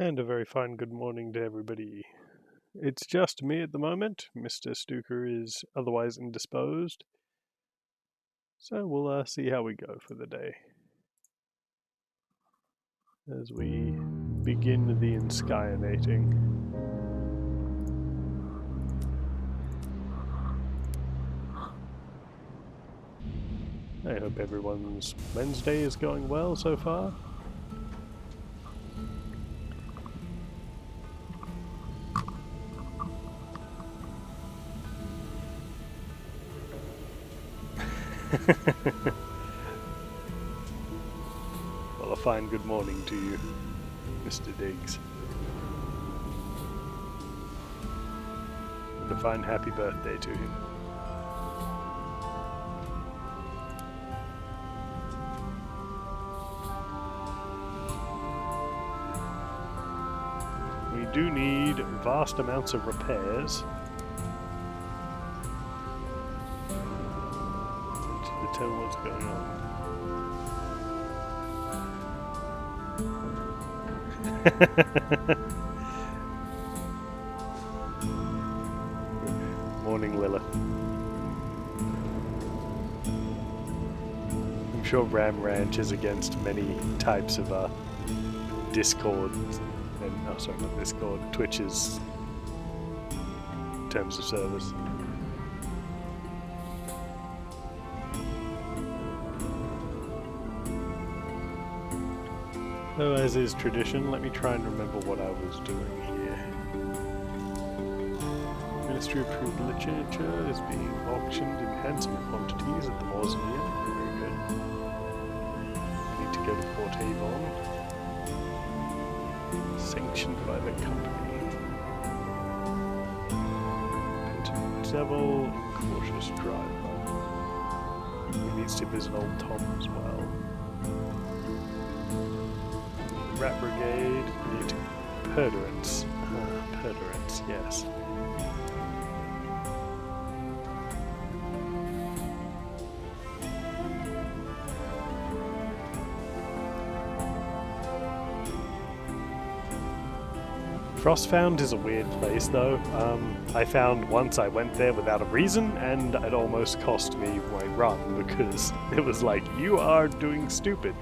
And a very fine good morning to everybody. It's just me at the moment. Mr. Stukka is otherwise indisposed. So we'll see how we go for the day. As we begin the enskyanating. I hope everyone's Wednesday is going well so far. Well, a fine good morning to you, Mr. Diggs. And a fine happy birthday to him. We do need vast amounts of repairs to determine what's going on. Morning, Lilith. I'm sure Ram Ranch is against many types of Discord and not Discord, Twitch's terms of service. So, as is tradition, let me try and remember what I was doing here. Ministry approved literature is being auctioned in handsome quantities at the mausoleum. Very good. We need to go to Port Avon. Sanctioned by the company. Penitent Devil, cautious driver. He needs to visit Old Tom as well. Rat Brigade, need Perdurance. Perdurance, yes. Frostfound is a weird place though. I found once I went there without a reason and it almost cost me my run because it was like, you are doing stupid.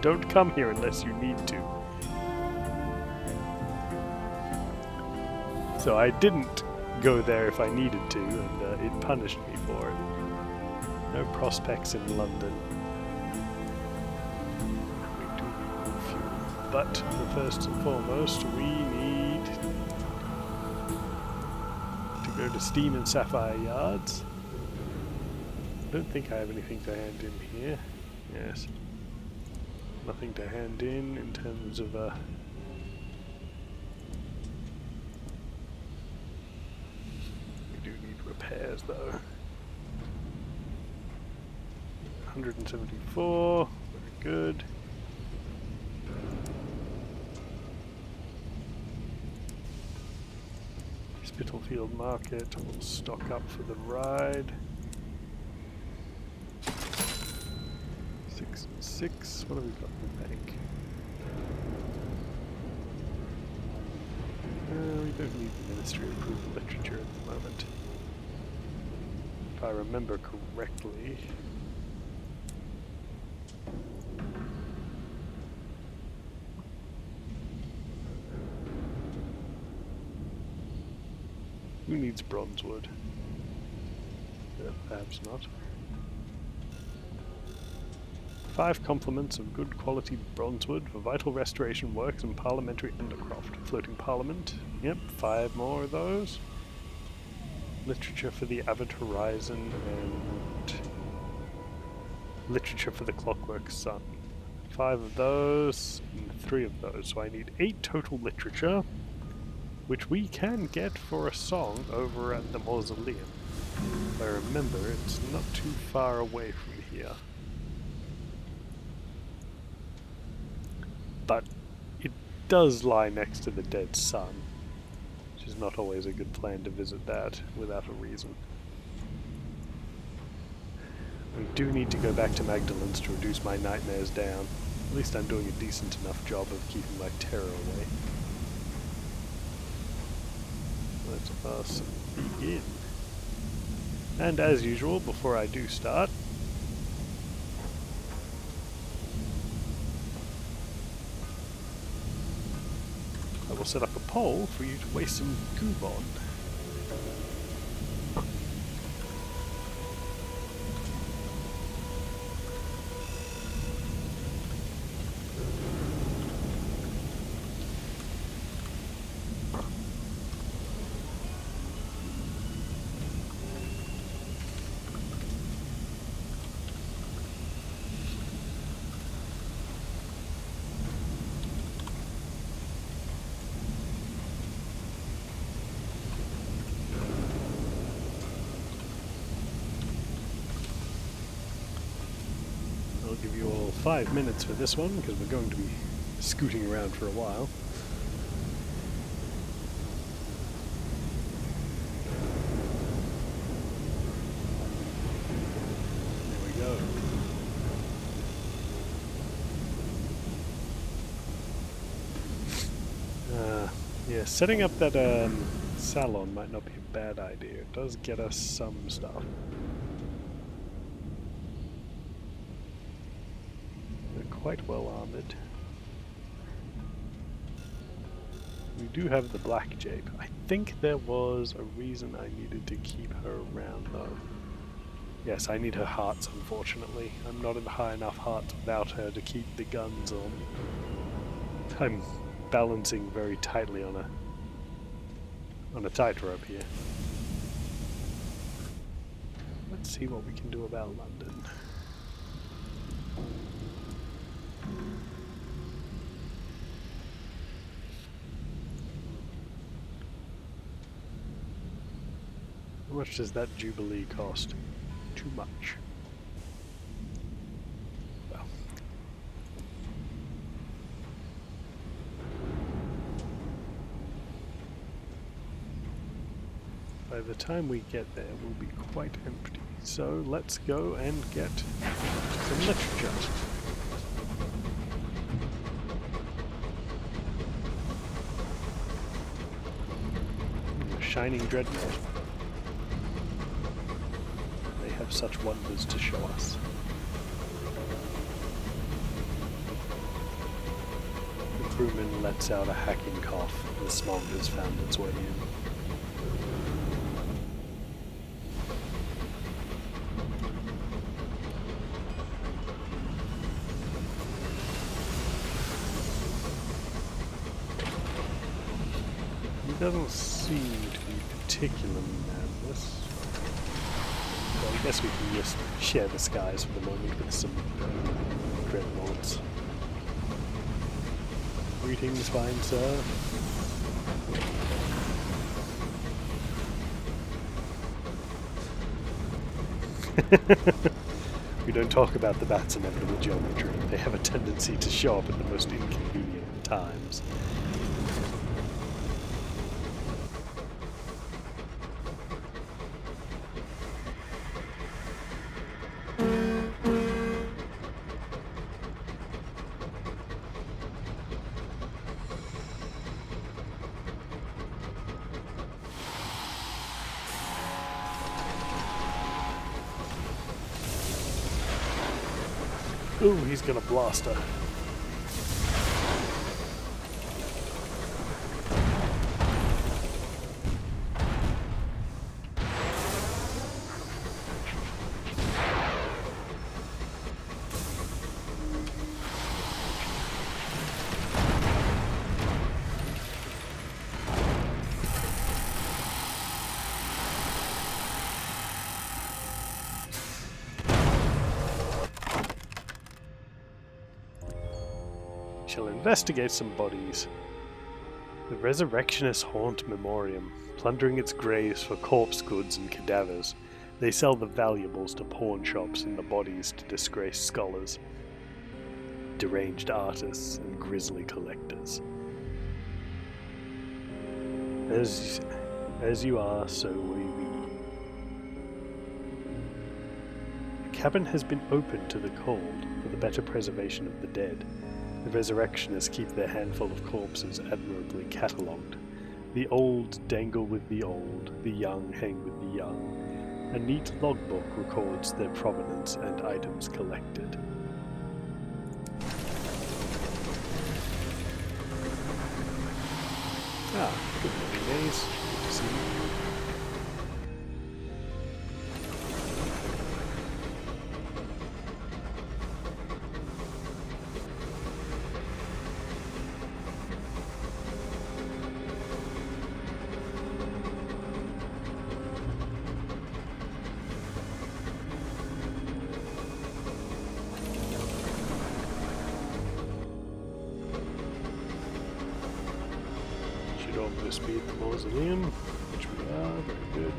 Don't come here unless you need to. So I didn't go there if I needed to and it punished me for it. No prospects in London. We do need fuel. But first and foremost we need to go to Steam and Sapphire Yards. I don't think I have anything to hand in here. Yes. Nothing to hand in terms of we do need repairs though. 174, very good. Spitalfield Market, we'll stock up for the ride. 6, what have we got in the bank? We don't need the Ministry approved literature at the moment. If I remember correctly. Who needs bronzewood? Perhaps not. 5 complements of good quality bronzewood for vital restoration works and parliamentary undercroft. Floating parliament. Yep, 5 more of those. Literature for the Avid Horizon and literature for the Clockwork Sun. 5 of those and 3 of those. So I need 8 total literature, which we can get for a song over at the mausoleum. If I remember, it's not too far away from here. But it does lie next to the dead sun, which is not always a good plan to visit that without a reason. We do need to go back to Magdalen's to reduce my nightmares down. At least I'm doing a decent enough job of keeping my terror away. let us begin. And as usual, before I do start, I will set up a poll for you to waste some goob on. I'll give you all 5 minutes for this one, because we're going to be scooting around for a while. There we go. Yeah, setting up that salon might not be a bad idea. It does get us some stuff. Quite well armored. We do have the black jape. I think there was a reason I needed to keep her around though. Yes, I need her hearts, unfortunately. I'm not in high enough hearts without her to keep the guns on. I'm balancing very tightly on a tightrope here. Let's see what we can do about London. How much does that Jubilee cost? Too much. Well. By the time we get there, we'll be quite empty. So let's go and get some literature. Shining Dreadnought. Have such wonders to show us. The crewman lets out a hacking cough, and the smog has found its way in. He doesn't seem to be particularly nervous. I guess we can just share the skies for the moment with some dreadnoughts. Greetings, fine sir. We don't talk about the bat's inevitable geometry. They have a tendency to show up at the most inconvenient times. Ooh, he's gonna blast her. Shall investigate some bodies. The resurrectionists haunt Memoriam, plundering its graves for corpse goods and cadavers. They sell the valuables to pawn shops and the bodies to disgraced scholars, deranged artists, and grisly collectors. As you are, so will we. The cabin has been opened to the cold for the better preservation of the dead. The resurrectionists keep their handful of corpses admirably catalogued. The old dangle with the old, the young hang with the young. A neat logbook records their provenance and items collected. Ah, good morning, Maze. Good to see you. Almost be at the mausoleum, which we are, very good.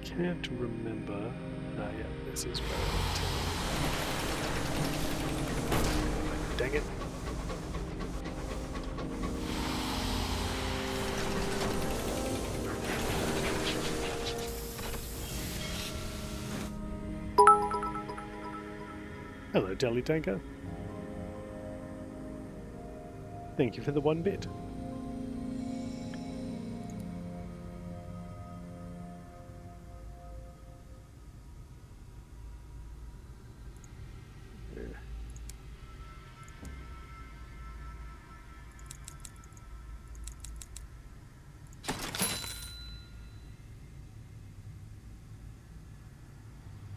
Can't remember. Ah, yeah, this is right. Dang it. Hello, Deli Tanker. Thank you for the 1 bit.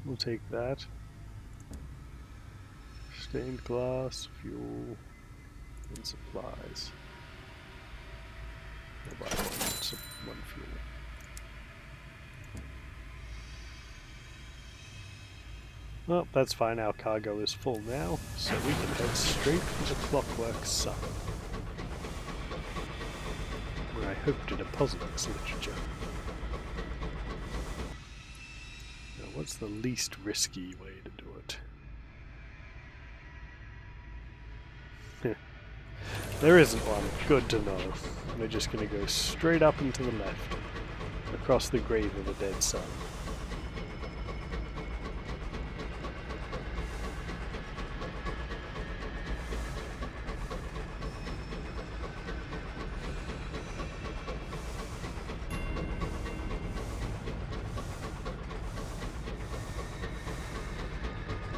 We'll take that. Stained glass, fuel, and supplies. We'll buy one fuel. Well, that's fine. Our cargo is full now, so we can head straight for the Clockwork Sun, where I hope to deposit this literature. Now, what's the least risky way to do it? There isn't one. Good to know. We're just going to go straight up and to the left, across the grave of a dead sun.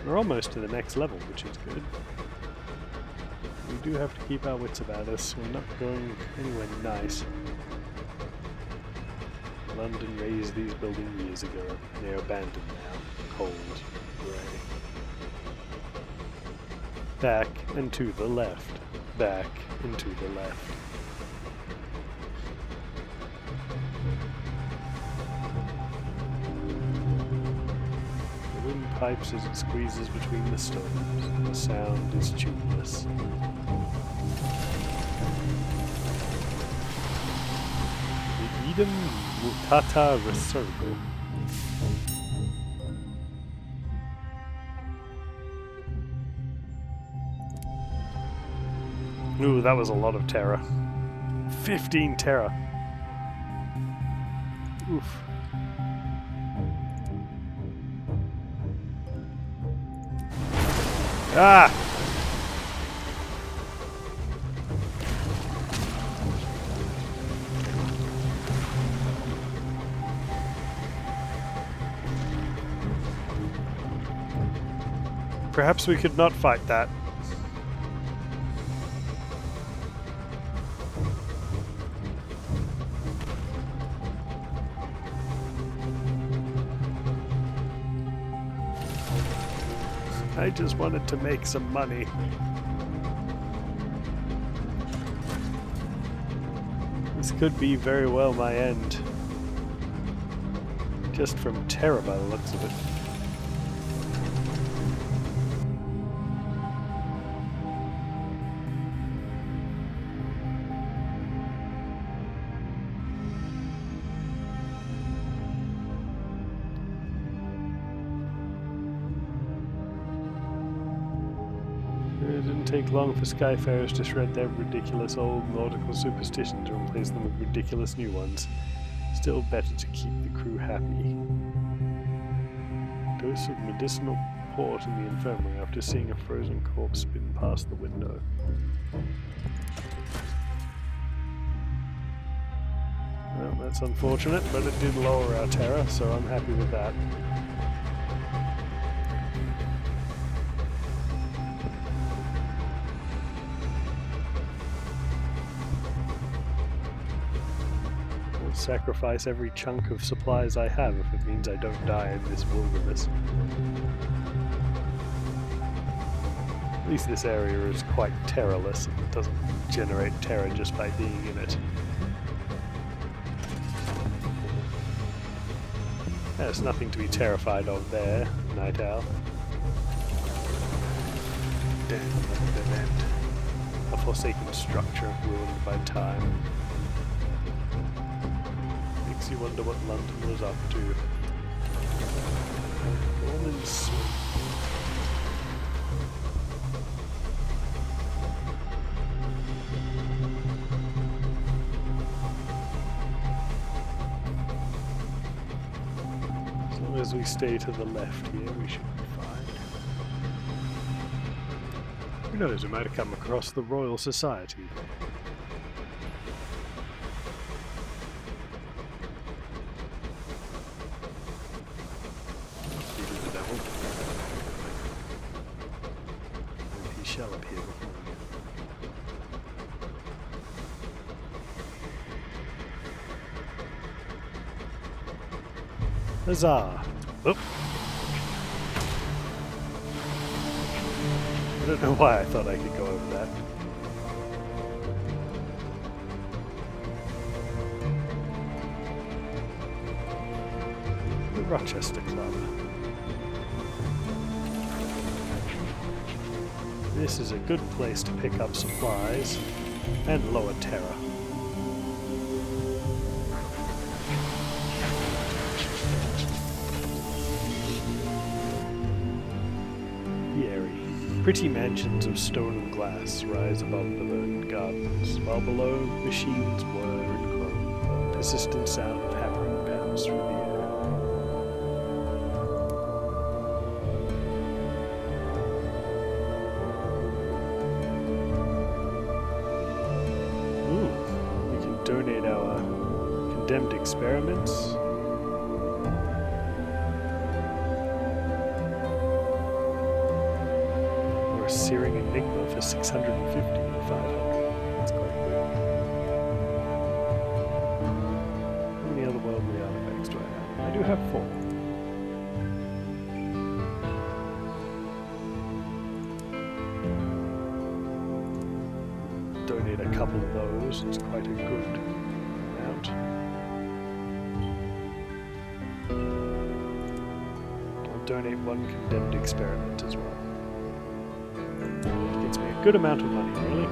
We're almost to the next level, which is good. We do have to keep our wits about us. We're not going anywhere nice. London raised these buildings years ago. They're abandoned now. Cold. Grey. Back and to the left. Back and to the left. The wind pipes as it squeezes between the stones. The sound is tuneless. Idem mutata resurgo. Ooh, that was a lot of terror. 15 terror. Oof. Ah! Perhaps we could not fight that. I just wanted to make some money. This could be very well my end. Just from terror by the looks of it. It didn't take long for Skyfarers to shred their ridiculous old nautical superstitions and replace them with ridiculous new ones. Still better to keep the crew happy. choice of medicinal port in the infirmary after seeing a frozen corpse spin past the window. Well, that's unfortunate, but it did lower our terror, so I'm happy with that. I'll sacrifice every chunk of supplies I have if it means I don't die in this wilderness. At least this area is quite terrorless and doesn't generate terror just by being in it. There's nothing to be terrified of there, Night Owl. Dead end. A forsaken structure ruined by time. Makes you wonder what London was up to. Born and swim. As we stay to the left here, we should be fine. Who knows, we might have come across the Royal Society. Even the devil. And he shall appear before you. Huzzah! Oh. I don't know why I thought I could go over that. The Rochester Club. This is a good place to pick up supplies and lower terror. Pretty mansions of stone and glass rise above the verdant gardens, while below machines whir and groan, a persistent sound of hammering bounds through the air. Ooh, we can donate our condemned experiments. Searing Enigma for 650 and 500. That's quite good. How many other worldly artifacts do I have? I do have 4. Donate a couple of those. It's quite a good amount. I'll donate 1 condemned experiment as well. Gets me a good amount of money, really.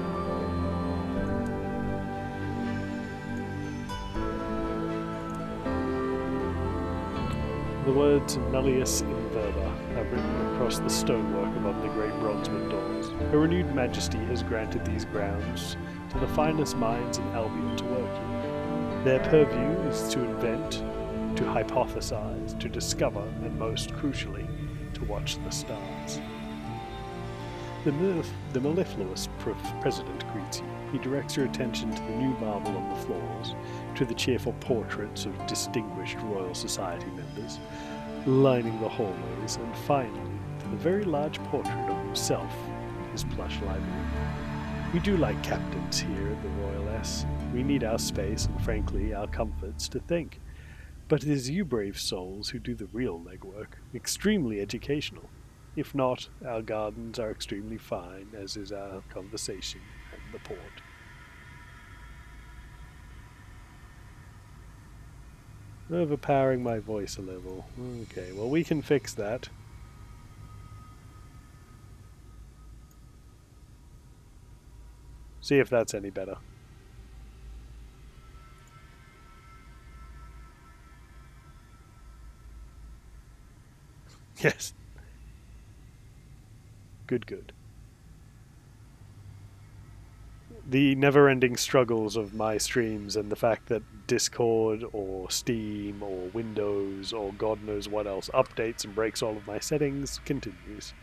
The words Nullius in Verba are written across the stonework above the great bronze windows. Her renewed majesty has granted these grounds to the finest minds in Albion to work in. Their purview is to invent, to hypothesize, to discover, and most crucially, to watch the stars. The mellifluous president greets you. He directs your attention to the new marble on the floors, to the cheerful portraits of distinguished Royal Society members lining the hallways, and finally to the very large portrait of himself in his plush library. We do like captains here at the Royal S. We need our space and, frankly, our comforts to think. But it is you brave souls who do the real legwork, extremely educational. If not, our gardens are extremely fine, as is our conversation and the port. Overpowering my voice a little. Okay, well, we can fix that. See if that's any better. Yes. Good. the never-ending struggles of my streams and the fact that Discord or Steam or Windows or God knows what else updates and breaks all of my settings continues.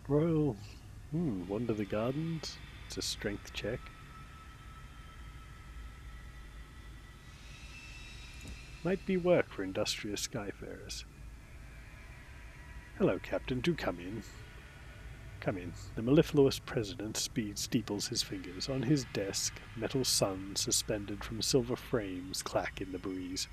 Royal... Wander the Gardens. It's a strength check. Might be work for industrious skyfarers. Hello, Captain. Do come in. Come in. The mellifluous president steeples his fingers. On his desk, metal suns suspended from silver frames clack in the breeze.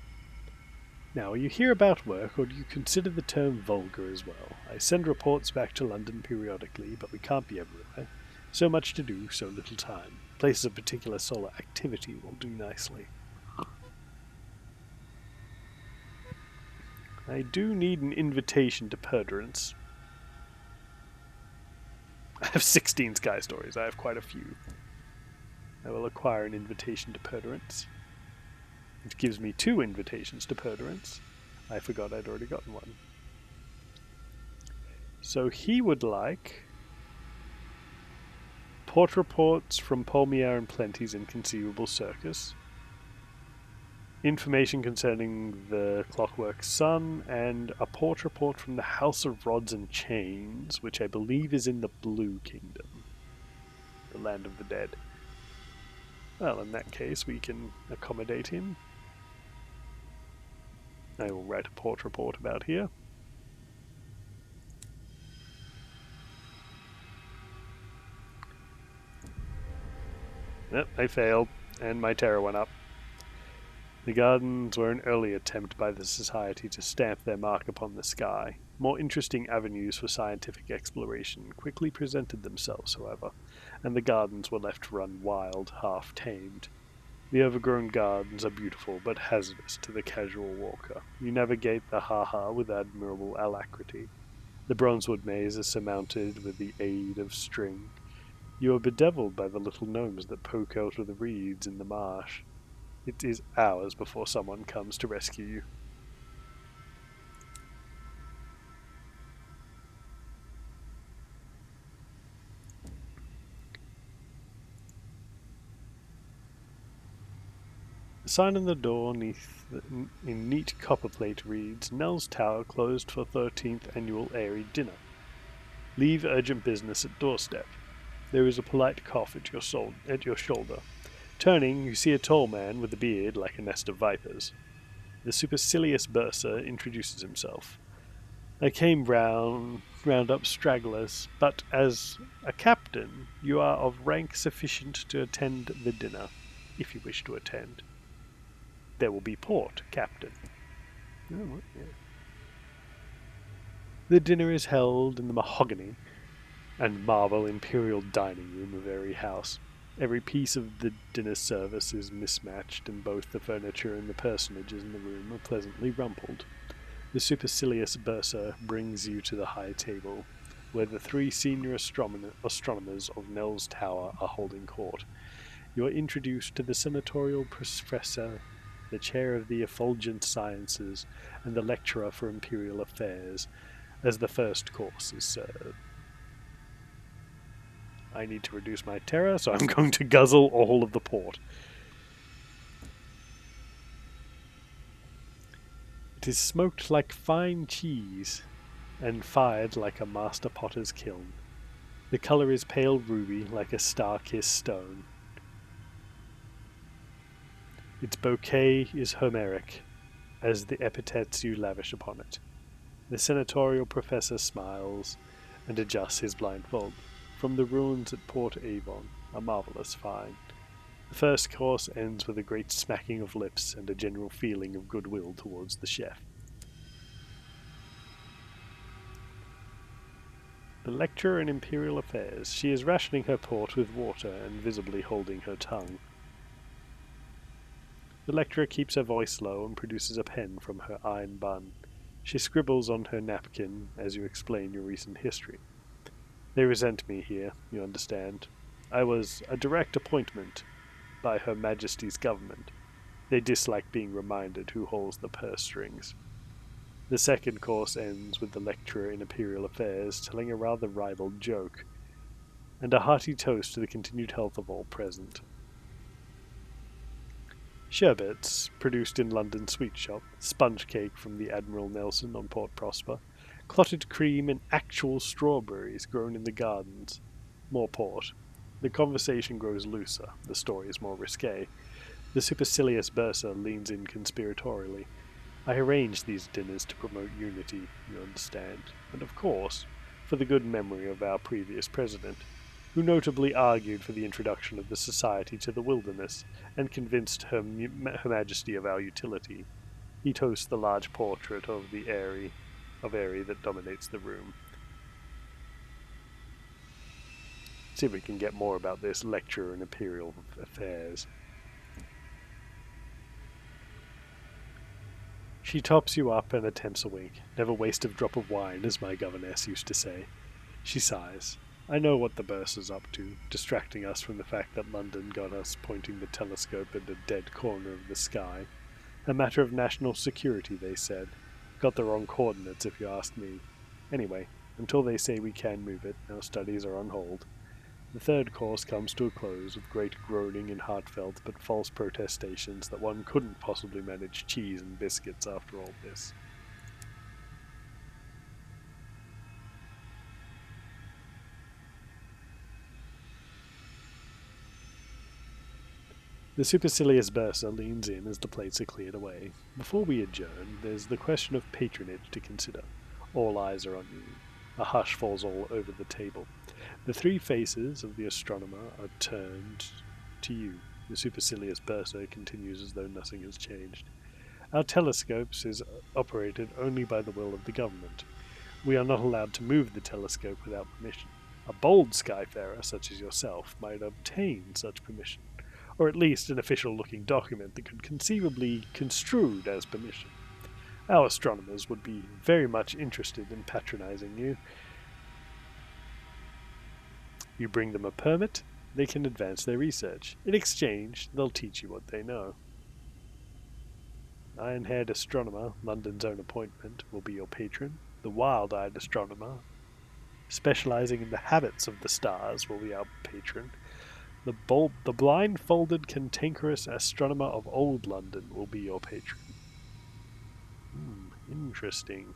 Now, are you here about work, or do you consider the term vulgar as well? I send reports back to London periodically, but we can't be everywhere. So much to do, so little time. Places of particular solar activity will do nicely. I do need an invitation to Perdurance. I have 16 Sky Stories. I have quite a few. I will acquire an invitation to Perdurance. It gives me 2 invitations to Perdurance. I forgot I'd already gotten one. So he would like port reports from Polmier and Plenty's Inconceivable Circus, information concerning the Clockwork Sun, and a port report from the House of Rods and Chains, which I believe is in the Blue Kingdom, the land of the dead. Well, in that case, we can accommodate him. I will write a port report about here. Yep, I failed, and my terror went up. The gardens were an early attempt by the Society to stamp their mark upon the sky. More interesting avenues for scientific exploration quickly presented themselves, however, and the gardens were left to run wild, half-tamed. The overgrown gardens are beautiful, but hazardous to the casual walker. You navigate the ha-ha with admirable alacrity. The Bronzewood maze is surmounted with the aid of string. You are bedeviled by the little gnomes that poke out of the reeds in the marsh. It is hours before someone comes to rescue you. The sign on the door in neat copperplate reads, Nell's Tower closed for 13th Annual Airy Dinner. Leave urgent business at doorstep. There is a polite cough at your shoulder. Turning, you see a tall man with a beard like a nest of vipers. The supercilious bursar introduces himself. I came round up stragglers, but as a captain, you are of rank sufficient to attend the dinner, if you wish to attend. There will be port, Captain. Oh, yeah. The dinner is held in the mahogany and marble imperial dining room of every house. Every piece of the dinner service is mismatched, and both the furniture and the personages in the room are pleasantly rumpled. The supercilious bursar brings you to the high table, where the 3 senior astronomers of Nell's Tower are holding court. You are introduced to the senatorial professor, the chair of the effulgent sciences, and the lecturer for imperial affairs, as the first course is served. I need to reduce my terror, so I'm going to guzzle all of the port. It is smoked like fine cheese, and fired like a master potter's kiln. The colour is pale ruby, like a star-kissed stone. Its bouquet is Homeric, as the epithets you lavish upon it. The senatorial professor smiles and adjusts his blindfold. From the ruins at Port Avon, a marvellous find. The first course ends with a great smacking of lips and a general feeling of goodwill towards the chef. The lecturer in Imperial Affairs. She is rationing her port with water and visibly holding her tongue. The lecturer keeps her voice low and produces a pen from her iron bun. She scribbles on her napkin as you explain your recent history. They resent me here, you understand. I was a direct appointment by Her Majesty's government. They dislike being reminded who holds the purse strings. The second course ends with the lecturer in Imperial Affairs telling a rather ribald joke, and a hearty toast to the continued health of all present. Sherbets, produced in London sweet shop, sponge cake from the Admiral Nelson on Port Prosper, clotted cream and actual strawberries grown in the gardens. More port. The conversation grows looser, the story is more risque. The supercilious bursar leans in conspiratorially. I arranged these dinners to promote unity, you understand, and of course, for the good memory of our previous president, who notably argued for the introduction of the Society to the wilderness, and convinced Her Majesty of our utility. He toasts the large portrait of Airy that dominates the room. See if we can get more about this lecturer in Imperial Affairs. She tops you up and attempts a wink. Never waste a drop of wine, as my governess used to say. She sighs. I know what the bursar's up to, distracting us from the fact that London got us pointing the telescope at a dead corner of the sky. A matter of national security, they said. Got the wrong coordinates, if you ask me. Anyway, until they say we can move it, our studies are on hold. The third course comes to a close with great groaning and heartfelt but false protestations that one couldn't possibly manage cheese and biscuits after all this. The supercilious bursar leans in as the plates are cleared away. Before we adjourn, there's the question of patronage to consider. All eyes are on you. A hush falls all over the table. The three faces of the astronomer are turned to you. The supercilious bursar continues as though nothing has changed. Our telescopes is operated only by the will of the government. We are not allowed to move the telescope without permission. A bold skyfarer, such as yourself, might obtain such permission, or at least an official-looking document that could conceivably be construed as permission. Our astronomers would be very much interested in patronizing you. You bring them a permit, they can advance their research. In exchange, they'll teach you what they know. Iron-haired astronomer, London's own appointment, will be your patron. The wild-eyed astronomer, specializing in the habits of the stars, will be our patron. The blindfolded, cantankerous astronomer of old London will be your patron. Interesting.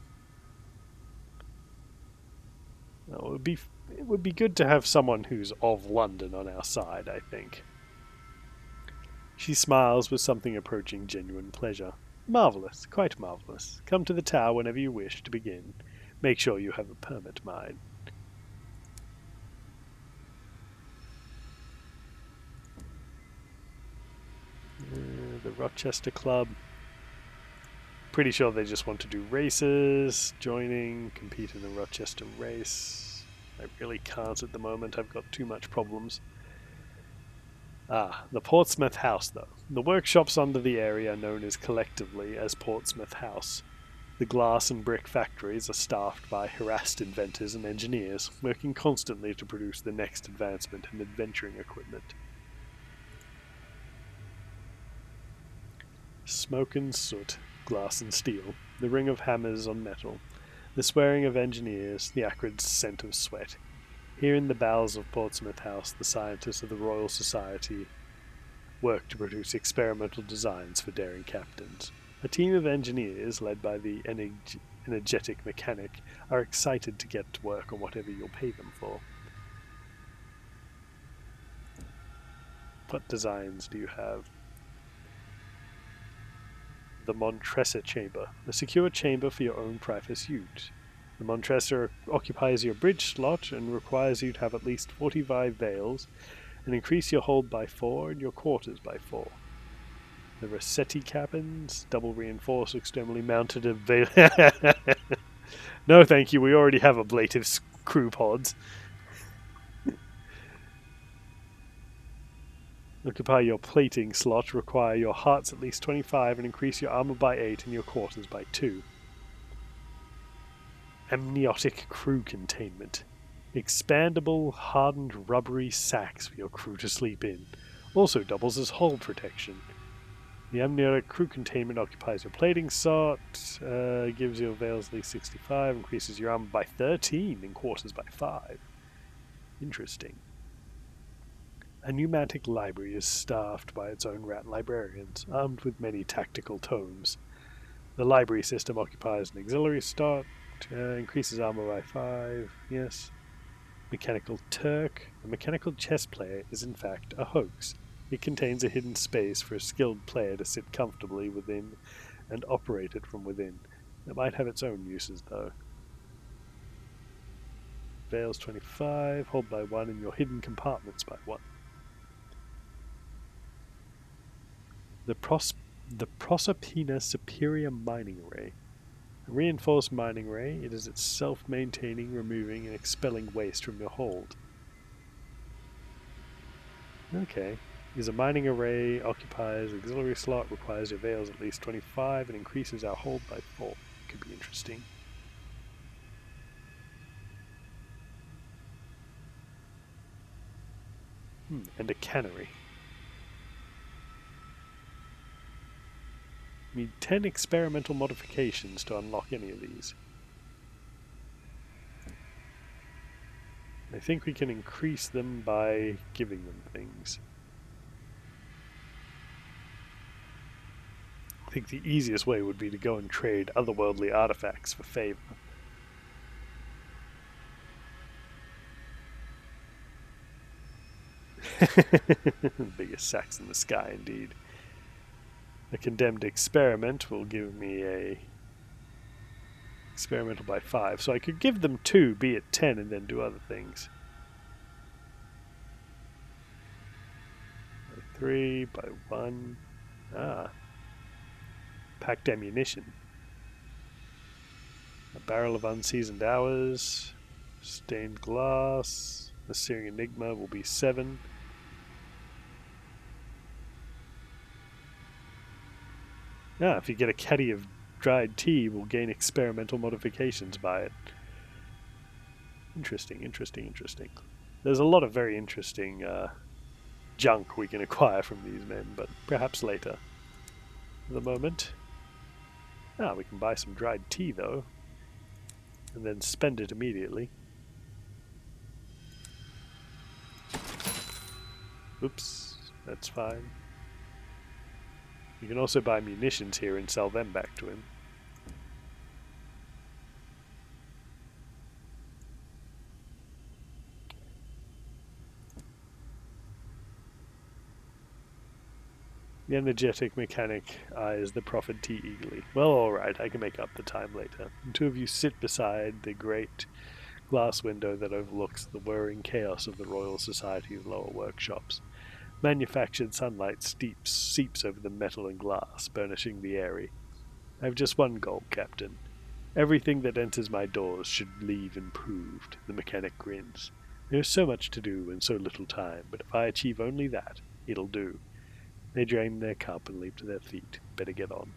Well, it would be good to have someone who's of London on our side, I think. She smiles with something approaching genuine pleasure. Marvellous, quite marvellous. Come to the tower whenever you wish to begin. Make sure you have a permit, mind. The Rochester Club. Pretty sure they just want to do races, compete in the Rochester race. I really can't at the moment, I've got too much problems. The Portsmouth House, though. The workshops under the area are known as collectively as Portsmouth House. The glass and brick factories are staffed by harassed inventors and engineers, working constantly to produce the next advancement in adventuring equipment. Smoke and soot, glass and steel, the ring of hammers on metal, the swearing of engineers, the acrid scent of sweat. Here in the bowels of Portsmouth House, the scientists of the Royal Society work to produce experimental designs for daring captains. A team of engineers, led by the energetic mechanic, are excited to get to work on whatever you'll pay them for. What designs do you have? The Montresor Chamber, a secure chamber for your own private use. The Montresor occupies your bridge slot and requires you to have at least 45 veils and increase your hold by 4 and your quarters by 4. The Rossetti cabins, double reinforced, externally mounted veil. No, thank you. We already have ablative crew pods. Occupy your plating slot, require your hearts at least 25 and increase your armor by 8 and your quarters by 2. Amniotic crew containment. Expandable, hardened, rubbery sacks for your crew to sleep in. Also doubles as hull protection. The amniotic crew containment occupies your plating slot, gives you avails at least 65, increases your armor by 13 and quarters by 5. Interesting. A pneumatic library is staffed by its own rat librarians, armed with many tactical tomes. The library system occupies an auxiliary slot, increases armor by 5, yes. Mechanical Turk. A mechanical chess player is in fact a hoax. It contains a hidden space for a skilled player to sit comfortably within and operate it from within. It might have its own uses, though. Veils 25, hold by 1, and your hidden compartments by 1. The Proserpina Superior Mining Array. A reinforced mining array, it is itself maintaining, removing, and expelling waste from your hold. Okay. Is a mining array, occupies auxiliary slot, requires your veils at least 25, and increases our hold by 4. Could be interesting. And a cannery. Need 10 experimental modifications to unlock any of these. I think we can increase them by giving them things. I think the easiest way would be to go and trade otherworldly artifacts for favor. Biggest sacks in the sky, indeed. A condemned experiment will give me a experimental by 5, so I could give them 2, be it 10, and then do other things. By 3, by 1. Packed ammunition. A barrel of unseasoned hours. Stained glass. The Searing Enigma will be 7. If you get a caddy of dried tea, we'll gain experimental modifications by it. Interesting, interesting, interesting. There's a lot of very interesting junk we can acquire from these men, but perhaps later. For the moment. We can buy some dried tea, though. And then spend it immediately. Oops, that's fine. You can also buy munitions here and sell them back to him. The energetic mechanic eyes the prophet tea eagerly. Well, alright, I can make up the time later. The two of you sit beside the great glass window that overlooks the whirring chaos of the Royal Society's lower workshops. Manufactured sunlight seeps over the metal and glass, burnishing the area. I have just one goal, Captain. Everything that enters my doors should leave improved, the mechanic grins. There is so much to do in so little time, but if I achieve only that, it'll do. They drain their cup and leap to their feet. Better get on.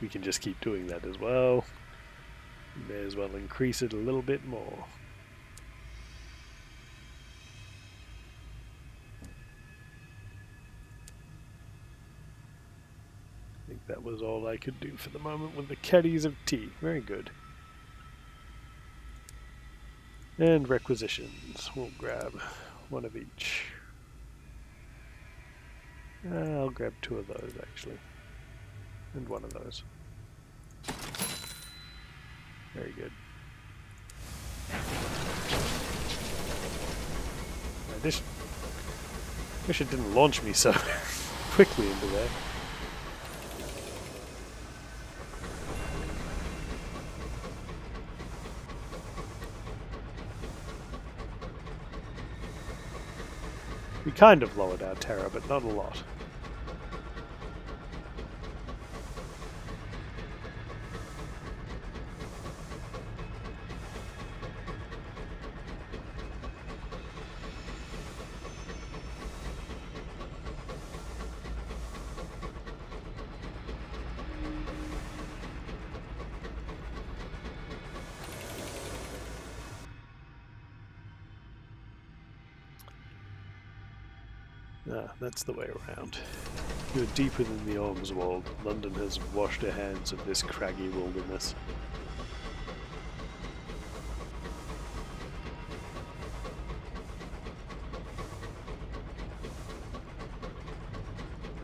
We can just keep doing that as well. May as well increase it a little bit more. I think that was all I could do for the moment with the caddies of tea. Very good. And requisitions. We'll grab one of each. I'll grab 2 of those, actually. And 1 of those. Very good. I wish it didn't launch me so quickly into there. We kind of lowered our terror, but not a lot. Ah, that's the way around. You're deeper than the Ormswold. London has washed her hands of this craggy wilderness.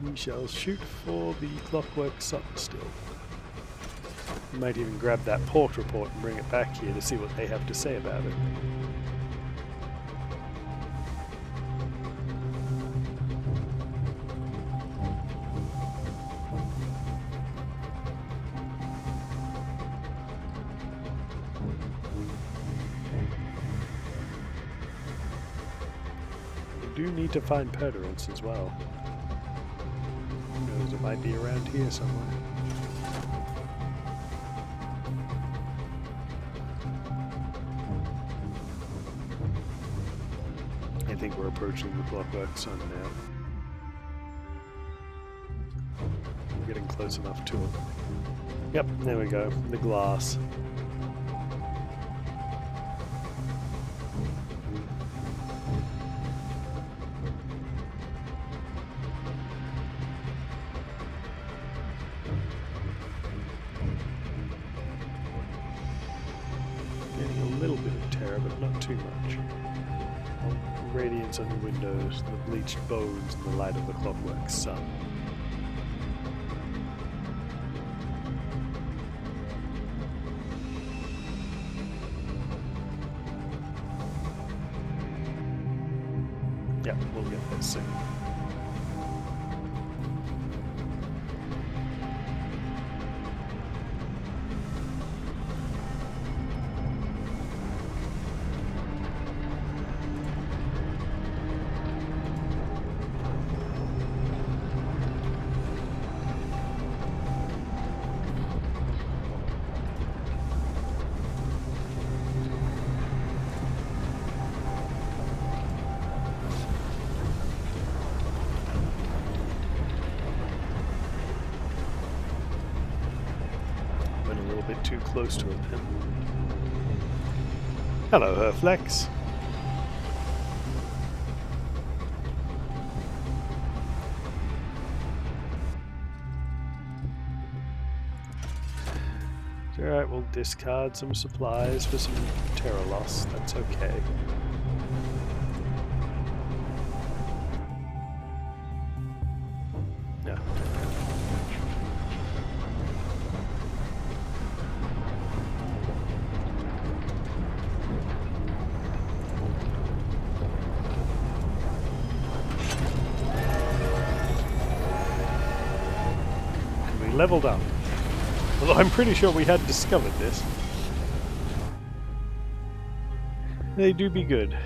We shall shoot for the Clockwork Sun still. We might even grab that port report and bring it back here to see what they have to say about it. We do need to find Perderance as well. Who knows, it might be around here somewhere. I think we're approaching the Clockwork Sun now. We're getting close enough to it. Yep, there we go. The glass. Getting a little bit of terror, but not too much. Radiance on the windows, the bleached bones, and the light of the Clockwork Sun. Yep, we'll get there soon. Too close to it then. Hello, Herflex. Alright, we'll discard some supplies for some terror loss. That's okay. Yeah. Leveled up. Although I'm pretty sure we had discovered this. They do be good.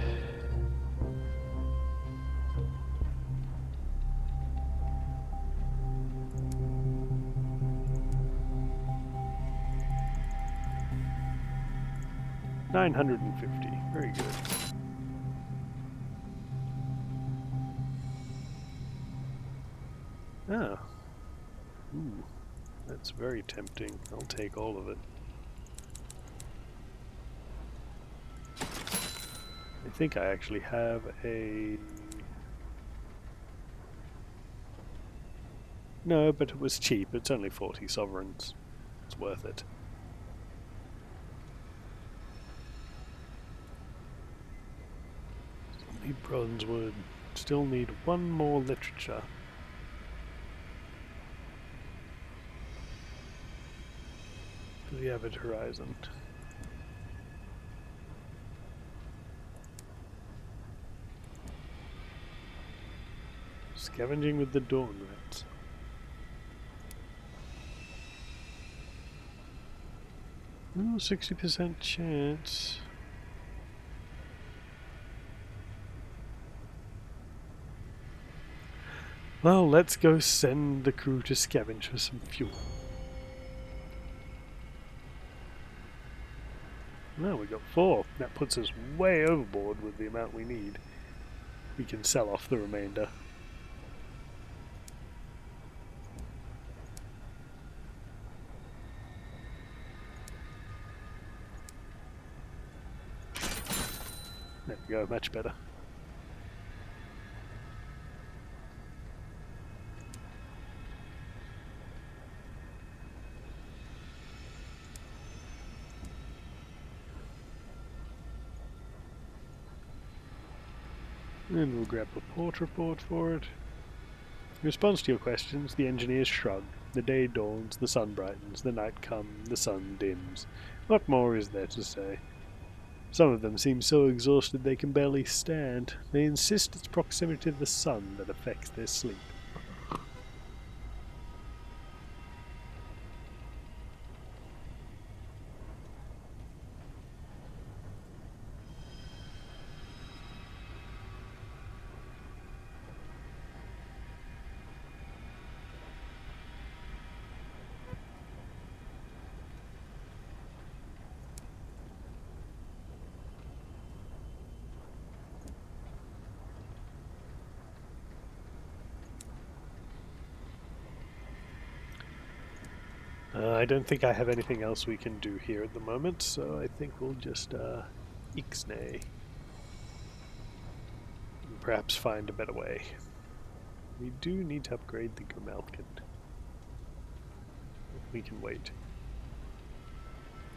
$950. Very good. Ah. Ooh. That's very tempting. I'll take all of it. I think I actually have a... No, but it was cheap. It's only 40 sovereigns. It's worth it. Still need Bronzewood. Still need one more literature. The Avid Horizon. Scavenging with the Dawn Rats. Oh, 60% chance. Well, let's go send the crew to scavenge for some fuel. No, we got 4. That puts us way overboard with the amount we need. We can sell off the remainder. There we go, much better. And we'll grab a port report for it. In response to your questions, the engineers shrug. The day dawns, the sun brightens, the night comes, the sun dims. What more is there to say? Some of them seem so exhausted they can barely stand. They insist it's proximity to the sun that affects their sleep. I don't think I have anything else we can do here at the moment, so I think we'll just ixnay. And perhaps find a better way. We do need to upgrade the Grimalkin. We can wait.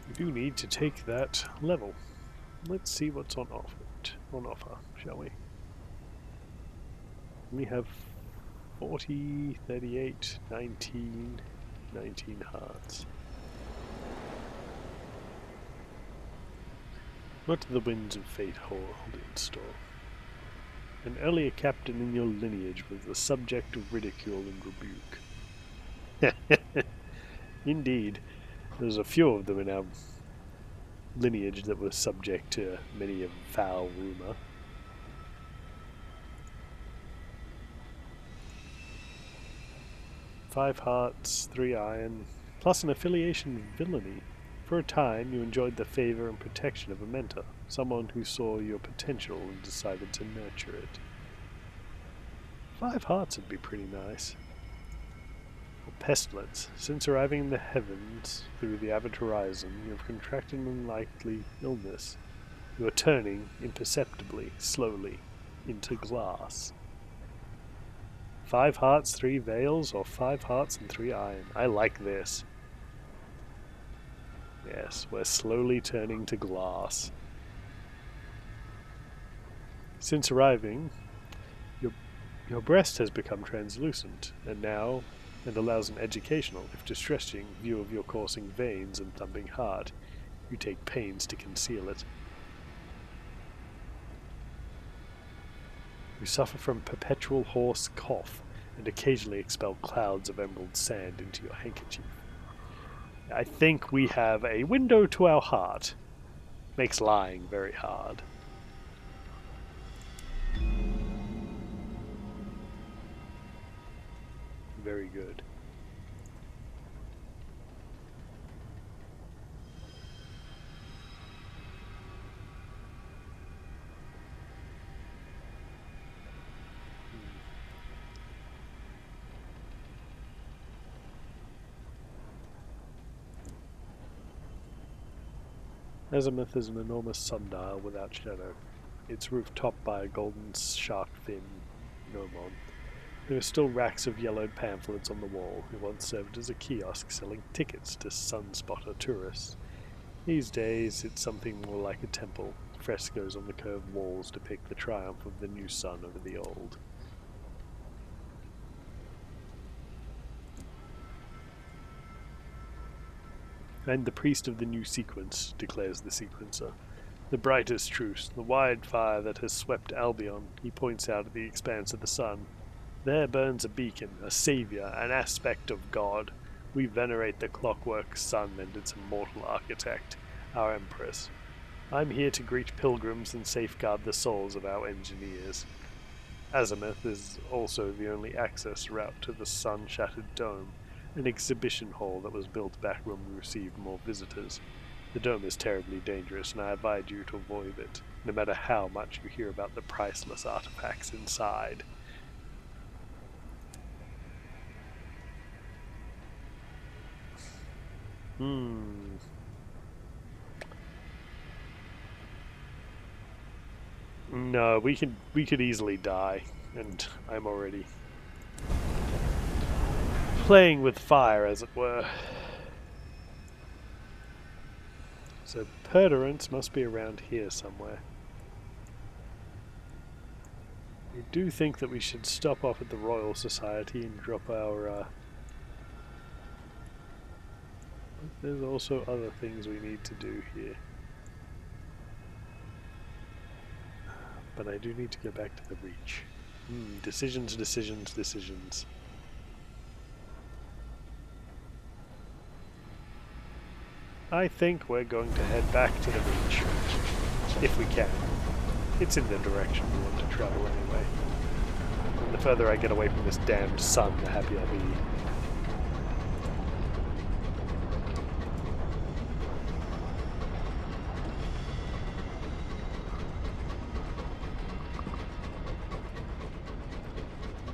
We do need to take that level. Let's see what's on offer, shall we? We have 40, 38, 19... 19 hearts. What do the winds of fate hold in store? An earlier captain in your lineage was the subject of ridicule and rebuke. Indeed, there's a few of them in our lineage that were subject to many a foul rumour. Five hearts, 3 iron, plus an affiliation with villainy. For a time, you enjoyed the favour and protection of a mentor, someone who saw your potential and decided to nurture it. 5 hearts would be pretty nice. A pestilence. Since arriving in the heavens through the avid horizon, you have contracted an unlikely illness. You are turning, imperceptibly, slowly, into glass. 5 hearts, 3 veils, or 5 hearts and 3 iron. I like this. Yes, we're slowly turning to glass. Since arriving, your breast has become translucent, and allows an educational, if distressing, view of your coursing veins and thumping heart. You take pains to conceal it. You suffer from perpetual hoarse cough, and occasionally expel clouds of emerald sand into your handkerchief. I think we have a window to our heart. Makes lying very hard. Very good. Azimuth is an enormous sundial without shadow, its roof topped by a golden shark-fin gnomon. There are still racks of yellowed pamphlets on the wall. It once served as a kiosk selling tickets to sunspotter tourists. These days, it's something more like a temple. Frescoes on the curved walls depict the triumph of the new sun over the old. "I'm the priest of the new sequence," declares the sequencer. "The brightest truce, the wide fire that has swept Albion." He points out at the expanse of the sun. "There burns a beacon, a savior, an aspect of God. We venerate the clockwork sun and its immortal architect, our Empress. I'm here to greet pilgrims and safeguard the souls of our engineers." Azimuth is also the only access route to the sun-shattered dome, an exhibition hall that was built back when we received more visitors. The dome is terribly dangerous, and I advise you to avoid it, no matter how much you hear about the priceless artifacts inside. No, we could easily die, and I'm already playing with fire, as it were. So Perderance must be around here somewhere. I do think that we should stop off at the Royal Society and drop our... There's also other things we need to do here. But I do need to go back to the Reach. Decisions, decisions, decisions. I think we're going to head back to the Reach. If we can. It's in the direction we want to travel anyway. And the further I get away from this damned sun, the happier I'll be.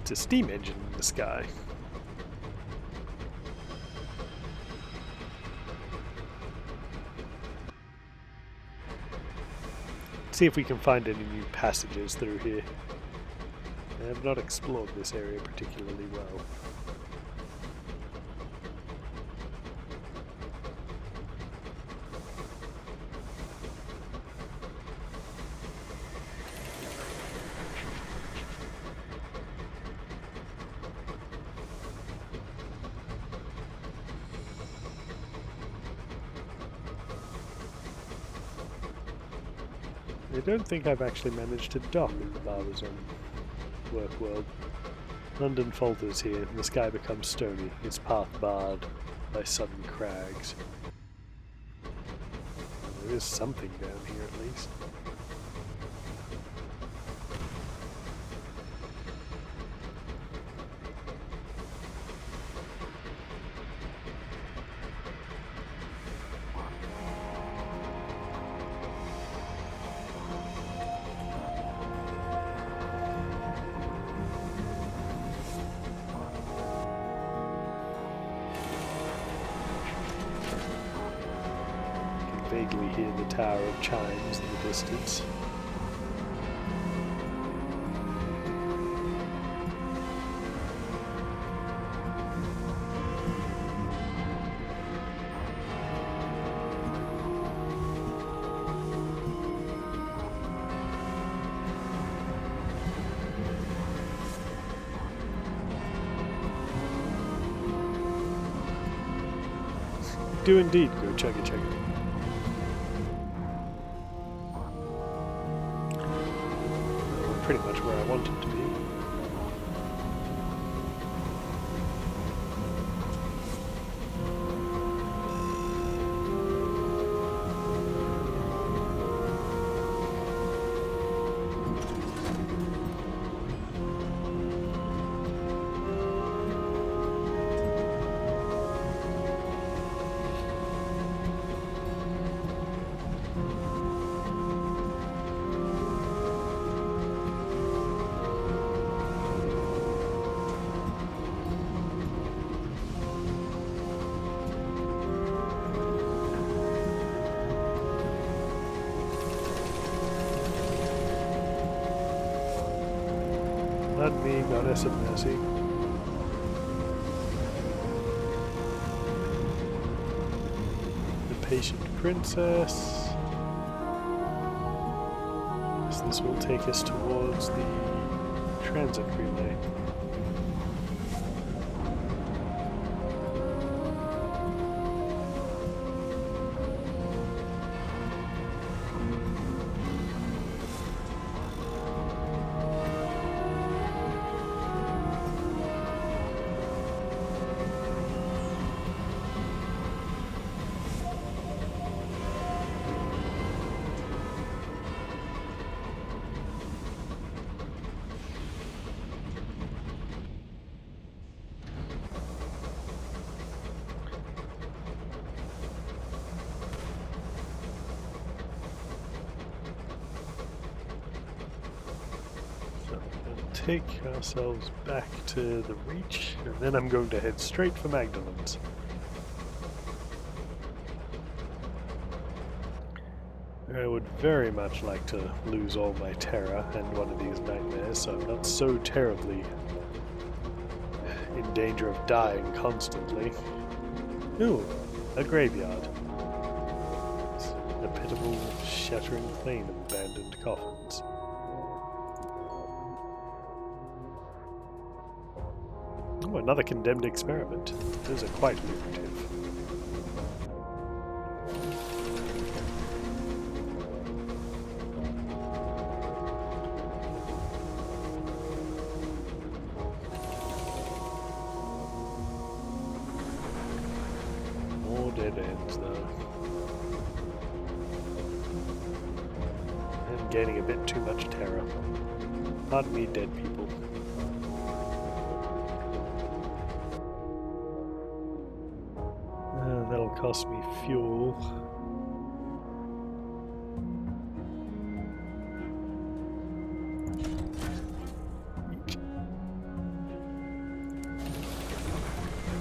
It's a steam engine in the sky. See if we can find any new passages through here. I have not explored this area particularly well. I don't think I've actually managed to dock in the Barber Zone work world. London falters here, and the sky becomes stony, its path barred by sudden crags. There is something down here at least. Vaguely hear the tower of chimes in the distance. Do indeed go chugga chugga. Pretty much where I want it to be. Not me, goddess of mercy. The patient princess. So this will take us towards the transit relay. Take ourselves back to the Reach, and then I'm going to head straight for Magdalene's. I would very much like to lose all my terror and one of these nightmares, so I'm not so terribly in danger of dying constantly. Ooh, a graveyard. It's a pitiful, shattering plain of abandoned coffins. Oh, another condemned experiment. Those are quite lucrative. More dead ends, though. I'm gaining a bit too much terror. Pardon me, dead people. That'll cost me fuel.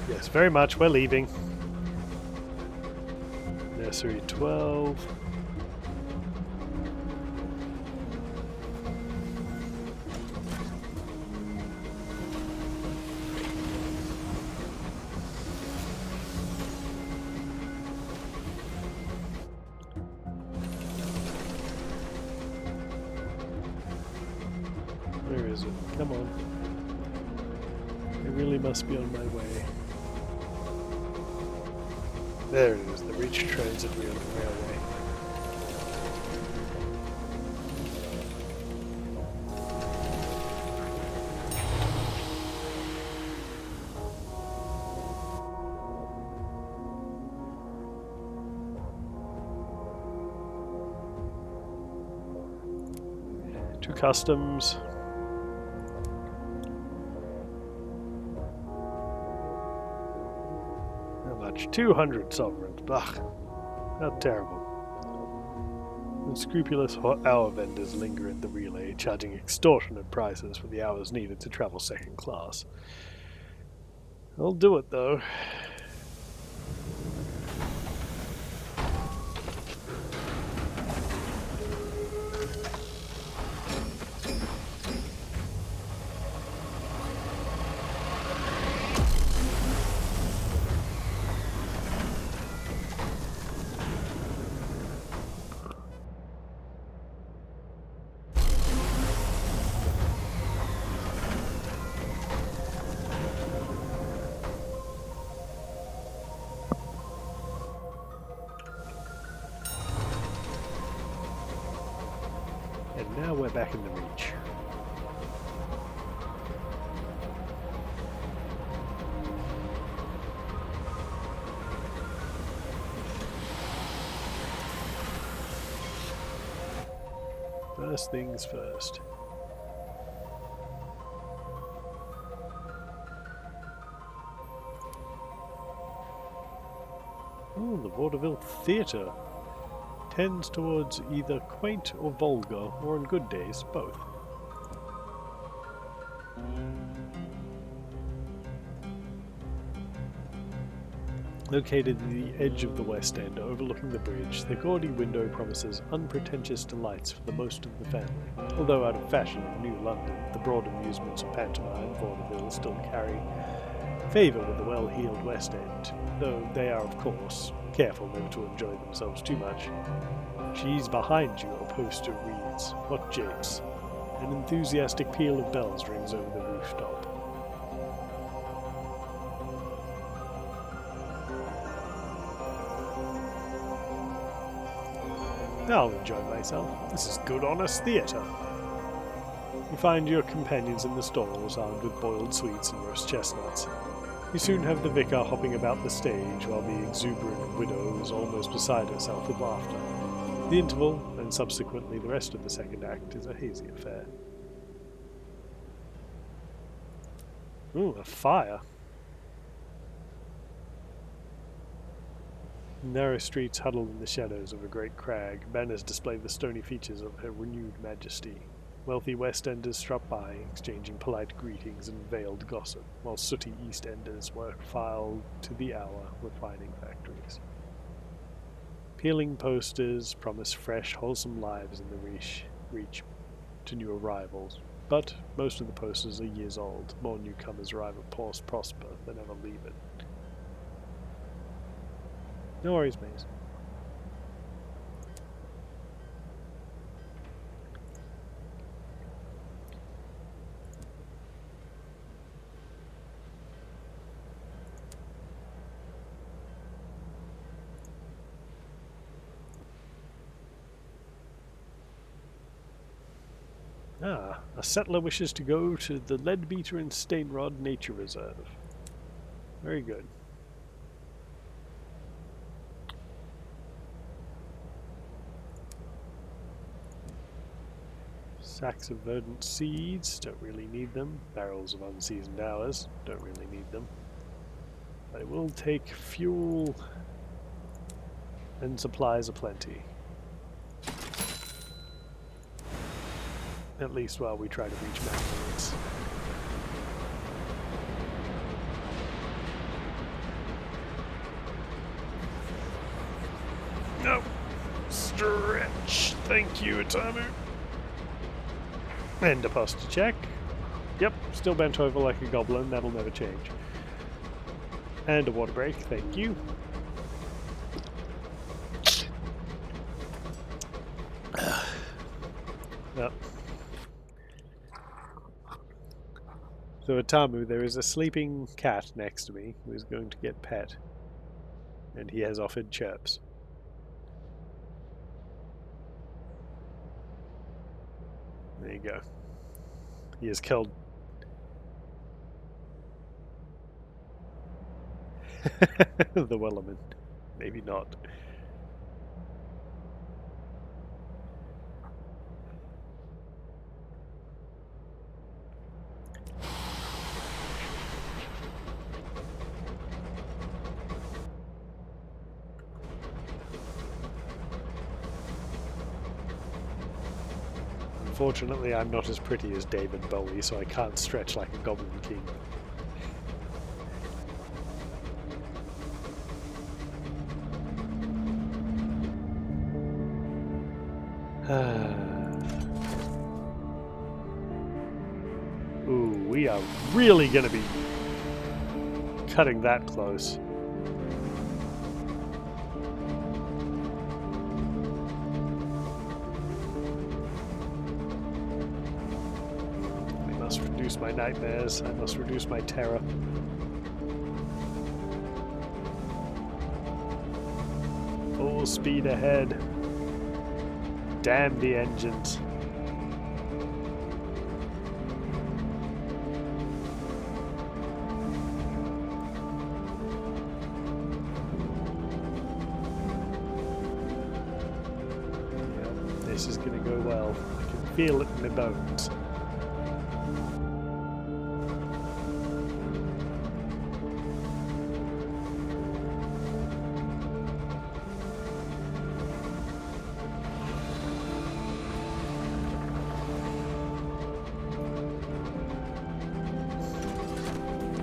Yes, very much. We're leaving. Nursery 12. Where is it? Come on. I really must be on my way. There it is, the Reach Transit Railway. To customs. How much? 200 sovereigns. Blah. How terrible. Unscrupulous hour vendors linger at the relay, charging extortionate prices for the hours needed to travel second class. I'll do it, though. And now we're back in the Reach. First things first. Oh, the Vaudeville Theatre tends towards either quaint or vulgar, or on good days, both. Located at the edge of the West End, overlooking the bridge, the gaudy window promises unpretentious delights for the most of the family. Although out of fashion in New London, the broad amusements of pantomime vaudeville still carry favour with the well-heeled West End, though they are, of course, careful never to enjoy themselves too much. She's behind you, a poster reads, "What japes?" An enthusiastic peal of bells rings over the rooftop. I'll enjoy myself. This is good honest theatre. You find your companions in the stalls, armed with boiled sweets and roast chestnuts. You soon have the vicar hopping about the stage, while the exuberant widow is almost beside herself with laughter. The interval, and subsequently the rest of the second act, is a hazy affair. Ooh, a fire. Narrow streets huddled in the shadows of a great crag, banners display the stony features of her renewed majesty. Wealthy West Enders strut by, exchanging polite greetings and veiled gossip, while sooty East Enders work filed to the hour refining factories. Peeling posters promise fresh, wholesome lives in the reach to new arrivals, but most of the posters are years old. More newcomers arrive at prosper than ever leave it. No worries, Maze. Ah, a settler wishes to go to the Leadbeater and Stainrod Nature Reserve. Very good. Sacks of verdant seeds, don't really need them. Barrels of unseasoned hours, don't really need them. But it will take fuel and supplies aplenty. At least while we try to reach mountains. No! Stretch! Thank you, Atamu! And a posture check. Yep, still bent over like a goblin, that'll never change. And a water break, thank you. Yep. So Atamu, there is a sleeping cat next to me who is going to get pet. And he has offered chirps. There you go. He has killed... the Wellerman. Maybe not. Unfortunately, I'm not as pretty as David Bowie, so I can't stretch like a Goblin King. Ooh, we are really going to be cutting that close. I must reduce my nightmares. I must reduce my terror. Full speed ahead. Damn the engines. This is going to go well. I can feel it in my bones.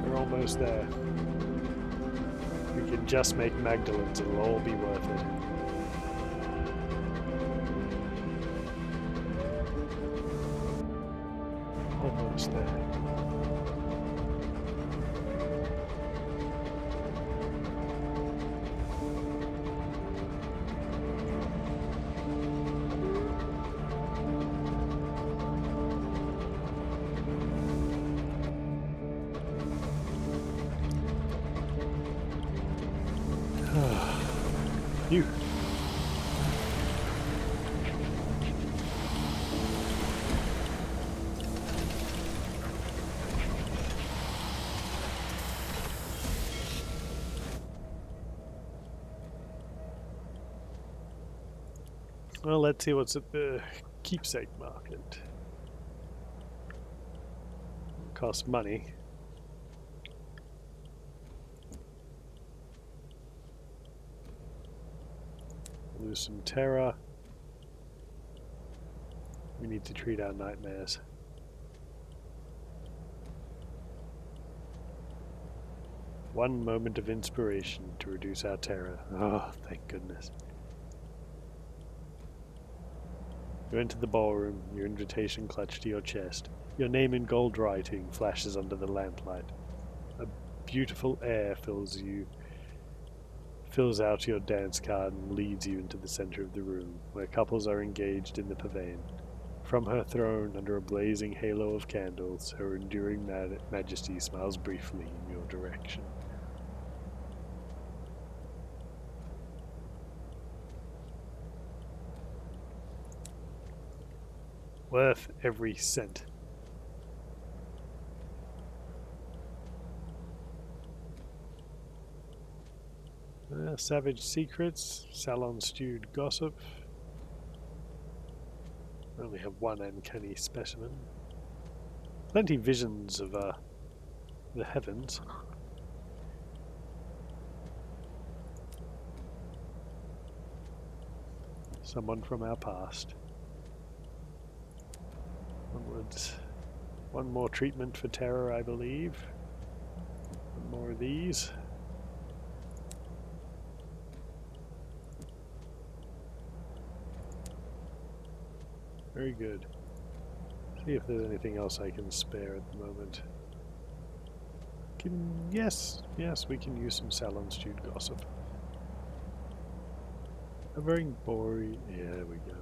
We're almost there. We can just make Magdalene's, it'll all be worth it. Almost there. You. Well, let's see what's at the keepsake market. It costs money. Lose some terror. We need to treat our nightmares. One moment of inspiration to reduce our terror. Oh, thank goodness. You enter the ballroom, your invitation clutched to your chest. Your name in gold writing flashes under the lamplight. A beautiful air fills out your dance card and leads you into the center of the room, where couples are engaged in the pavane. From her throne, under a blazing halo of candles, her enduring majesty smiles briefly in your direction. Worth every cent. Savage secrets, salon stewed gossip. I only have one uncanny specimen. Plenty visions of the heavens. Someone from our past. Onwards. One more treatment for terror, I believe. One more of these. Very good. See if there's anything else I can spare at the moment. Yes, we can use some salon stewed gossip. Covering boring. Yeah, there we go.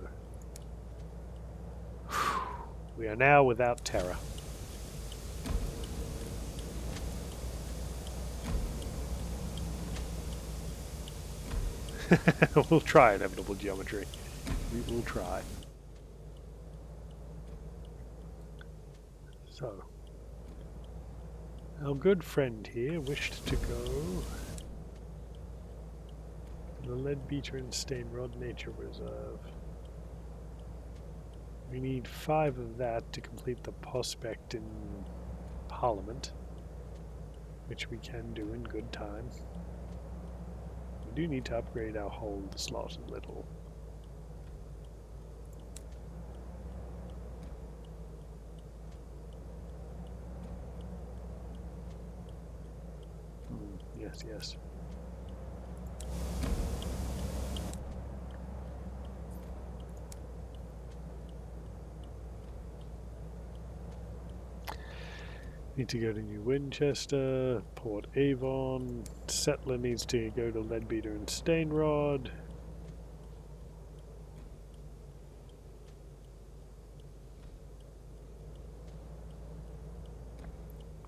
We are now without terror. We'll try inevitable geometry. We will try. So, our good friend here wished to go to the Leadbeater and Stainrod Nature Reserve. We need 5 of that to complete the prospect in Parliament, which we can do in good time. We do need to upgrade our hold slot a little. Yes. Need to go to New Winchester, Port Avon. Settler needs to go to Leadbeater and Stainrod.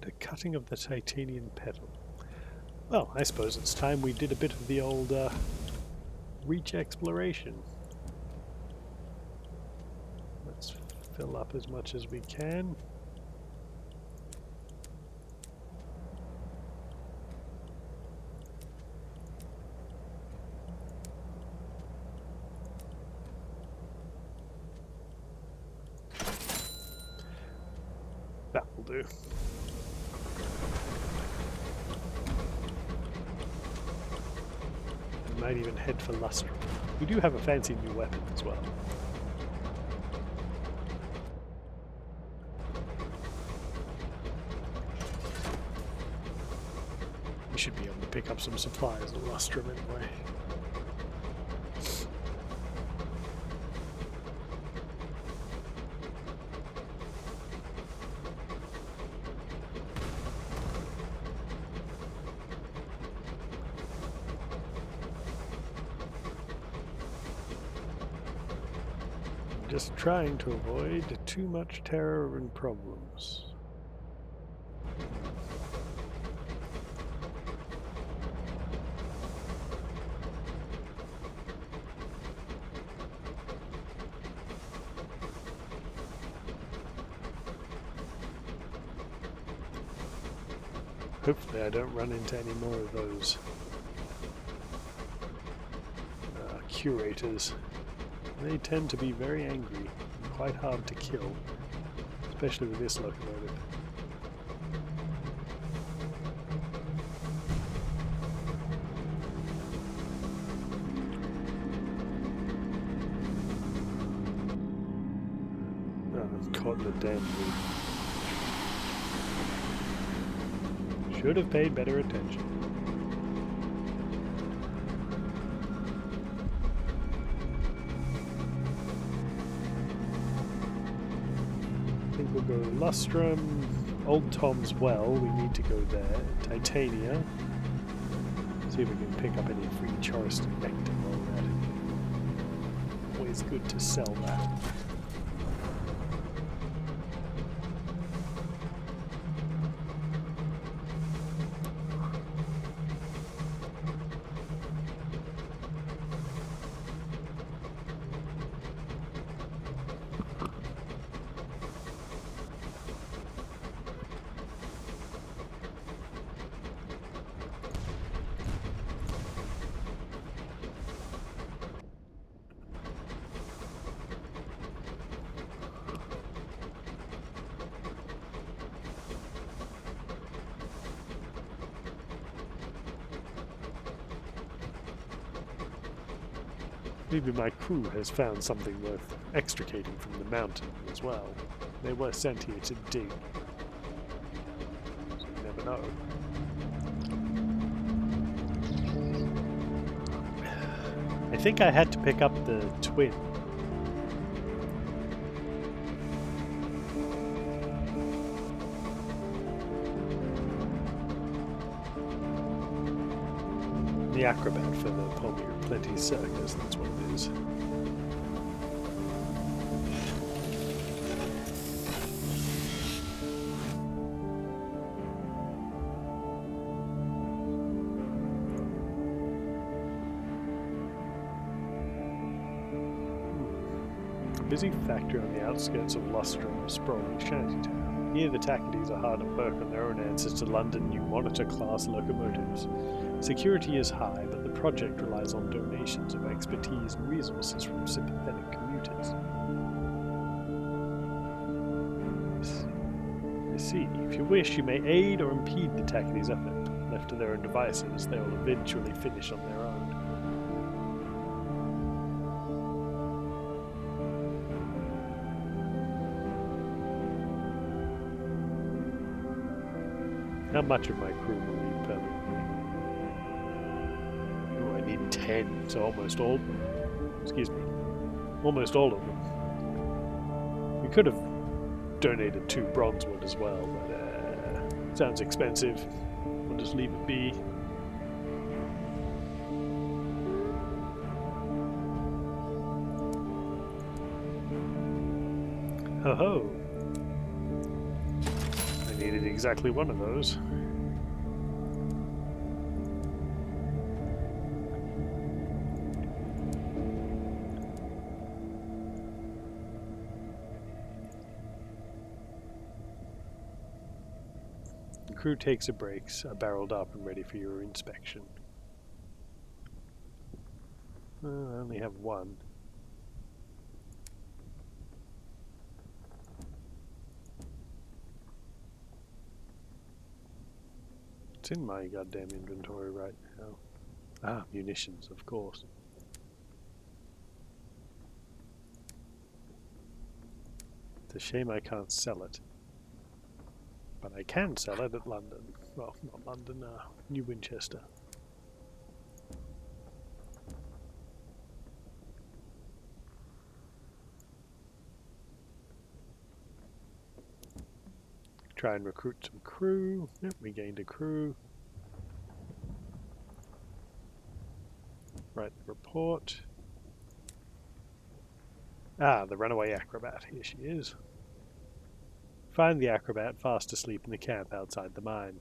The cutting of the titanium petal. Well, I suppose it's time we did a bit of the old reach exploration. Let's fill up as much as we can. That will do. Might even head for Lustrum. We do have a fancy new weapon as well. We should be able to pick up some supplies at Lustrum anyway. Just trying to avoid too much terror and problems. Hopefully I don't run into any more of those curators. They tend to be very angry and quite hard to kill, especially with this locomotive. Oh, I'm caught in the damn loop. Should have paid better attention. We'll go Lustrum, Old Tom's Well, we need to go there, Titania, see if we can pick up any free Choriston nectar while we're at it. Always good to sell that. Maybe my crew has found something worth extricating from the mountain as well. They were sent here to dig. So you never know. I think I had to pick up the twin. The acrobat for the Palmyra Plenty Circus, that's what it is. A busy factory on the outskirts of Lustrum, a sprawling shantytown. Here the Tackities are hard at work on their own answers to London New Monitor-class locomotives. Security is high, but the project relies on donations of expertise and resources from sympathetic commuters. I see. If you wish, you may aid or impede the Tackities' effort. Left to their own devices, they will eventually finish on their own. How much of my crew will leave permanently? Oh, I need 10, so almost all. Excuse me. Almost all of them. We could have donated 2 bronze wood as well, but sounds expensive. We'll just leave it be. Ho ho! I needed exactly one of those. The crew takes a break, are barreled up and ready for your inspection. I only have one. It's in my goddamn inventory right now. Ah, munitions, of course. It's a shame I can't sell it. But I can sell it at London. Well, not London, New Winchester. Try and recruit some crew. Yep, we gained a crew. Write the report. Ah, the runaway acrobat. Here she is. Find the acrobat fast asleep in the camp outside the mine.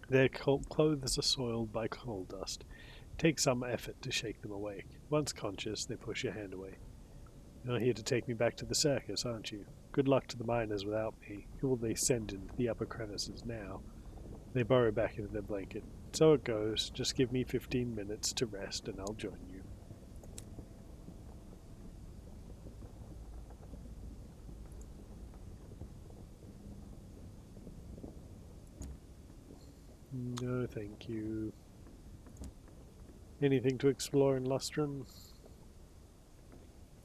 Their clothes are soiled by coal dust. It takes some effort to shake them awake. Once conscious, they push your hand away. You're here to take me back to the circus, aren't you? Good luck to the miners without me. Who will they send into the upper crevices now? They burrow back into their blanket. So it goes. Just give me 15 minutes to rest and I'll join you. No, thank you. Anything to explore in Lustrum?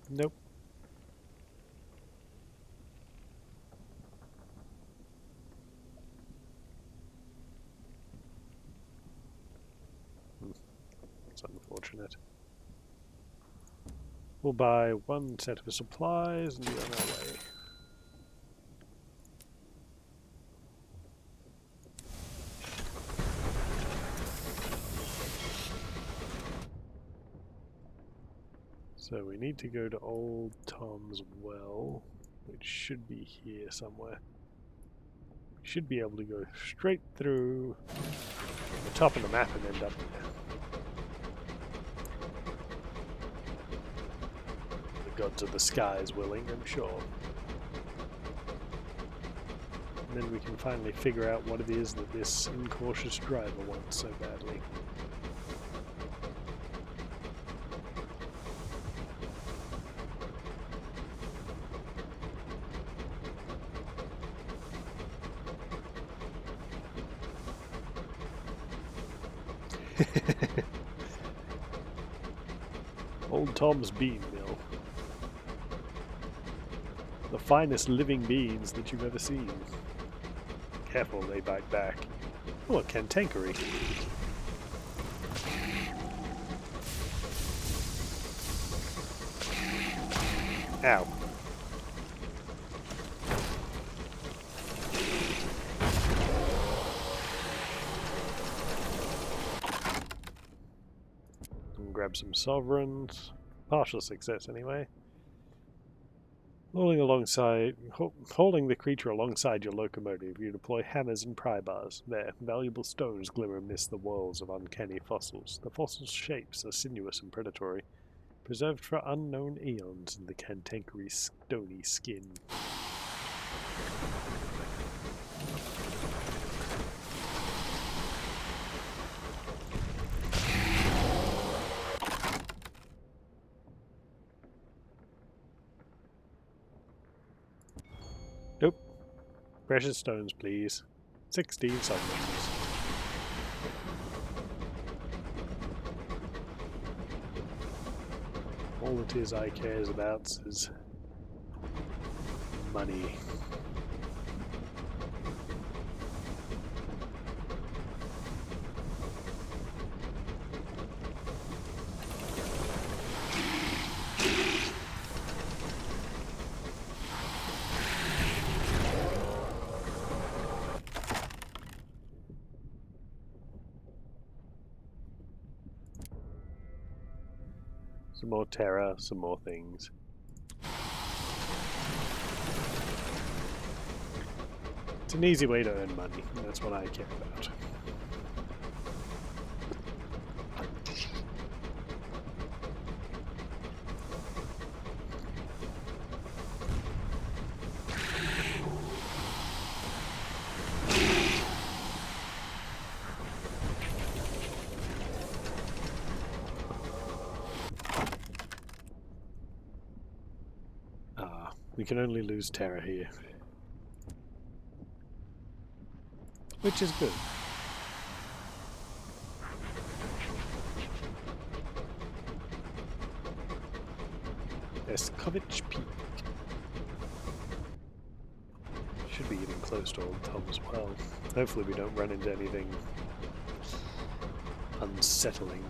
Nope. It's unfortunate. We'll buy 1 set of supplies and be on our way. So we need to go to Old Tom's Well, which should be here somewhere. We should be able to go straight through the top of the map and end up there. The gods of the sky is willing, I'm sure. And then we can finally figure out what it is that this incautious driver wants so badly. Old Tom's Bean Mill. The finest living beans that you've ever seen. Careful, they bite back. Oh, a cantankerous. Ow. And grab some sovereigns. Partial success anyway. Holding the creature alongside your locomotive, you deploy hammers and pry bars. There, valuable stones glimmer amidst the walls of uncanny fossils. The fossils' shapes are sinuous and predatory, preserved for unknown eons in the cantankerous stony skin. Nope. Precious stones, please. 16 sovereigns. All it is I cares about is money. Some more terror, some more things. It's an easy way to earn money, and that's what I care about. We can only lose terror here. Which is good. Eskovich Peak. Should be getting close to Old Tom's Well. Hopefully we don't run into anything unsettling.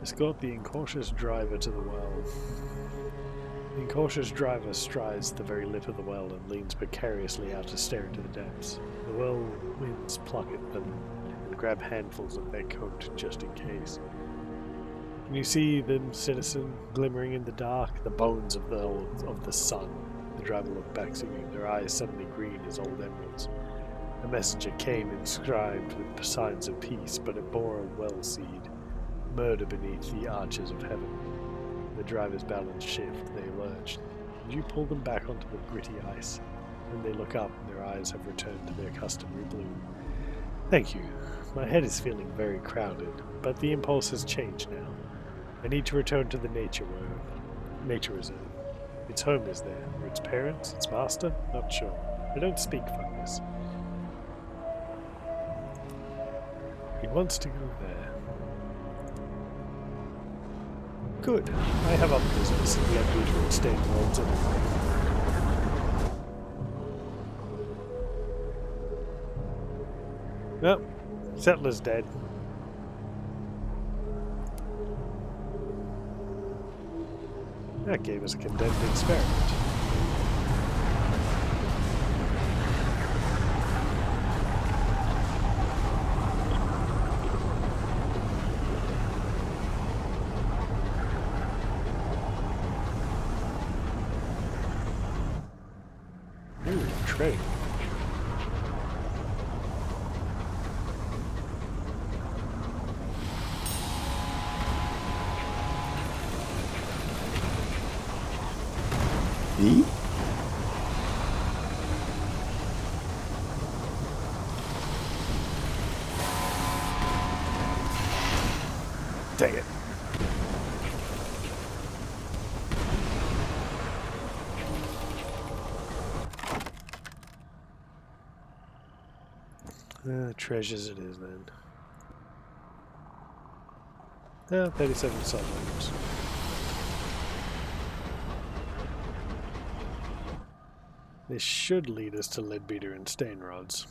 Escort the incautious driver to the well. The incautious driver strides to the very lip of the well and leans precariously out to stare into the depths. The well winds pluck at them and grab handfuls of their coat just in case. Can you see them, citizen, glimmering in the dark? The bones of the sun. The driver looked back to you, their eyes suddenly green as old emeralds. A messenger came inscribed with signs of peace, but it bore a well seed. Murder beneath the arches of heaven. The driver's balance shift, they lurched. You pull them back onto the gritty ice. When they look up, their eyes have returned to their customary blue. Thank you. My head is feeling very crowded, but the impulse has changed now. I need to return to the nature reserve. Its home is there, or its parents, its master? Not sure. I don't speak fungus. He wants to go there. Good. I have other business and yet we to extend worlds anyway. Well, settler's dead. That gave us a condemned experiment. E? Dang it. Treasures it is then. 37 sunlights. This should lead us to Leadbeater and Stain Rods.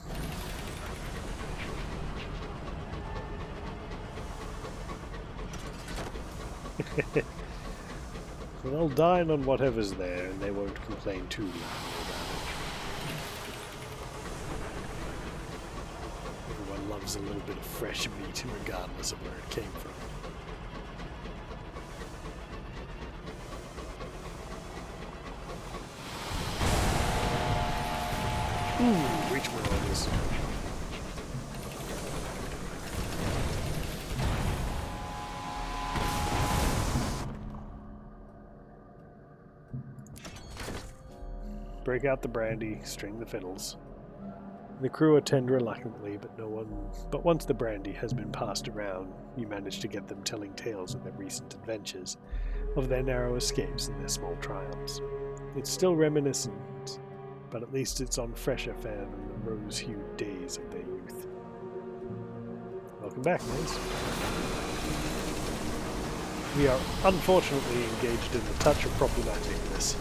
They'll dine on whatever's there, and they won't complain too loudly about it. Everyone loves a little bit of fresh meat, regardless of where it came from. Ooh, reach more orders. Break out the brandy, string the fiddles. The crew attend reluctantly, but once the brandy has been passed around, you manage to get them telling tales of their recent adventures, of their narrow escapes and their small triumphs. It's still reminiscent, but at least it's on fresher fare than the rose-hued days of their youth. Welcome back, Liz. We are unfortunately engaged in a touch of problematicness.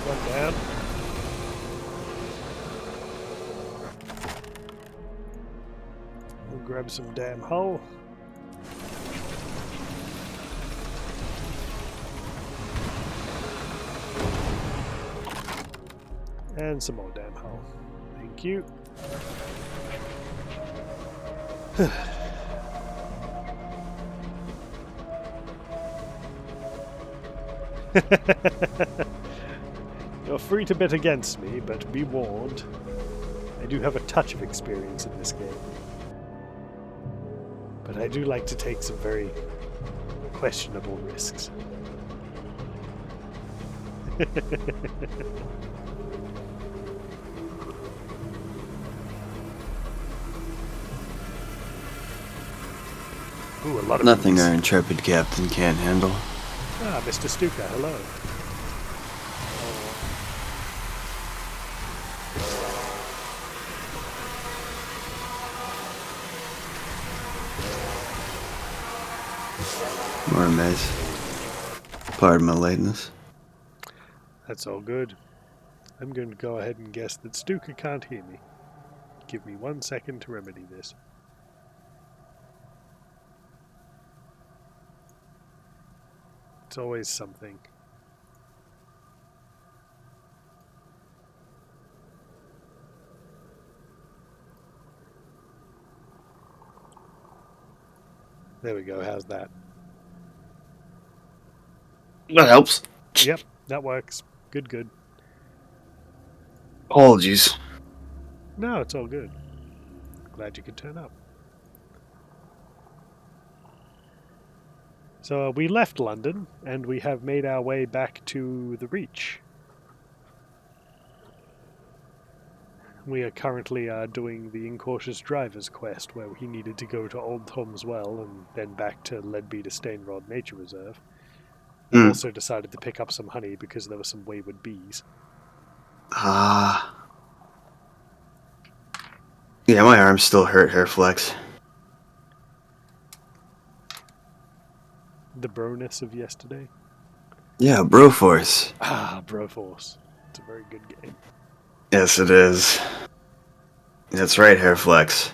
One down. We'll grab some damn hull. And some more damn hull. Thank you. You're free to bet against me, but be warned. I do have a touch of experience in this game. But I do like to take some very questionable risks. Ooh, a lot of Nothing bees. our intrepid captain can't handle. Ah, Mr. Stukka, hello. More mess. Pardon my lateness. That's all good. I'm going to go ahead and guess that Stukka can't hear me. Give me 1 second to remedy this. It's always something. There we go, how's that? That helps. Yep, that works. Good, good. Apologies. No, it's all good. Glad you could turn up. So we left London, and we have made our way back to the Reach. We are currently doing the Incautious Driver's quest, where he needed to go to Old Tom's Well and then back to Leadbeater Stainrod Nature Reserve. We also decided to pick up some honey because there were some wayward bees. Yeah, my arms still hurt, Hairflex. The Broness of yesterday. Yeah, Broforce. Ah, Broforce. It's a very good game. Yes, it is. That's right, Hairflex.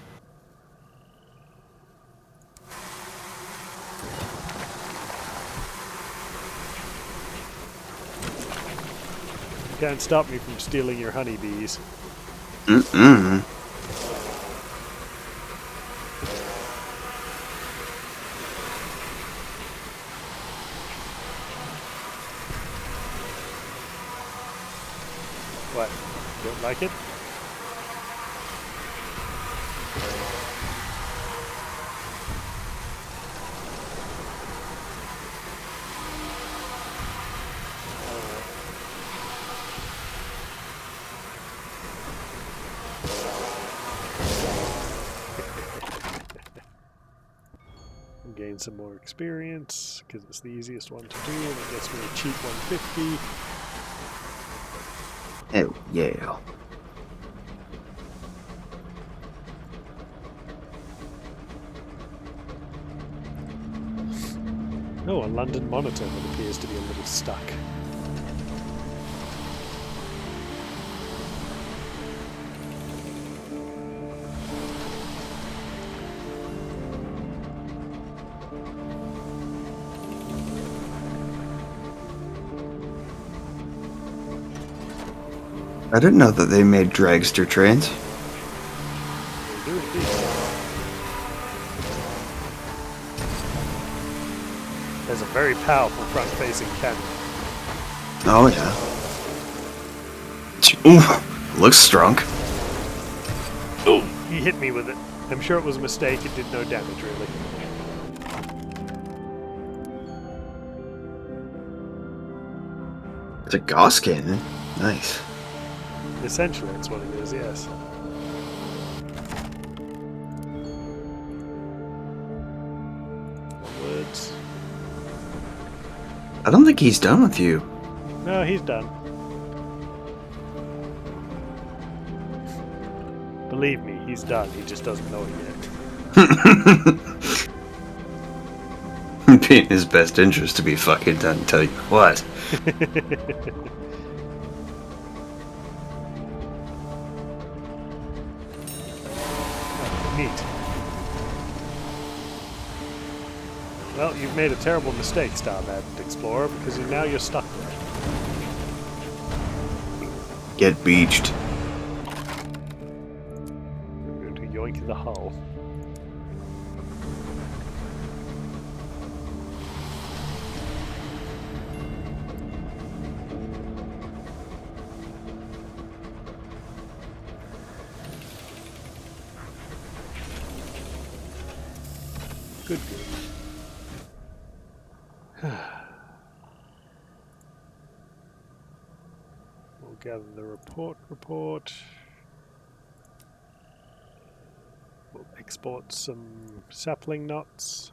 You can't stop me from stealing your honeybees. Mm-mm. What? You don't like it? Gain some more experience because it's the easiest one to do, and it gets me a cheap 150. Oh, yeah. Oh, a London monitor that appears to be a little stuck. I didn't know that they made dragster trains. They do indeed. There's a very powerful front-facing camera. Oh, yeah. Ooh, looks strong. Oh, he hit me with it. I'm sure it was a mistake. It did no damage, really. It's a Gauss cannon. Nice. Essentially, that's what it is, yes. Words. I don't think he's done with you. No, he's done. Believe me, he's done. He just doesn't know it yet. Be in his best interest to be fucking done, tell you what. Neat. Well, you've made a terrible mistake, Star-Maddened Explorer, because now you're stuck there. Get beached. We're going to yoink the hull. Good, good. We'll gather the report. We'll export some sapling knots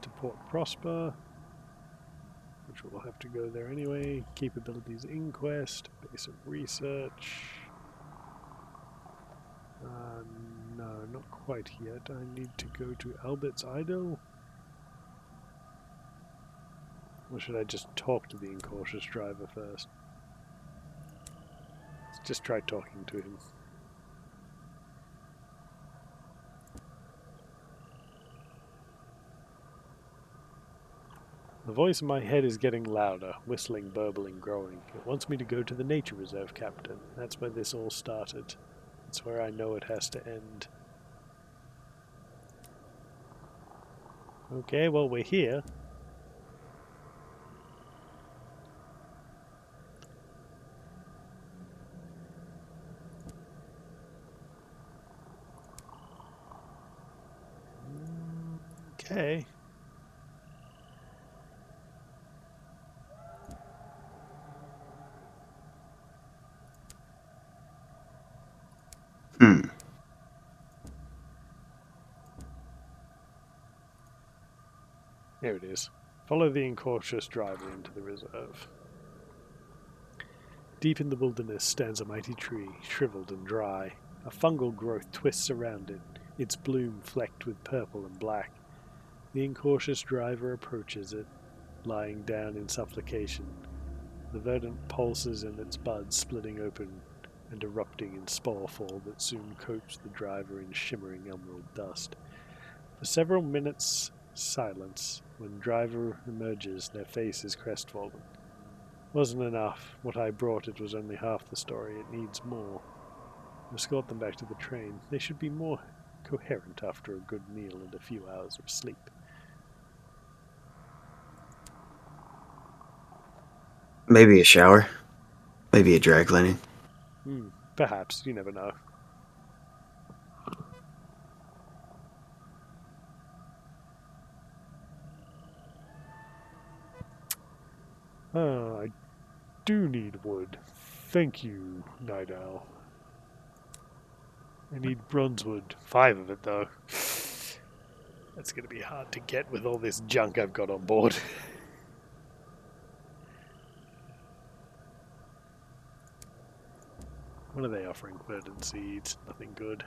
to Port Prosper, which will have to go there anyway. Capabilities Inquest, base of research. No, not quite yet. I need to go to Albert's Idol. Or should I just talk to the incautious driver first? Let's just try talking to him. The voice in my head is getting louder, whistling, burbling, growing. It wants me to go to the nature reserve, Captain. That's where this all started. It's where I know it has to end. Okay, well, we're here. Okay. Here it is. Follow the incautious driver into the reserve. Deep in the wilderness stands a mighty tree, shriveled and dry. A fungal growth twists around it, its bloom flecked with purple and black. The incautious driver approaches it, lying down in supplication. The verdant pulses in its buds splitting open and erupting in spore fall that soon coats the driver in shimmering emerald dust. For several minutes, silence. When driver emerges, their face is crestfallen. Wasn't enough. What I brought it was only half the story. It needs more. Escort them back to the train. They should be more coherent after a good meal and a few hours of sleep. Maybe a shower. Maybe a dry cleaning. Perhaps, you never know. I do need wood. Thank you, Night Owl. I need bronze wood. 5 of it, though. That's going to be hard to get with all this junk I've got on board. What are they offering? Verdant seeds. Nothing good.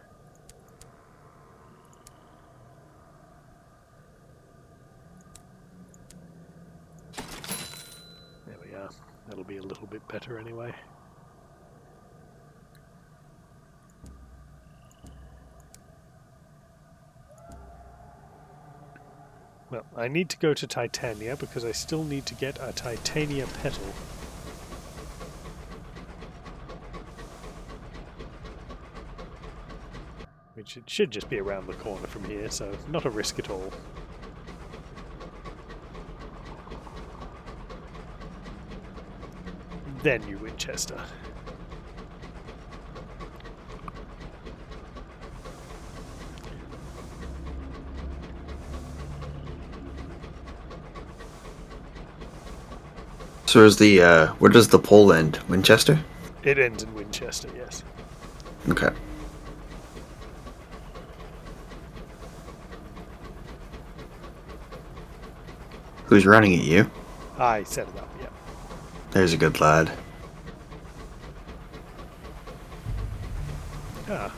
There we are. That'll be a little bit better anyway. Well, I need to go to Titania because I still need to get a Titania petal. Which it should just be around the corner from here, so not a risk at all. Then you Winchester. So is the, where does the pole end? Winchester? It ends in Winchester, yes. Okay. Who's running at you? I set it up, yeah. There's a good lad. Ah.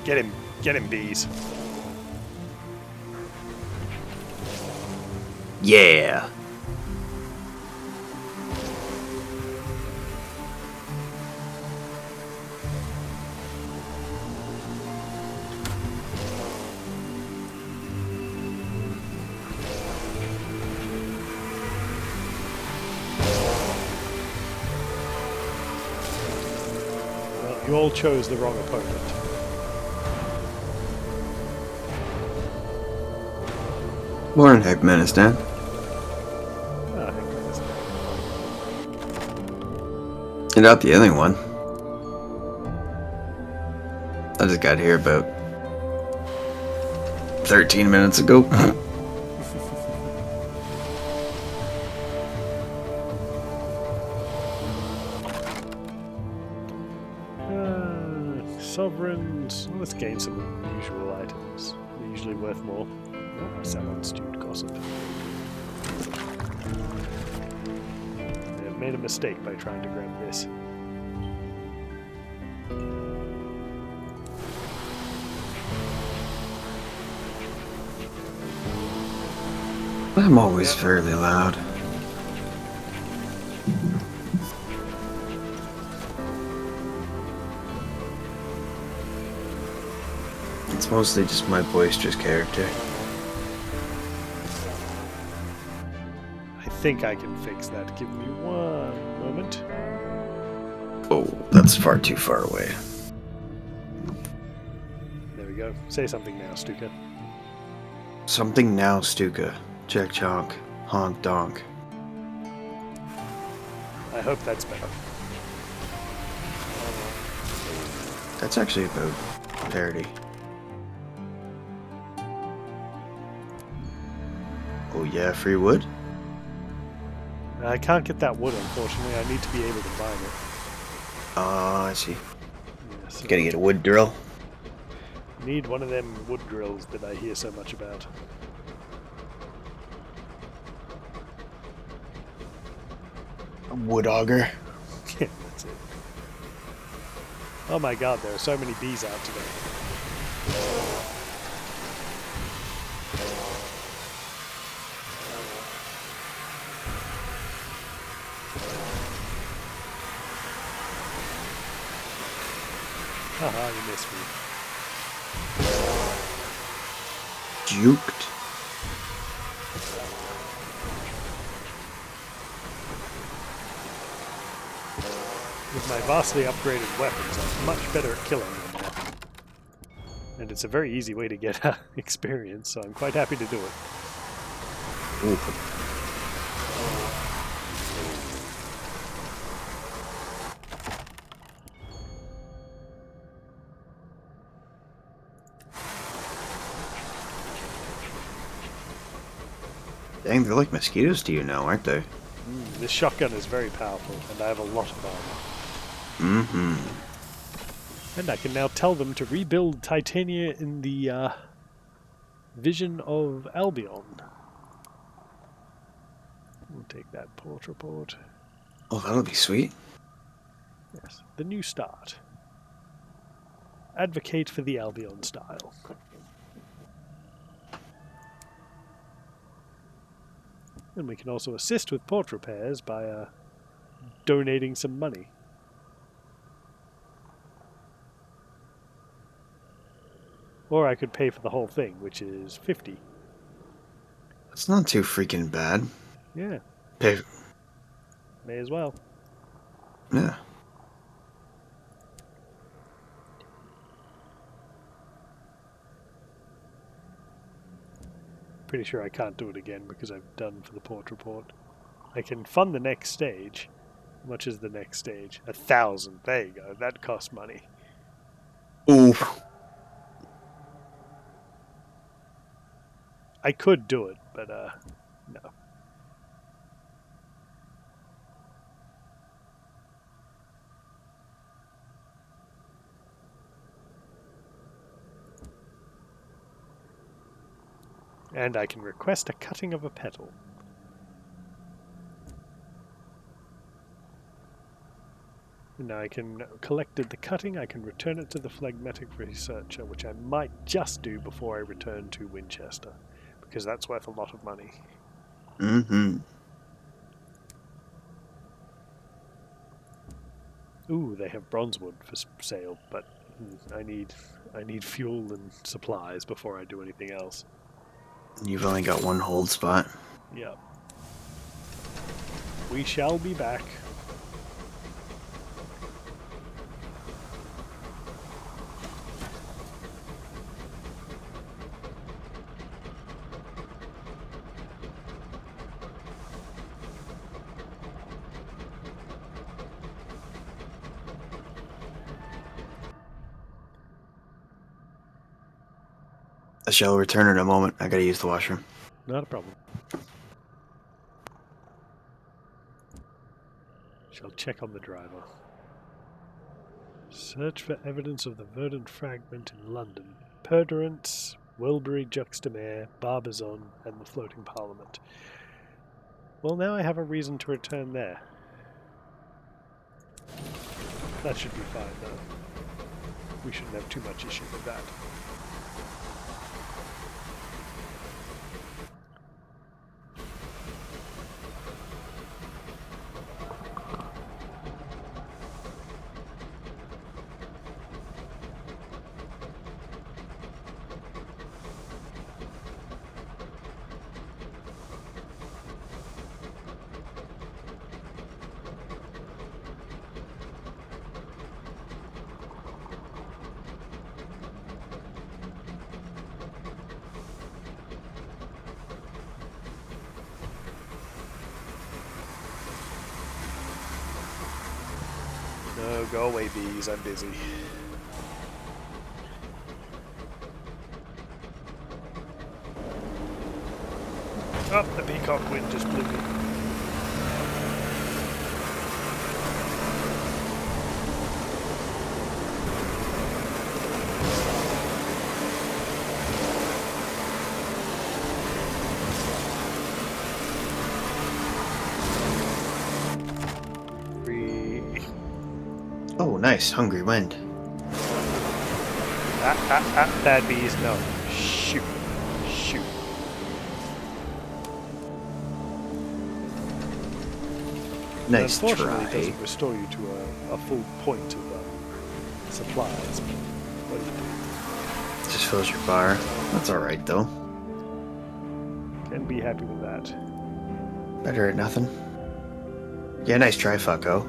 Get him, bees. Yeah! Well, you all chose the wrong opponent. Morning, Heckmanistan. Ah, heck, that's You're not the only one. I just got here about 13 minutes ago. Sovereigns. Well, let's gain some unusual items. They're usually worth more. Oh, I sell on stewed gossip. I've made a mistake by trying to grab this. I'm always fairly loud. It's mostly just my boisterous character. I think I can fix that. Give me one moment. Oh, that's far too far away. There we go. Say something now, Stukka. Something now, Stukka. Check chonk. Honk donk. I hope that's better. That's actually about parody. Oh yeah, free wood? I can't get that wood, unfortunately. I need to be able to mine it. Ah, I see. Yeah, so Gotta get a wood drill. need one of them wood drills that I hear so much about. A wood auger. Yeah, that's it. Oh my god, there are so many bees out today. Haha, you missed me. Juked. With my vastly upgraded weapons, I'm much better at killing them now. And it's a very easy way to get experience, so I'm quite happy to do it. Ooh. Dang, they're like mosquitoes to you now, aren't they? This shotgun is very powerful, and I have a lot of armor. Mm-hmm. And I can now tell them to rebuild Titania in the Vision of Albion. We'll take that port report. Oh, that'll be sweet. Yes, the new start. Advocate for the Albion style. And we can also assist with port repairs by donating some money. Or I could pay for the whole thing, which is 50. That's not too freaking bad. Yeah. Pay. May as well. Yeah. Pretty sure I can't do it again because I've done for the port report. I can fund the next stage. How much is the next stage? 1,000. There you go. That costs money. Ooh. I could do it, but no. And I can request a cutting of a petal. Now I can collected the cutting, I can return it to the phlegmatic researcher, which I might just do before I return to Winchester, because that's worth a lot of money. Mm-hmm. Ooh, they have bronzewood for sale, but I need fuel and supplies before I do anything else. You've only got one hold spot. Yep. We shall be back. I shall return in a moment. I gotta use the washroom. Not a problem. Shall check on the driver. Search for evidence of the verdant fragment in London. Perdurance, Wilbury Juxtamare, Barbizon, and the floating parliament. Well, now I have a reason to return there. That should be fine, though. We shouldn't have too much issue with that. No, go away, bees. I'm busy. Oh, the peacock wind just blew me. Oh, nice. Hungry wind. Bad bees. No. Shoot. Shoot. Nice Unfortunately, try. it doesn't restore you to a full point of supplies. What do you do? Just fills your bar. That's alright, though. Can be happy with that. Better at nothing. Yeah, nice try, fucko.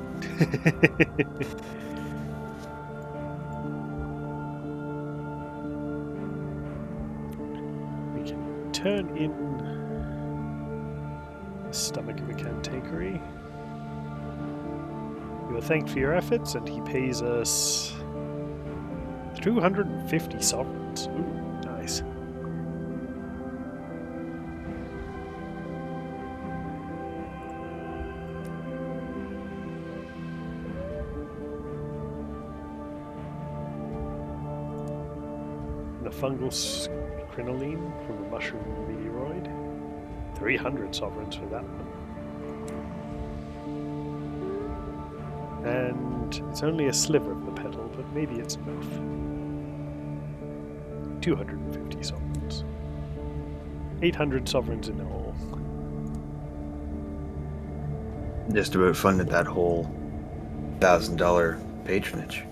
We can turn in the stomach of a cantankery. You are thanked for your efforts, and he pays us 250 sovereigns. Ooh, nice. The fungal crinoline from the mushroom meteoroid. 300 sovereigns for that one. And it's only a sliver of the petal, but maybe it's enough. 250 sovereigns. 800 sovereigns in all. Just about funded that whole $1,000 patronage.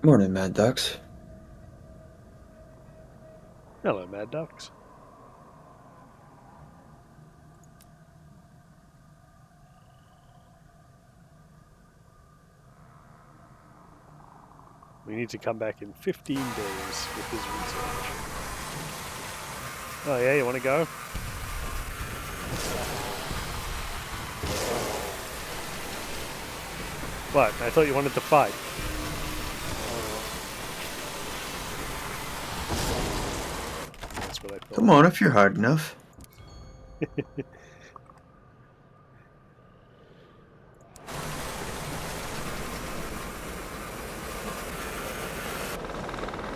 Morning, Mad Ducks. Hello, Mad Ducks. We need to come back in 15 days with his research. Oh yeah, you want to go? What? I thought you wanted to fight. That's what I thought. Come on, if you're hard enough.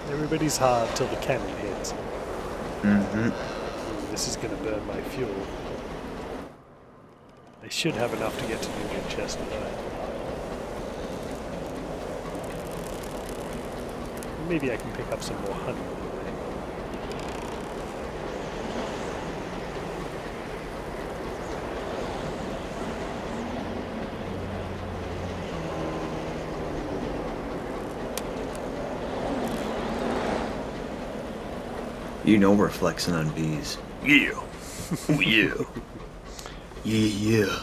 Everybody's hard till the cannon hits. Mm-hmm. Ooh, this is going to burn my fuel. I should have enough to get to New Winchester though. Maybe I can pick up some more honey on the way. You know we're flexing on bees. Yeah. Oh, yeah. Yeah.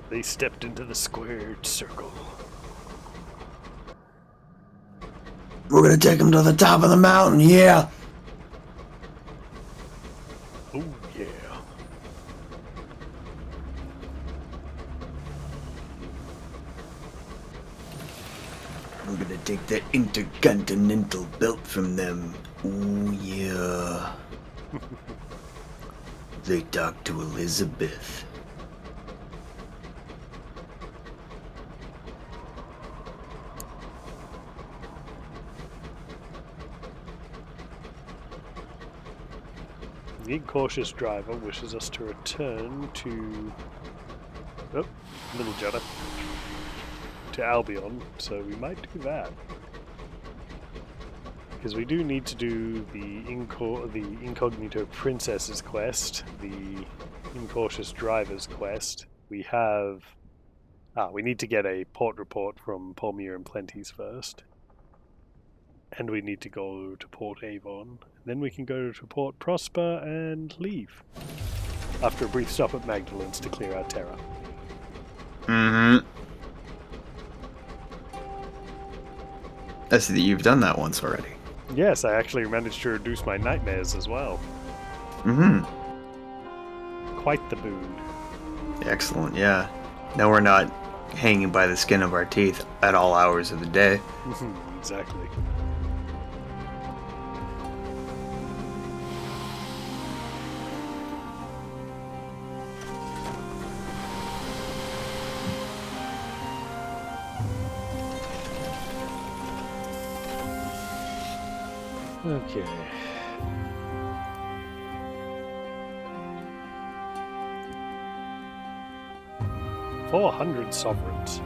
They stepped into the squared circle. We're gonna take them to the top of the mountain, yeah. Oh yeah. We're gonna take the intercontinental belt from them. Oh, yeah. They talked to Elizabeth. The incautious driver wishes us to return to... Oh, Little Judder. To Albion, so we might do that. Because we do need to do the Incognito Princess's quest, the Incautious Driver's quest. We have... we need to get a port report from Palmier and Plenty's first. And we need to go to Port Avon. Then we can go to Port Prosper and leave. After a brief stop at Magdalen's to clear our terror. Mm-hmm. I see that you've done that once already. Yes, I actually managed to reduce my nightmares as well. Mm-hmm. Quite the boon. Excellent, yeah. Now we're not hanging by the skin of our teeth at all hours of the day. Exactly. Okay. $400 sovereigns.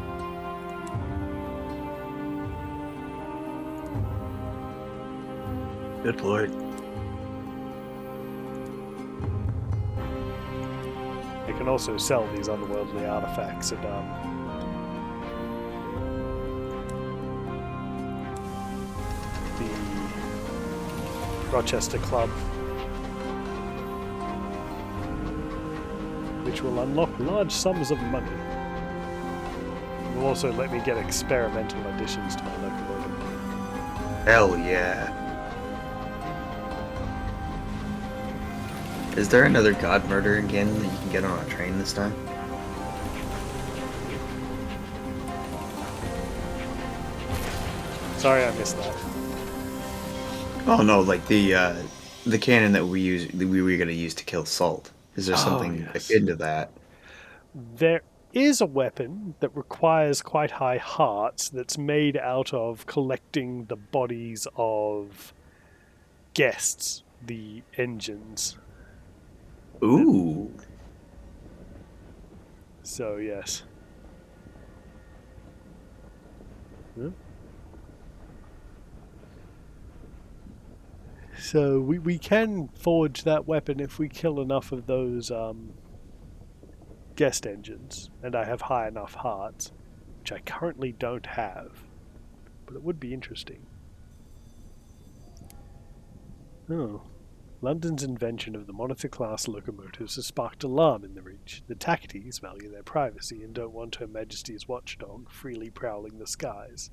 Good lord. I can also sell these otherworldly artifacts at the Rochester Club. which will unlock large sums of money. It will also let me get experimental additions to my locomotive. Hell yeah. Is there another god murder again that you can get on a train this time? Sorry, I missed that. Oh no, like the cannon that we were gonna use to kill Salt. Is there something Yes. akin to that? There is a weapon that requires quite high hearts that's made out of collecting the bodies of guests, the engines. Ooh. So, yes. Huh? So we can forge that weapon if we kill enough of those guest engines, and I have high enough hearts, which I currently don't have, but it would be interesting. Oh. London's invention of the monitor-class locomotives has sparked alarm in the Reach. The Tacketies value their privacy and don't want Her Majesty's watchdog freely prowling the skies.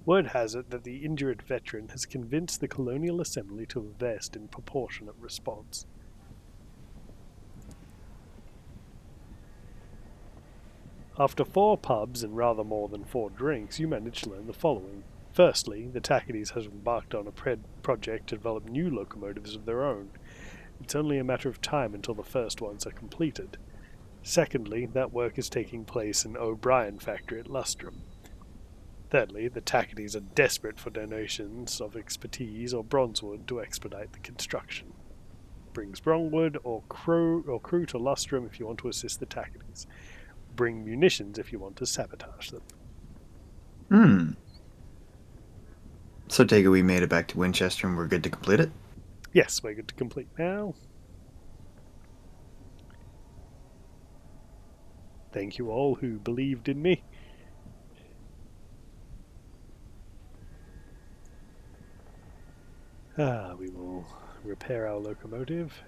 Word has it that the injured veteran has convinced the Colonial Assembly to invest in proportionate response. After 4 pubs and rather more than 4 drinks, you manage to learn the following. Firstly, the Tacketies has embarked on a project to develop new locomotives of their own. It's only a matter of time until the first ones are completed. Secondly, that work is taking place in O'Brien factory at Lustrum. Thirdly, the Tacketies are desperate for donations of expertise or bronzewood to expedite the construction. Brings bronzewood or crew to Lustrum if you want to assist the Tacketies. Bring munitions if you want to sabotage them. Hmm. So take it we made it back to Winchester and we're good to complete it? Yes, we're good to complete now. Thank you all who believed in me. We will repair our locomotive.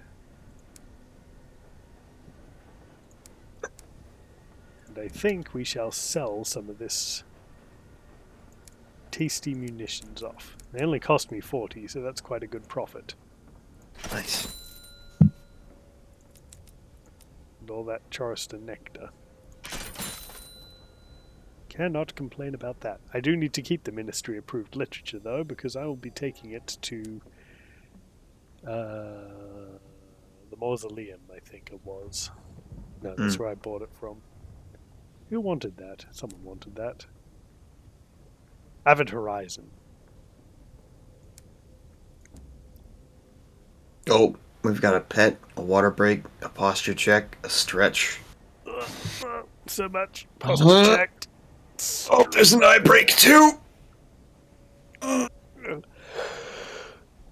And I think we shall sell some of this tasty munitions off. They only cost me 40, so that's quite a good profit. Nice. And all that Charleston nectar. Cannot complain about that. I do need to keep the Ministry approved literature though, because I will be taking it to the mausoleum, I think it was. No, that's where I bought it from. Who wanted that? Someone wanted that. Avid Horizon. Oh, we've got a pet, a water break, a posture check, a stretch. So much posture checked. Oh, there's an eye break too!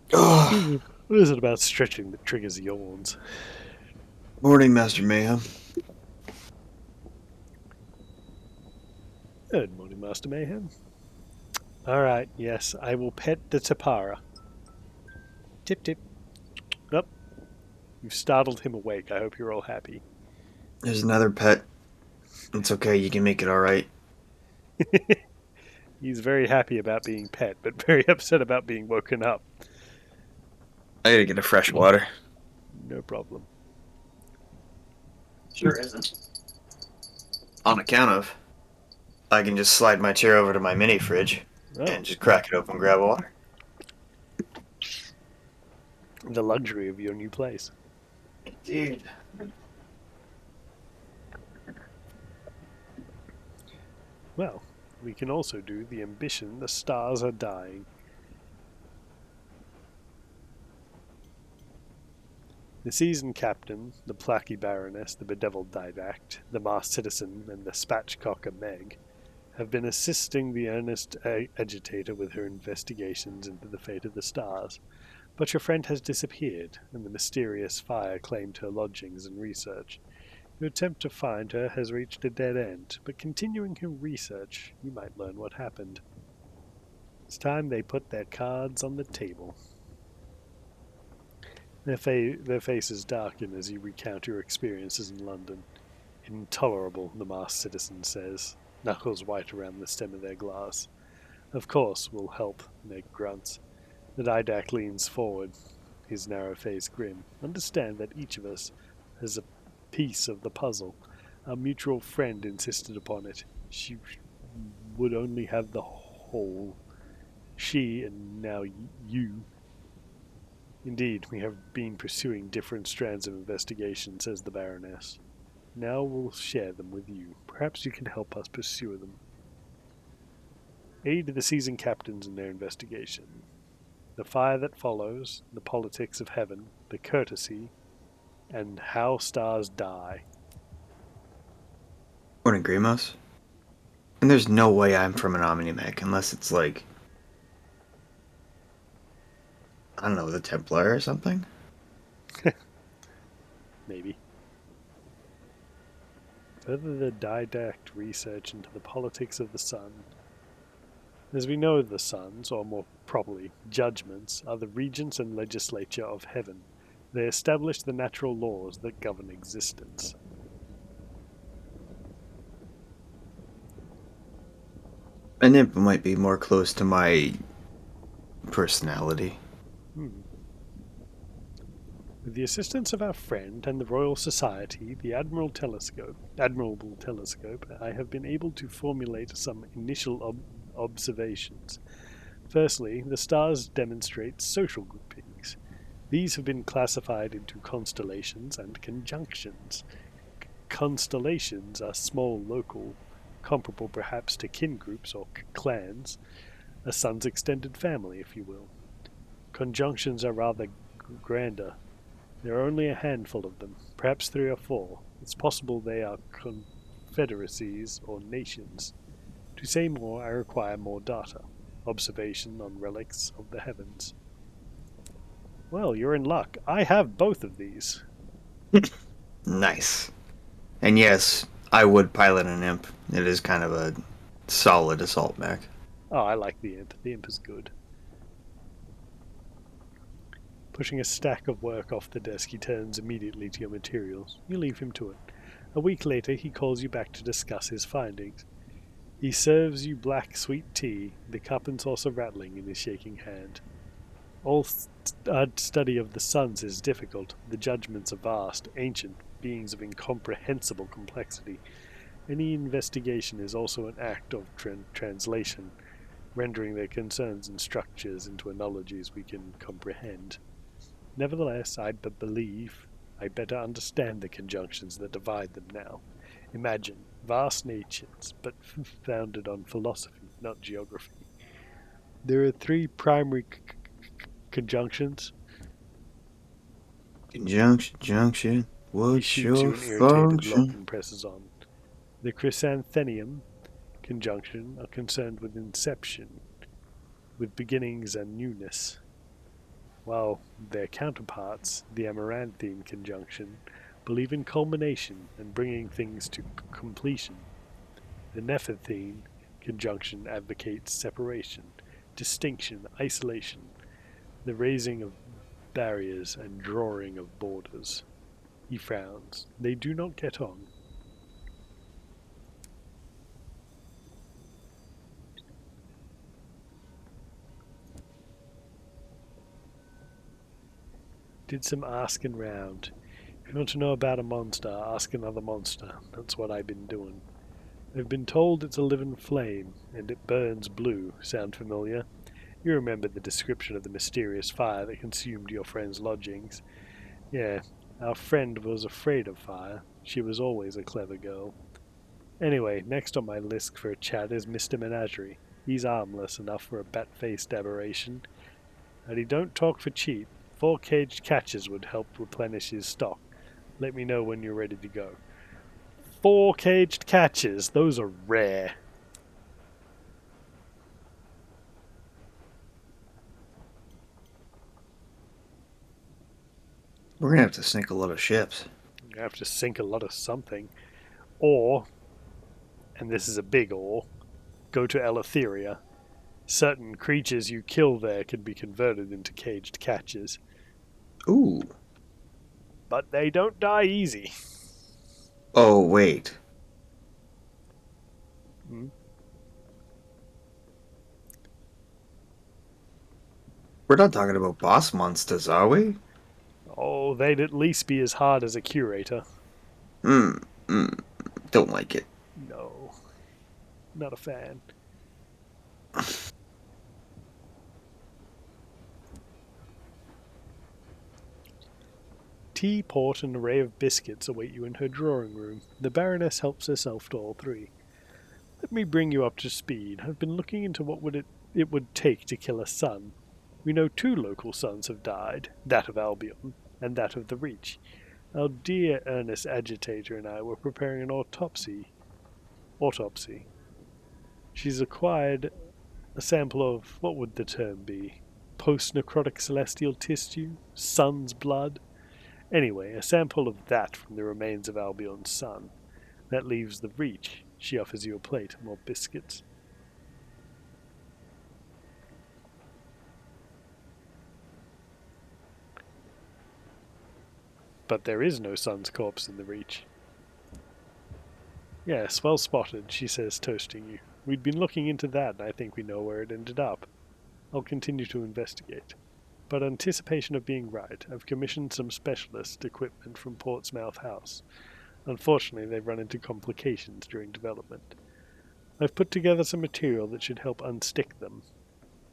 What is it about stretching that triggers yawns? Morning, Master Mayhem. Good morning, Master Mayhem. Alright, yes, I will pet the Tapara. Tip tip. Oh, you've startled him awake. I hope you're all happy. There's another pet. It's okay, you can make it alright. He's very happy about being pet, but very upset about being woken up. I gotta get a fresh water. No problem. Sure isn't. On account of, I can just slide my chair over to my mini fridge and just crack it open and grab water. The luxury of your new place. Indeed. Well, we can also do the ambition, the stars are dying. The seasoned captain, the placky baroness, the bedeviled didact, the masked citizen, and the spatchcocker Meg have been assisting the earnest agitator with her investigations into the fate of the stars. But your friend has disappeared, and the mysterious fire claimed her lodgings and research. Your attempt to find her has reached a dead end, but continuing her research, you might learn what happened. It's time they put their cards on the table. Their faces darken as you recount your experiences in London. Intolerable, the masked citizen says, knuckles white around the stem of their glass. Of course, we'll help, Meg grunts. The Didac leans forward, his narrow face grim. Understand that each of us has a piece of the puzzle. Our mutual friend insisted upon it. She would only have the whole. She, and now you. Indeed, we have been pursuing different strands of investigation, says the Baroness. Now we'll share them with you. Perhaps you can help us pursue them. Aid the seasoned captains in their investigation. The fire that follows, the politics of heaven, the courtesy, and how stars die. Morning, Grimos. And there's no way I'm from an Omni-Mech unless it's like, I don't know, the Templar or something? Maybe. Further the didact research into the politics of the sun. As we know, the suns, or more properly, judgments, are the regents and legislature of heaven. They establish the natural laws that govern existence. An imp might be more close to my personality. With the assistance of our friend and the Royal Society, the Admirable Telescope, I have been able to formulate some initial observations. Firstly, the stars demonstrate social groupings. These have been classified into constellations and conjunctions. Constellations are small local, comparable perhaps to kin groups or clans, a sun's extended family, if you will. Conjunctions are rather grander. There are only a handful of them, perhaps 3 or 4. It's possible they are confederacies or nations. To say more, I require more data. Observation on relics of the heavens. Well, you're in luck. I have both of these. Nice. And yes, I would pilot an imp. It is kind of a solid assault mech. Oh, I like the imp. The imp is good. Pushing a stack of work off the desk, he turns immediately to your materials. You leave him to it. A week later, he calls you back to discuss his findings. He serves you black sweet tea, the cup and saucer rattling in his shaking hand. All study of the suns is difficult. The judgments are vast, ancient, beings of incomprehensible complexity. Any investigation is also an act of translation, rendering their concerns and structures into analogies we can comprehend. Nevertheless, I believe I better understand the conjunctions that divide them now. Imagine vast nations, but founded on philosophy, not geography. There are 3 primary conjunctions. Junction. He What's shoots you your an irritated look function? and presses on. The chrysanthemum conjunction are concerned with inception, with beginnings and newness, while their counterparts, the amaranthine conjunction, believe in culmination and bringing things to completion. The nephenthine conjunction advocates separation, distinction, isolation, the raising of barriers and drawing of borders. He frowns. They do not get on. Did some asking round. If you want to know about a monster, ask another monster. That's what I've been doing. I've been told it's a living flame, and it burns blue. Sound familiar? You remember the description of the mysterious fire that consumed your friend's lodgings. Yeah, our friend was afraid of fire. She was always a clever girl. Anyway, next on my list for a chat is Mr. Menagerie. He's armless enough for a bat-faced aberration, and he don't talk for cheap. 4 caged catches would help replenish his stock. Let me know when you're ready to go. 4 caged catches? Those are rare. We're gonna have to sink a lot of ships. You have to sink a lot of something. Or, and this is a big or, go to Eleutheria. Certain creatures you kill there can be converted into caged catches. Ooh. but they don't die easy. Oh, wait. Hmm? We're not talking about boss monsters, are we? Oh, they'd at least be as hard as a curator. Hmm. Don't like it. No, not a fan. Tea, port, and an array of biscuits await you in her drawing room. The Baroness helps herself to all three. Let me bring you up to speed. I've been looking into what it would take to kill a son. We know 2 local sons have died, that of Albion, and that of the Reach. Our dear earnest agitator and I were preparing an autopsy. She's acquired a sample of, what would the term be? Post-necrotic celestial tissue? Son's blood? Anyway, a sample of that from the remains of Albion's son. That leaves the Reach. She offers you a plate and more biscuits. But there is no son's corpse in the Reach. Yes, well spotted, she says, toasting you. We'd been looking into that, and I think we know where it ended up. I'll continue to investigate. But in anticipation of being right, I've commissioned some specialist equipment from Portsmouth House. Unfortunately, they've run into complications during development. I've put together some material that should help unstick them.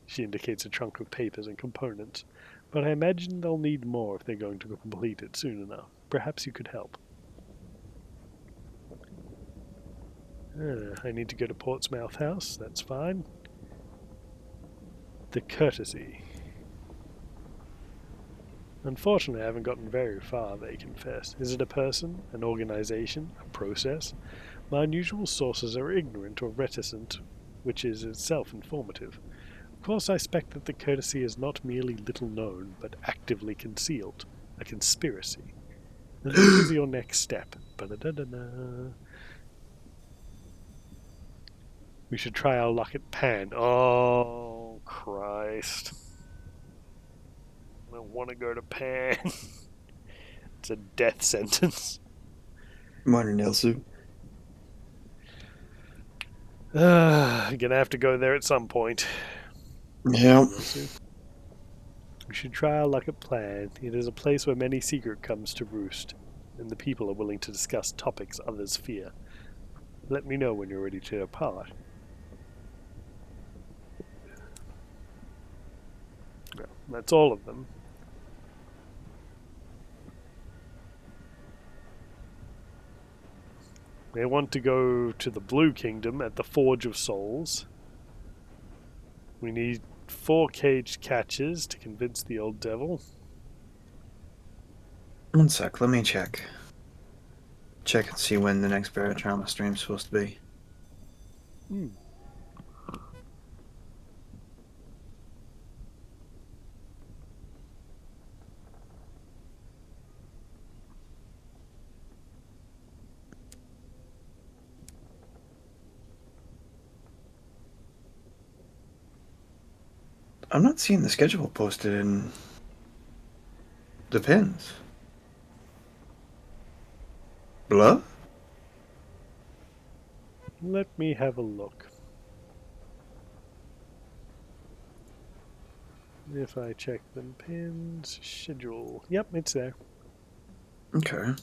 She indicates a trunk of papers and components, but I imagine they'll need more if they're going to complete it soon enough. Perhaps you could help. I need to go to Portsmouth House. That's fine. The courtesy. Unfortunately, I haven't gotten very far, they confess. Is it a person, an organization, a process? My unusual sources are ignorant or reticent, which is itself informative. Of course, I suspect that the courtesy is not merely little known, but actively concealed. A conspiracy. And what is your next step? Ba-da-da-da-da. We should try our luck at Pan. Oh, Christ. I want to go to Pan. It's a death sentence. Morning, Elsu. Gonna have to go there at some point. Yeah. We should try our luck at Plan. It is a place where many secret comes to roost, and the people are willing to discuss topics others fear. Let me know when you're ready to depart. Well, that's all of them. They want to go to the Blue Kingdom at the Forge of Souls. We need 4 caged catches to convince the old devil. One sec, let me check. Check and see when the next Barotrauma stream's supposed to be. I'm not seeing the schedule posted in the pins. Blah? Let me have a look. If I check them pins, schedule. Yep, it's there. Okay.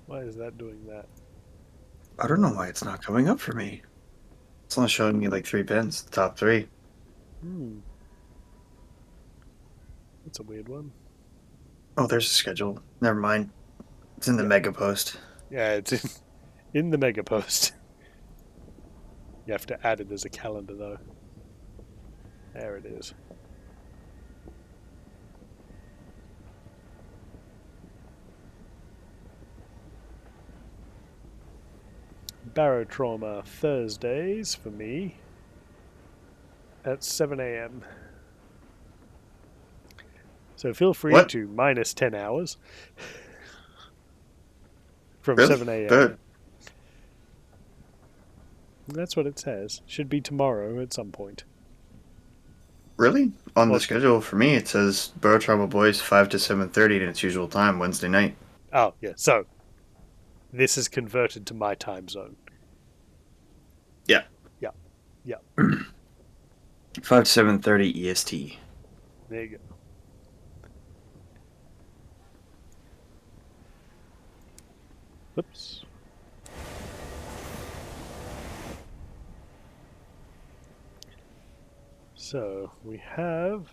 Why is that doing that? I don't know why it's not coming up for me. It's only showing me like 3 pins, the top 3. That's a weird one. Oh, there's a schedule. Never mind. It's in the mega post. Yeah, it's in the mega post. You have to add it as a calendar, though. There it is. Barotrauma Thursdays for me at 7 a.m. So feel free to minus 10 hours from Really? 7 a.m. That's what it says. Should be tomorrow at some point. Really? On the Well, schedule for me, it says Borough Trouble Boys 5 to 7:30 in its usual time, Wednesday night. oh, yeah. So, this is converted to my time zone. Yeah. Yeah. Yeah. 5 to 7:30 EST. There you go. Whoops. So, we have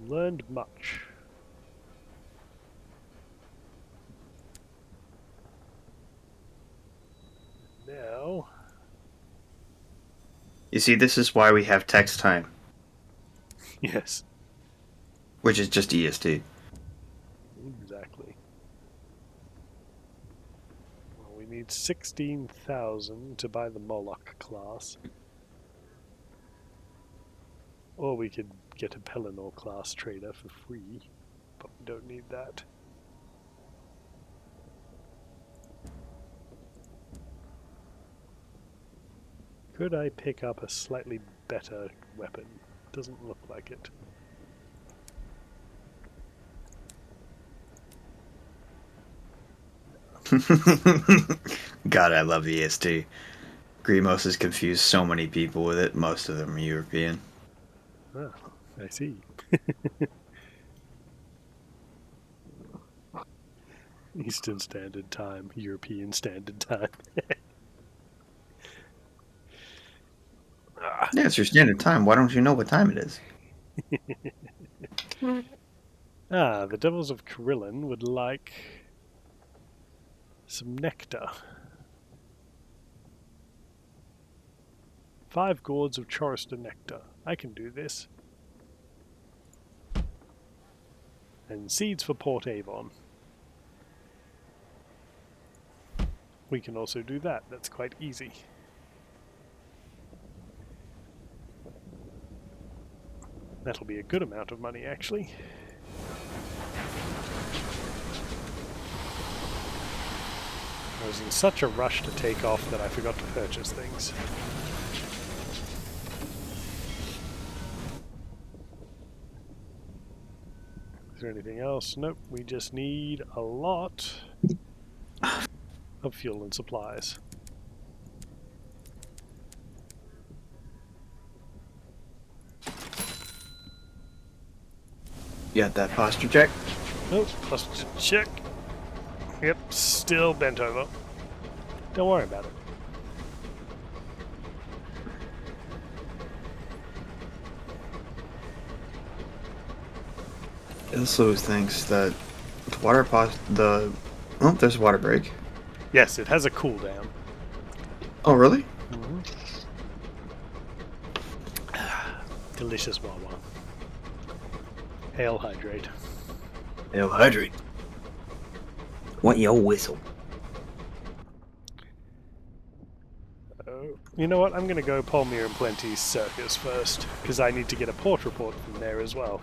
learned much. Now... You see, this is why we have text time, Yes. which is just EST. Exactly. Well, we need 16,000 to buy the Moloch class. Or we could get a Pelennor class trader for free, but we don't need that. Could I pick up a slightly better weapon? Doesn't look like it. God, I love EST. Grimos has confused so many people with it. Most of them are European. Ah, I see. Eastern Standard Time, European Standard Time. Yeah, it's your standard time. Why don't you know what time it is? The Devils of Kirillin would like some nectar. 5 gourds of Chorister nectar. I can do this. And seeds for Port Avon. We can also do that. That's quite easy. That'll be a good amount of money, actually. I was in such a rush to take off that I forgot to purchase things. Is there anything else? Nope, we just need a lot of fuel and supplies. You got that posture check? Nope, posture check. Yep, still bent over. Don't worry about it. It also thinks that oh, there's a water break. Yes, it has a cooldown. Oh, really? Mm-hmm. Delicious Wawa. Ale hydrate. It'll hydrate. Want your whistle? Oh, you know what? I'm going to go Palmyra and Plenty's circus first, because I need to get a port report from there as well.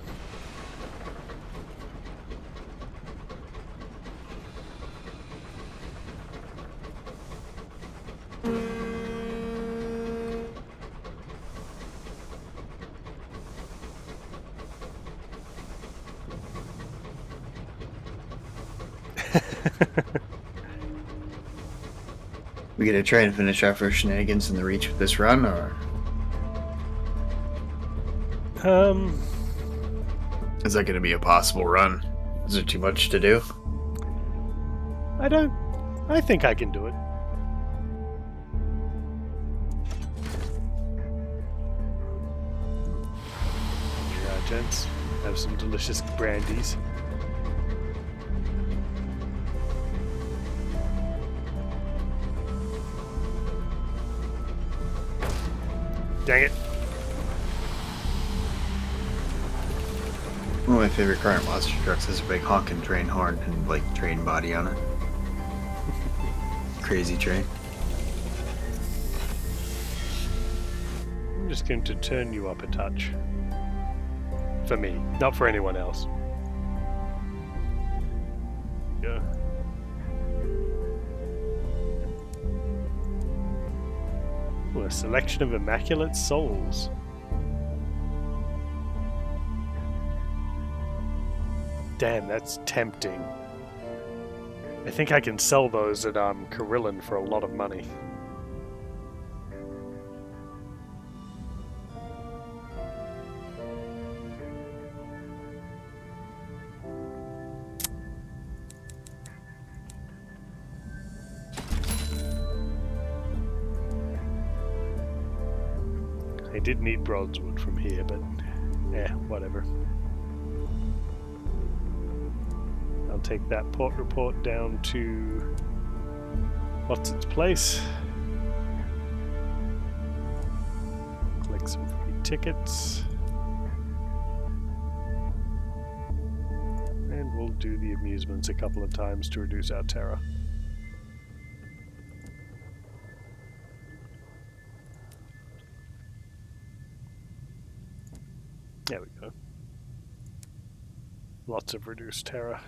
We gonna try and finish our first shenanigans in the Reach with this run, or is that gonna be a possible run? Is there too much to do? I think I can do it. Yeah, gents. Have some delicious brandies. Dang it. One of my favorite car in monster trucks is a big honking train horn and like train body on it. Crazy train. I'm just going to turn you up a touch. For me, not for anyone else. Go. Ooh, a selection of immaculate souls. Damn, that's tempting. I think I can sell those at Karillon for a lot of money. I did need Broadswood from here, but whatever. I'll take that port report down to what's its place. Collect some free tickets. And we'll do the amusements a couple of times to reduce our terror. There we go. Lots of reduced terror.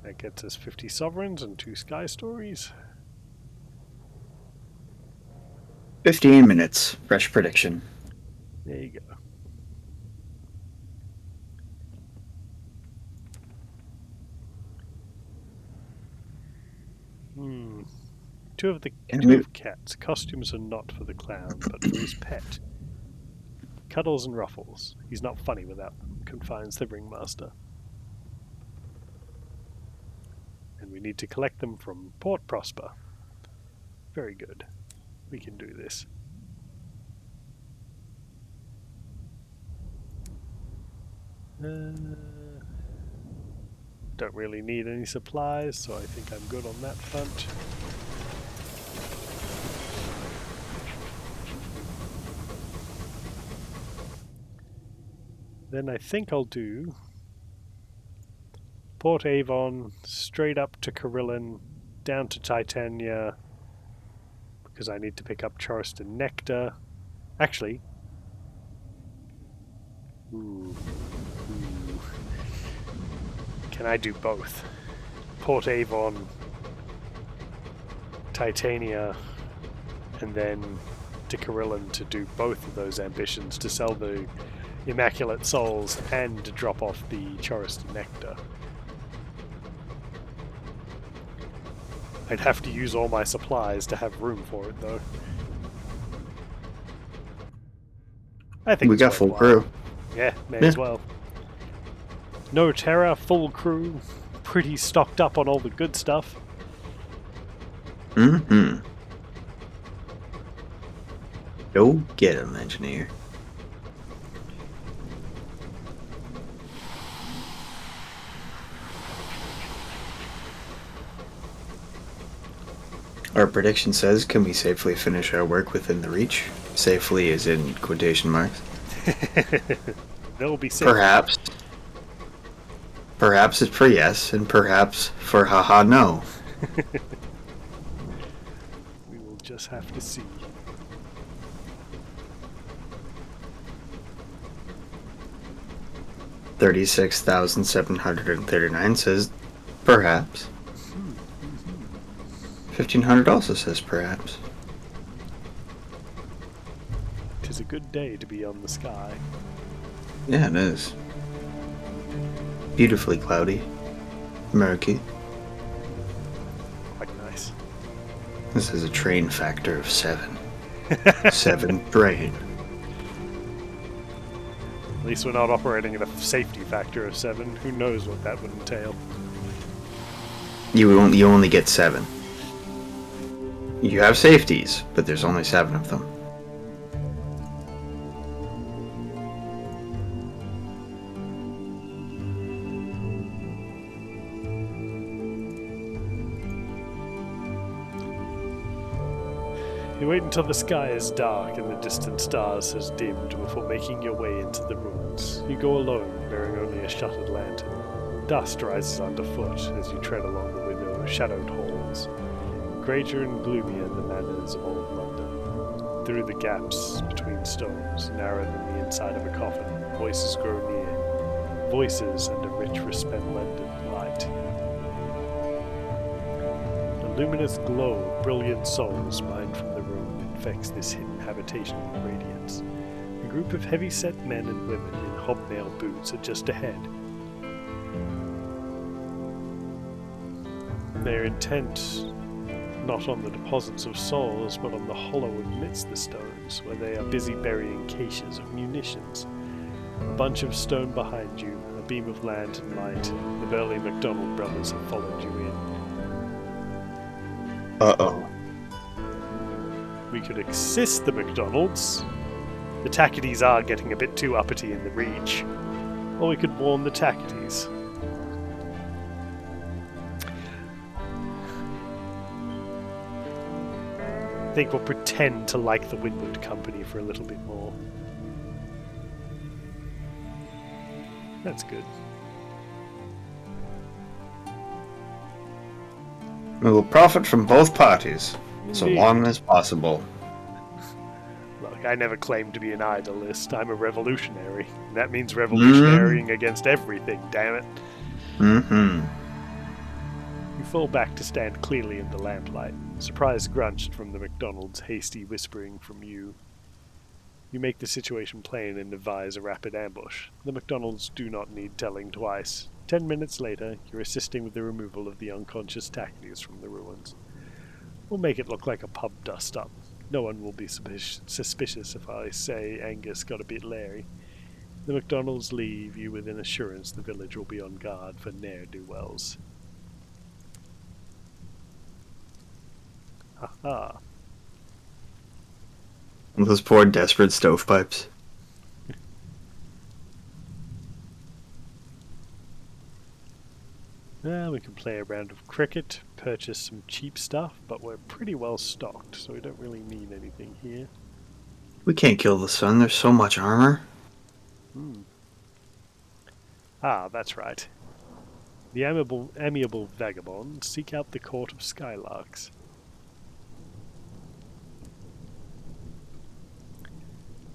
That gets us 50 sovereigns and 2 sky stories. 15 minutes. Fresh prediction. There you go. Two of Cat's costumes are not for the clown, but for his pet. Cuddles and Ruffles. He's not funny without them, confines the ringmaster. And we need to collect them from Port Prosper. Very good. We can do this. Don't really need any supplies, so I think I'm good on that front. Then I think I'll do Port Avon, straight up to Karillon, down to Titania, because I need to pick up Charleston Nectar. Actually, can I do both? Port Avon, Titania, and then to Karillon to do both of those ambitions, to sell the Immaculate Souls and to drop off the Charleston Nectar. I'd have to use all my supplies to have room for it, though. I think we got full crew. Yeah, may as well. No terror, full crew, pretty stocked up on all the good stuff. Mm-hmm. Go get him, engineer. Our prediction says, can we safely finish our work within the reach? Safely is in quotation marks. They'll be safe. Perhaps. Perhaps it's for yes, and perhaps for haha no. We will just have to see. $36,739 says perhaps. 1,500 also says perhaps. 'Tis a good day to be on the sky. Yeah, it is. Beautifully cloudy. Murky. Quite nice. This is a train factor of 7. 7 train. At least we're not operating at a safety factor of 7. Who knows what that would entail. You only get 7. You have safeties, but there's only 7 of them. You wait until the sky is dark and the distant stars has dimmed before making your way into the ruins. You go alone, bearing only a shuttered lantern. Dust rises underfoot as you tread along the window-shadowed halls. Greater and gloomier the manners of old London. Through the gaps between stones, narrower than the inside of a coffin, voices grow near. Voices and a rich resplendent light. luminous glow of brilliant souls mined from the room infects this hidden habitation with radiance. A group of heavy-set men and women in hobnail boots are just ahead. Their intent not on the deposits of souls, but on the hollow amidst the stones, where they are busy burying caches of munitions. A bunch of stone behind you, a beam of lantern light. The burly MacDonald brothers have followed you in. Uh-oh. We could assist the MacDonalds. The Tackities are getting a bit too uppity in the Reach. Or we could warn the Tackities. I think we'll pretend to like the Windward Company for a little bit more. That's good. We will profit from both parties, so Indeed. long as possible. Look, I never claimed to be an idealist. I'm a revolutionary. And that means revolutionarying against everything, damn it. Mm-hmm. You fall back to stand clearly in the lamplight, surprised grunched from the MacDonald's, hasty whispering from you. You make the situation plain and advise a rapid ambush. The MacDonalds do not need telling twice. 10 minutes later, you're assisting with the removal of the unconscious Tackities from the ruins. We'll make it look like a pub dust-up. No one will be suspicious if I say Angus got a bit leery. The MacDonalds leave you with an assurance the village will be on guard for ne'er-do-wells. Ha-ha. Those poor desperate stovepipes. We can play a round of cricket, purchase some cheap stuff, but we're pretty well stocked, so we don't really need anything here. We can't kill the sun, there's so much armor. Ah, that's right. The amiable vagabond seek out the court of Skylarks.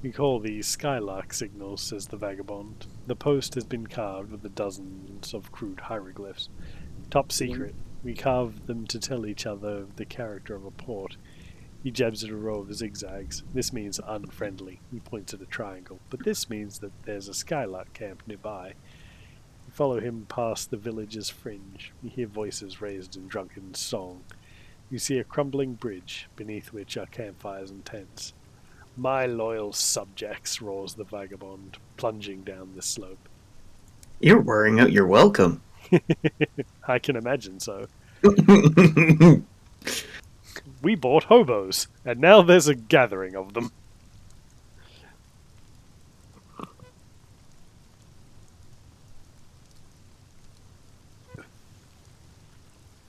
We call these Skylark signals, says the vagabond. The post has been carved with dozens of crude hieroglyphs. Top secret. We carve them to tell each other the character of a port. He jabs at a row of zigzags. This means unfriendly. He points at a triangle. But this means that there's a Skylark camp nearby. You follow him past the village's fringe. You hear voices raised in drunken song. You see a crumbling bridge, beneath which are campfires and tents. My loyal subjects, roars the vagabond, plunging down the slope. You're wearing out your welcome. I can imagine so. We bought hobos, and now there's a gathering of them.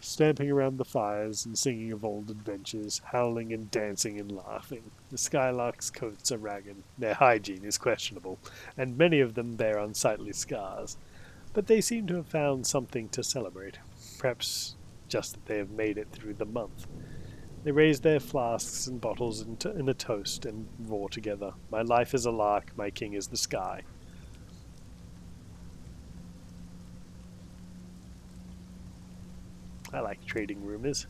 Stamping around the fires and singing of old adventures, howling and dancing and laughing. The Skylarks' coats are ragged, their hygiene is questionable, and many of them bear unsightly scars. But they seem to have found something to celebrate. Perhaps just that they have made it through the month. They raise their flasks and bottles in a toast and roar together. My life is a lark, my king is the sky. I like trading rumors.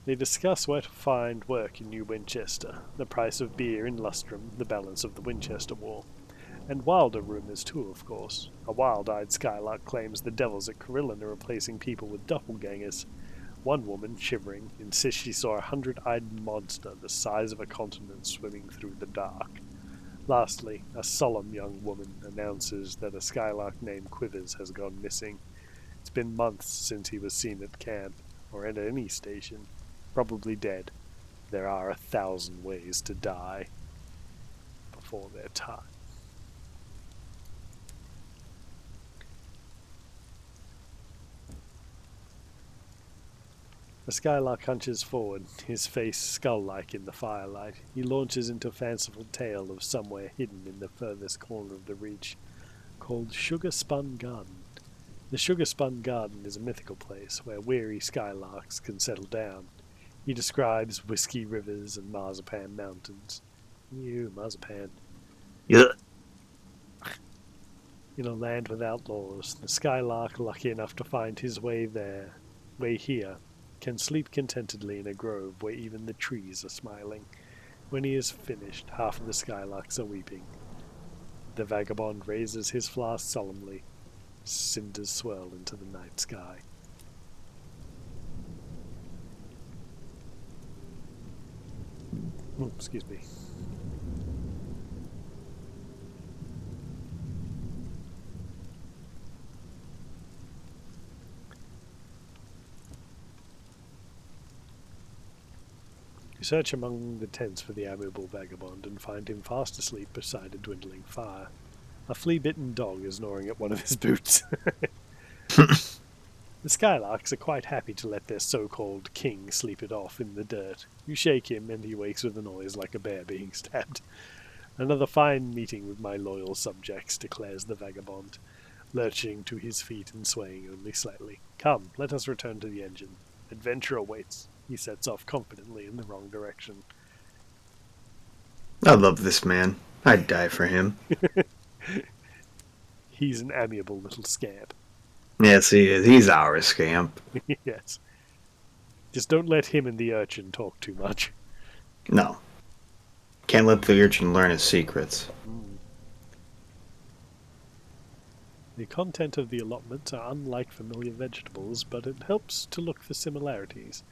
They discuss where to find work in New Winchester, the price of beer in Lustrum, the balance of the Winchester War. And wilder rumors too, of course. A wild-eyed Skylark claims the devils at Carillon are replacing people with doppelgangers. One woman, shivering, insists she saw a 100-eyed monster the size of a continent swimming through the dark. Lastly, a solemn young woman announces that a Skylark named Quivers has gone missing. It's been months since he was seen at camp, or at any station. Probably dead. There are 1,000 ways to die before their time. The Skylark hunches forward, his face skull-like in the firelight. He launches into a fanciful tale of somewhere hidden in the furthest corner of the Reach, called Sugar Spun Garden. The Sugar Spun Garden is a mythical place where weary Skylarks can settle down. He describes whiskey rivers and marzipan mountains. Ew, marzipan. Yeah. In a land without laws, the skylark, lucky enough to find his way here, can sleep contentedly in a grove where even the trees are smiling. When he is finished, half of the skylarks are weeping. The vagabond raises his flask solemnly. Cinders swirl into the night sky. Oh, excuse me. You search among the tents for the amiable vagabond and find him fast asleep beside a dwindling fire. A flea-bitten dog is gnawing at one of his boots. The skylarks are quite happy to let their so-called king sleep it off in the dirt. You shake him and he wakes with a noise like a bear being stabbed. Another fine meeting with my loyal subjects, declares the vagabond, lurching to his feet and swaying only slightly. Come, let us return to the engine. Adventure awaits. He sets off confidently in the wrong direction. I love this man. I'd die for him. He's an amiable little scamp. Yes, he is. He's our scamp. Yes. Just don't let him and the urchin talk too much. No. Can't let the urchin learn his secrets. The content of the allotments are unlike familiar vegetables, but it helps to look for similarities.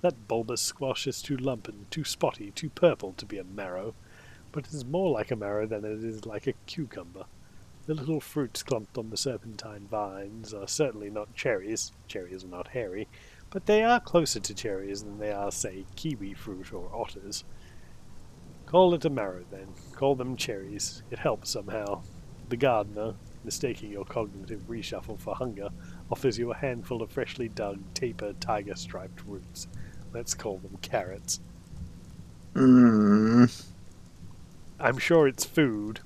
That bulbous squash is too lumpen, too spotty, too purple to be a marrow, but it is more like a marrow than it is like a cucumber. The little fruits clumped on the serpentine vines are certainly not cherries. Cherries are not hairy, but they are closer to cherries than they are, say, kiwi fruit or otters. Call it a marrow, then. Call them cherries. It helps somehow. The gardener, mistaking your cognitive reshuffle for hunger, offers you a handful of freshly dug, taper, tiger-striped roots. Let's call them carrots. I'm sure it's food.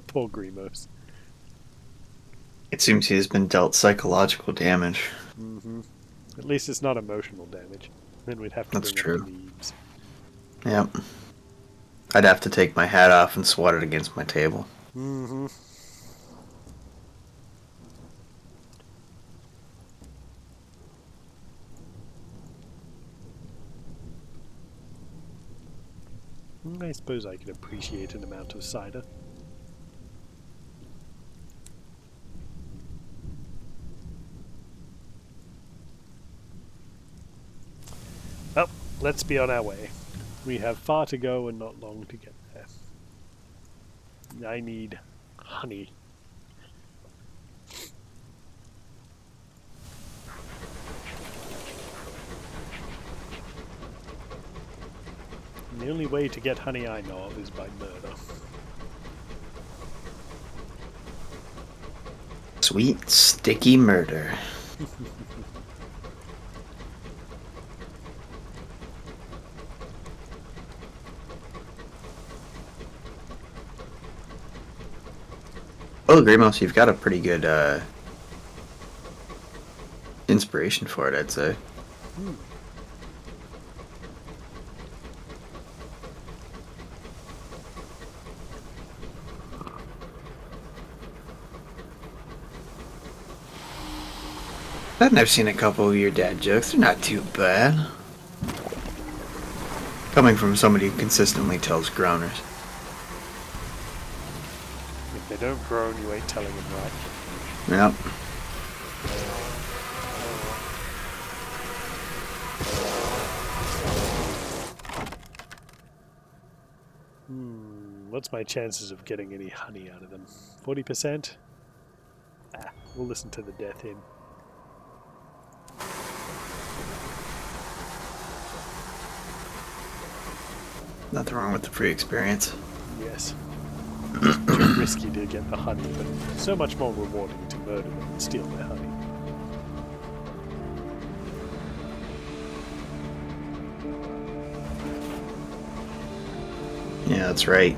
Poor Grimos. It seems he has been dealt psychological damage. At least it's not emotional damage. Then we'd have to That's bring true. up the leaves. Yep. I'd have to take my hat off and swat it against my table. I suppose I could appreciate an amount of cider. Well, let's be on our way. We have far to go and not long to get there. I need honey. And the only way to get honey I know of is by murder. Sweet, sticky murder. Oh, Greymouse, you've got a pretty good inspiration for it, I'd say. And I've seen a couple of your dad jokes. They're not too bad. Coming from somebody who consistently tells groaners. If they don't groan, you ain't telling them right. Yep. What's my chances of getting any honey out of them? 40%? We'll listen to the death hymn. Nothing wrong with the free experience. Yes. Too risky to get the honey, but so much more rewarding to murder them and steal their honey. Yeah, that's right.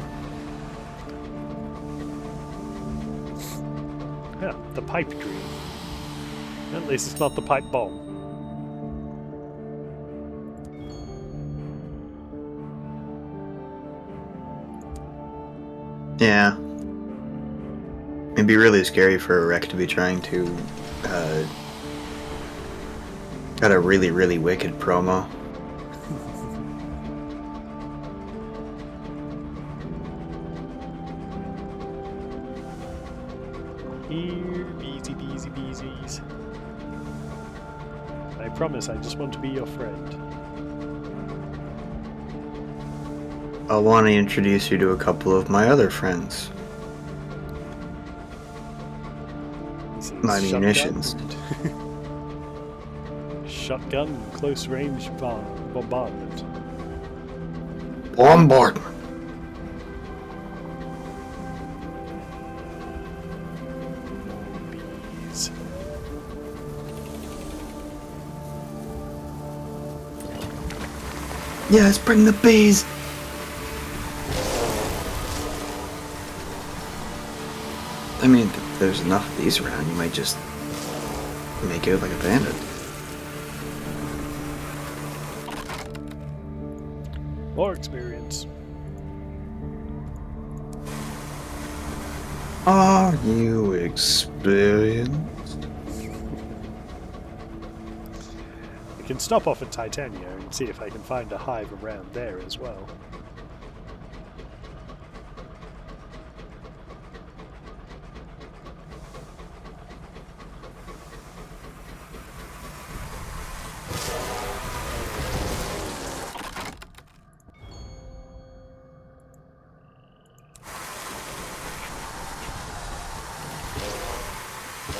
Yeah, the pipe dream. At least it's not the pipe bomb. Yeah. It'd be really scary for a wreck to be trying to got a really, really wicked promo. Here, beesy, beesy, beesies. I promise I just want to be your friend. I want to introduce you to a couple of my other friends. My munitions. Shotgun, close range bombardment. Bombardment. Bees. Yes, bring the bees. I mean, if there's enough of these around, you might just make out like a bandit. More experience. Are you experienced? I can stop off at Titania and see if I can find a hive around there as well.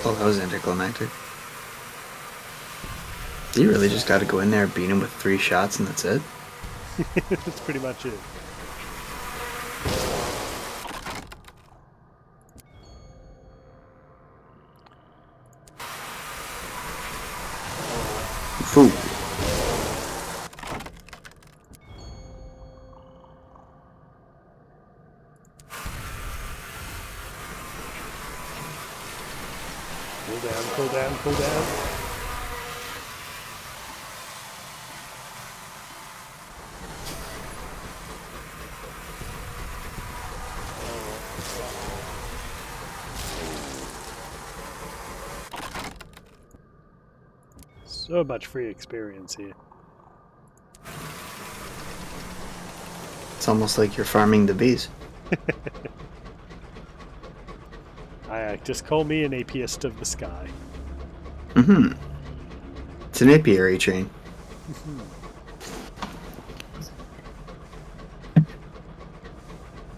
Oh, that was anticlimactic. You really just gotta go in there, beat him with 3 shots, and that's it? That's pretty much it. Fool. Cool down, cool down. So much free experience here. It's almost like you're farming the bees. Just call me an apiist of the sky. Mm-hmm. It's an apiary chain.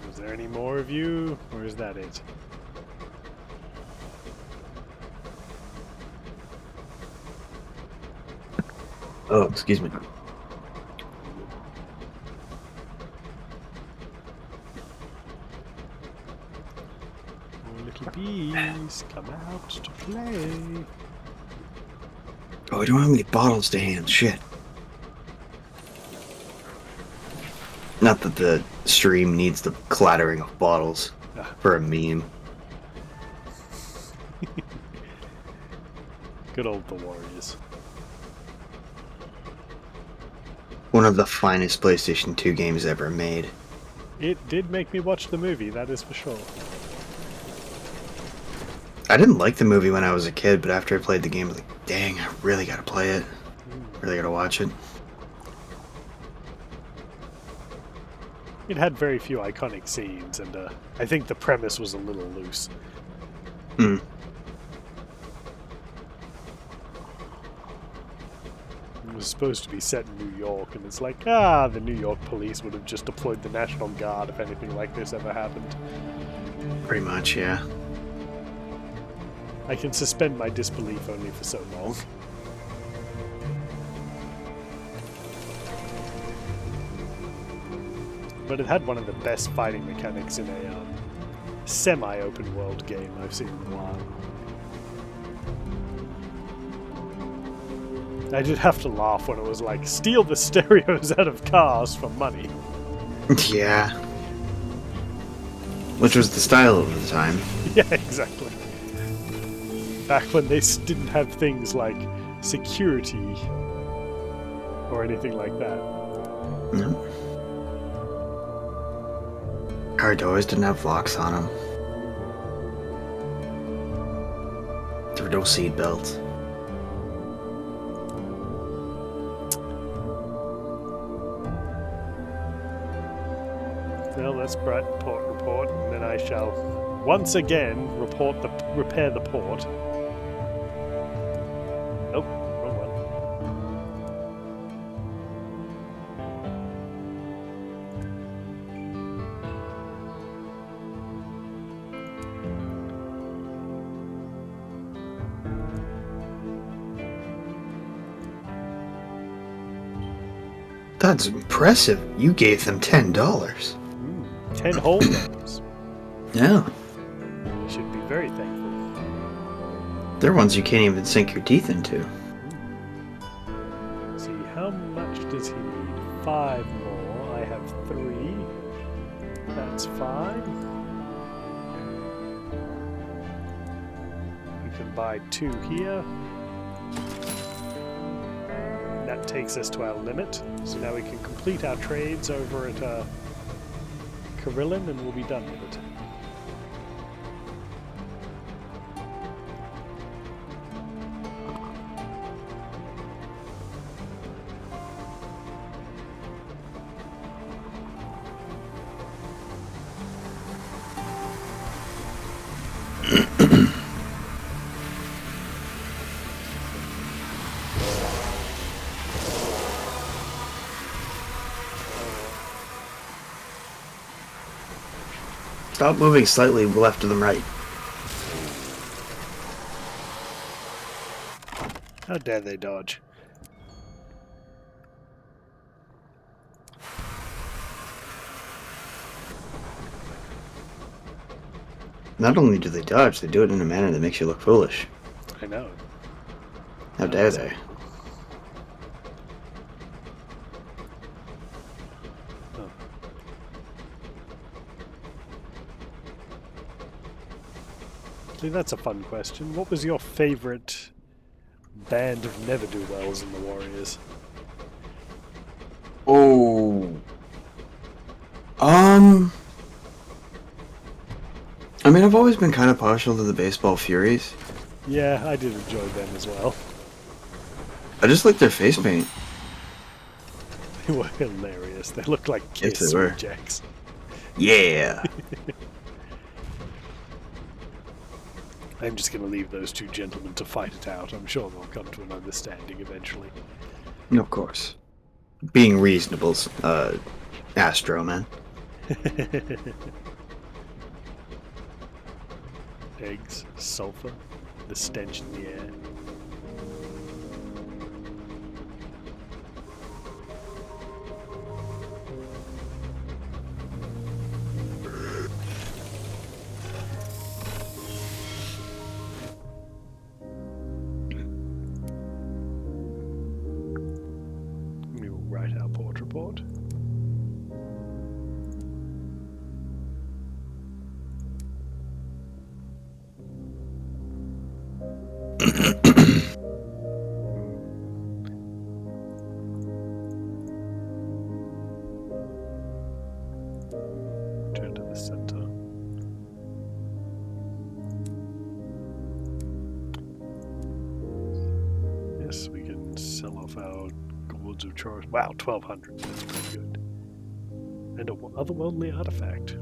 Is there any more of you, or is that it? Oh, excuse me. Little bees, come out to play. Oh, I don't have any bottles to hand. Shit. Not that the stream needs the clattering of bottles for a meme. Good old The Warriors. One of the finest PlayStation 2 games ever made. It did make me watch the movie, that is for sure. I didn't like the movie when I was a kid, but after I played the game, I was like, dang, I really gotta play it. Really gotta watch it. It had very few iconic scenes, and I think the premise was a little loose. Hmm. It was supposed to be set in New York, and it's like, the New York police would have just deployed the National Guard if anything like this ever happened. Pretty much, yeah. I can suspend my disbelief only for so long. But it had one of the best fighting mechanics in a semi-open world game I've seen in a while. I did have to laugh when it was like, steal the stereos out of cars for money. Yeah. Which was the style of the time. Yeah, exactly. Back when they didn't have things like security or anything like that. No. car doors didn't have locks on them. There were no seat belts. Well, that's Brett port report, and then I shall once again repair the port. Nope, wrong one. That's impressive. You gave them $10. 10 whole ones. Yeah. You should be very thankful. They're ones you can't even sink your teeth into. Let's see, how much does he need? 5 more. I have 3. That's 5. We can buy 2 here. That takes us to our limit. So now we can complete our trades over at Karillon and we'll be done with it. Stop moving slightly left to the right. How dare they dodge? Not only do they dodge, they do it in a manner that makes you look foolish. I know. How dare they? Oh. See, that's a fun question. What was your favorite band of never-do-wells in the Warriors? Oh. I mean, I've always been kind of partial to the Baseball Furies. Yeah, I did enjoy them as well. I just like their face paint. They were hilarious. They looked like Yes, Kiss they were. rejects. Yeah. I'm just going to leave those two gentlemen to fight it out. I'm sure they'll come to an understanding eventually. Of course. Being reasonable, Astro, man. Eggs, sulfur, the stench in the air. We will write our port report. Turn to the center. Yes, we can sell off our gourds of charge. Wow, 1,200. That's pretty good. And a otherworldly artifact.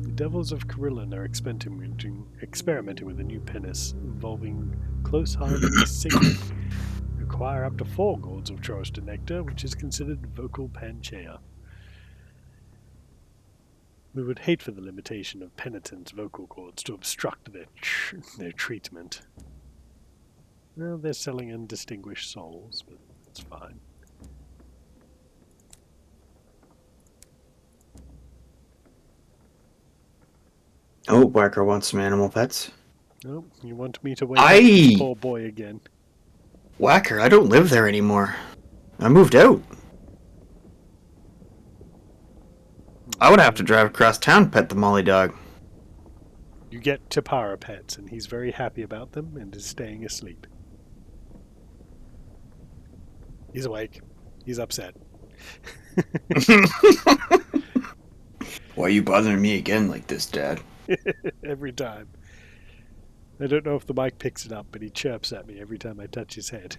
The devils of Karillon are experimenting with a new pinnace involving close harmony singing. Acquire up to 4 gourds of Chorista nectar, which is considered vocal panacea. We would hate for the limitation of penitents' vocal cords to obstruct their treatment. Well, they're selling undistinguished souls, but that's fine. Oh, Whacker wants some animal pets. Oh, you want me to wake up this poor boy again? Whacker, I don't live there anymore. I moved out. I would have to drive across town to pet the molly dog. You get Tapara pets, and he's very happy about them and is staying asleep. He's awake. He's upset. Why are you bothering me again like this, Dad? Every time. I don't know if the mic picks it up, but he chirps at me every time I touch his head.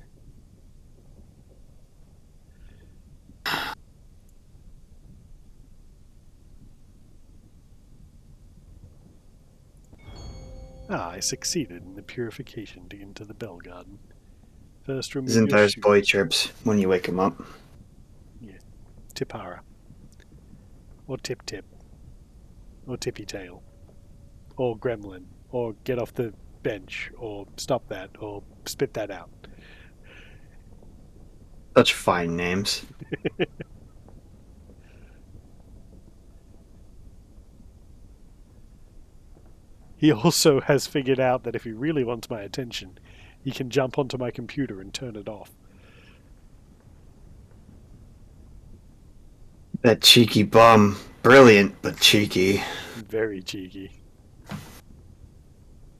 I succeeded in the purification to enter the Bell Garden. First, remove your Zintar's shoes. boy chirps when you wake him up. Yeah. Tipara. Or Tip-Tip. Or Tippy-Tail. Or Gremlin. Or get off the bench. Or stop that. Or spit that out. Such fine names. He also has figured out that if he really wants my attention, he can jump onto my computer and turn it off. That cheeky bum. Brilliant, but cheeky. Very cheeky.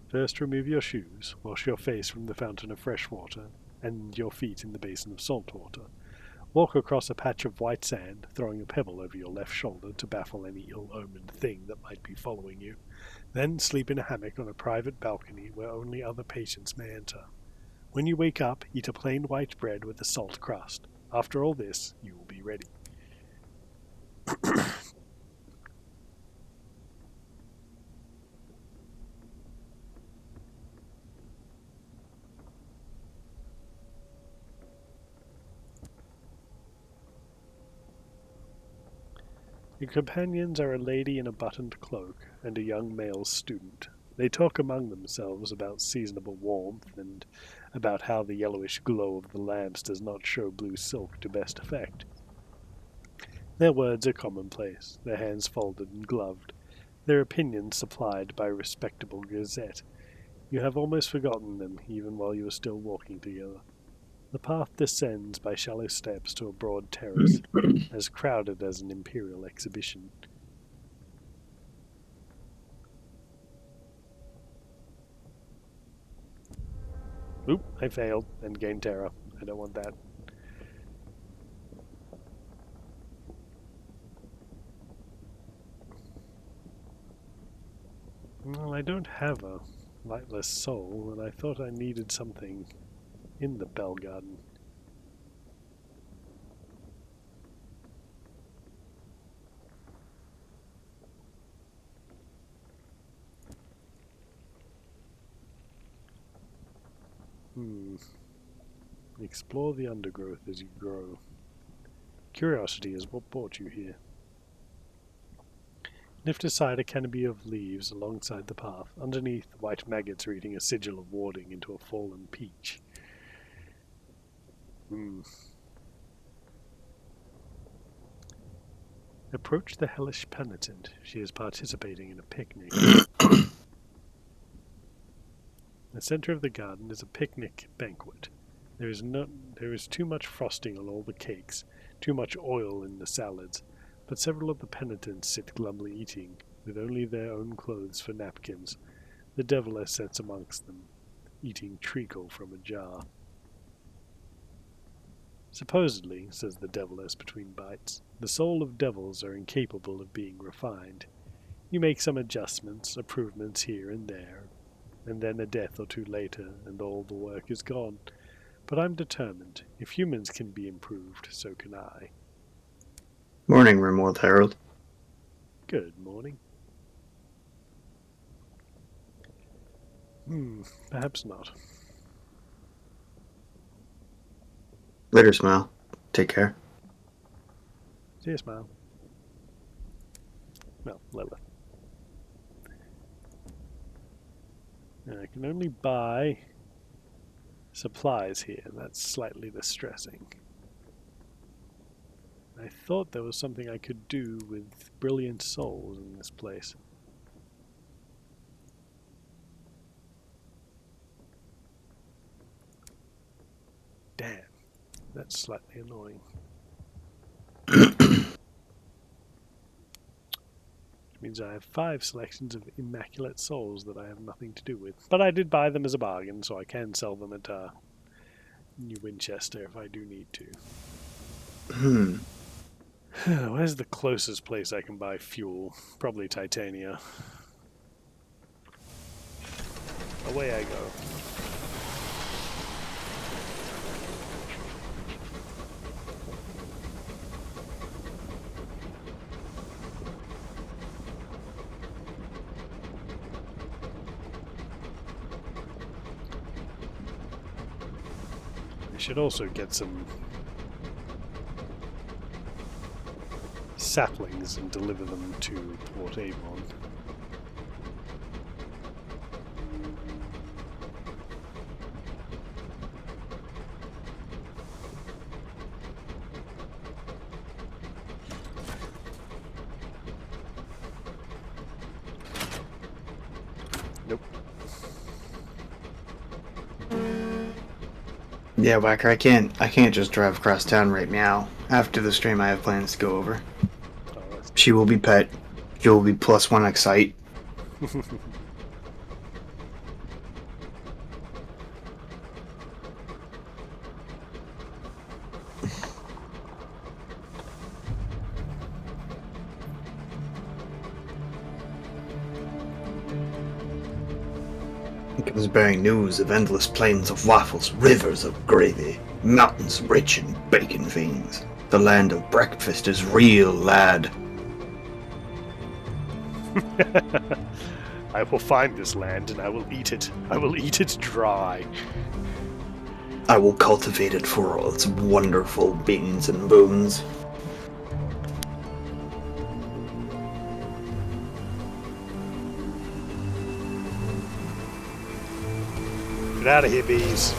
First, remove your shoes. Wash your face from the fountain of fresh water, and your feet in the basin of salt water. Walk across a patch of white sand, throwing a pebble over your left shoulder to baffle any ill-omened thing that might be following you. Then sleep in a hammock on a private balcony where only other patients may enter. When you wake up, eat a plain white bread with a salt crust. After all this, you will be ready. Your companions are a lady in a buttoned cloak and a young male student. They talk among themselves about seasonable warmth and about how the yellowish glow of the lamps does not show blue silk to best effect. Their words are commonplace, their hands folded and gloved, their opinions supplied by a respectable gazette. You have almost forgotten them, even while you are still walking together. The path descends by shallow steps to a broad terrace, as crowded as an imperial exhibition. Oop, I failed and gained terror. I don't want that. Well, I don't have a lightless soul, and I thought I needed something in the Bell Garden. Explore the undergrowth as you grow. Curiosity is what brought you here. Lift aside a canopy of leaves alongside the path. Underneath, white maggots are eating a sigil of warding into a fallen peach. Approach the hellish penitent. She is participating in a picnic. The center of the garden is a picnic banquet. There is too much frosting on all the cakes, too much oil in the salads, but several of the penitents sit glumly eating, with only their own clothes for napkins. The deviless sits amongst them, eating treacle from a jar. Supposedly, says the deviless between bites, the soul of devils are incapable of being refined. You make some adjustments, improvements here and there, and then a death or two later, and all the work is gone. But I'm determined. If humans can be improved, so can I. Morning, Rimworld Herald. Good morning. Perhaps not. Later, Smile. Take care. See you, Smile. Well, Lilith. I can only buy supplies here. That's slightly distressing. I thought there was something I could do with brilliant souls in this place. Damn, that's slightly annoying. Which means I have 5 selections of immaculate souls that I have nothing to do with. But I did buy them as a bargain, so I can sell them at New Winchester if I do need to. Where's the closest place I can buy fuel? Probably Titania. Away I go. I should also get some saplings and deliver them to Port Avon. Nope. Yeah, Whacker, I can't just drive across town right now. After the stream, I have plans to go over. Oh, She will be pet. She will be +1 excite. It comes bearing news of endless plains of waffles, rivers of gravy, mountains rich in bacon veins. The land of breakfast is real, lad. I will find this land and I will eat it. I will eat it dry. I will cultivate it for all its wonderful beans and boons. Get out of here, bees.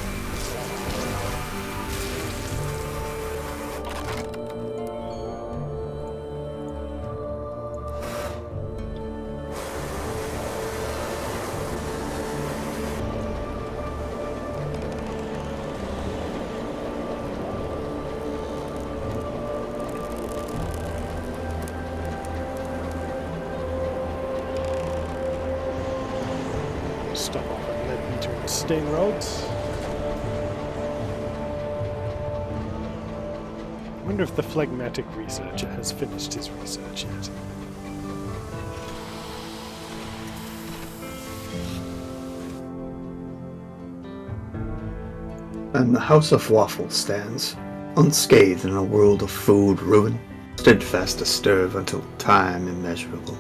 Stop off at lead meter and stain rods. I wonder if the phlegmatic researcher has finished his research yet. And the House of Waffle stands, unscathed in a world of food ruin, steadfast to serve until time immeasurable.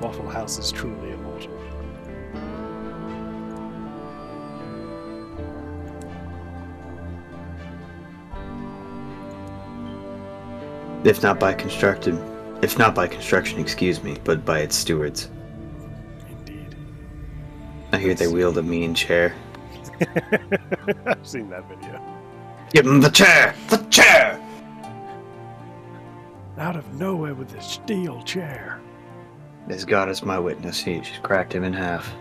Waffle House is truly immortal. If not by construction, excuse me, but by its stewards. Indeed. I hear they wield a mean chair. I've seen that video. Give him the chair! The chair! Out of nowhere with this steel chair. As God is my witness, he just cracked him in half.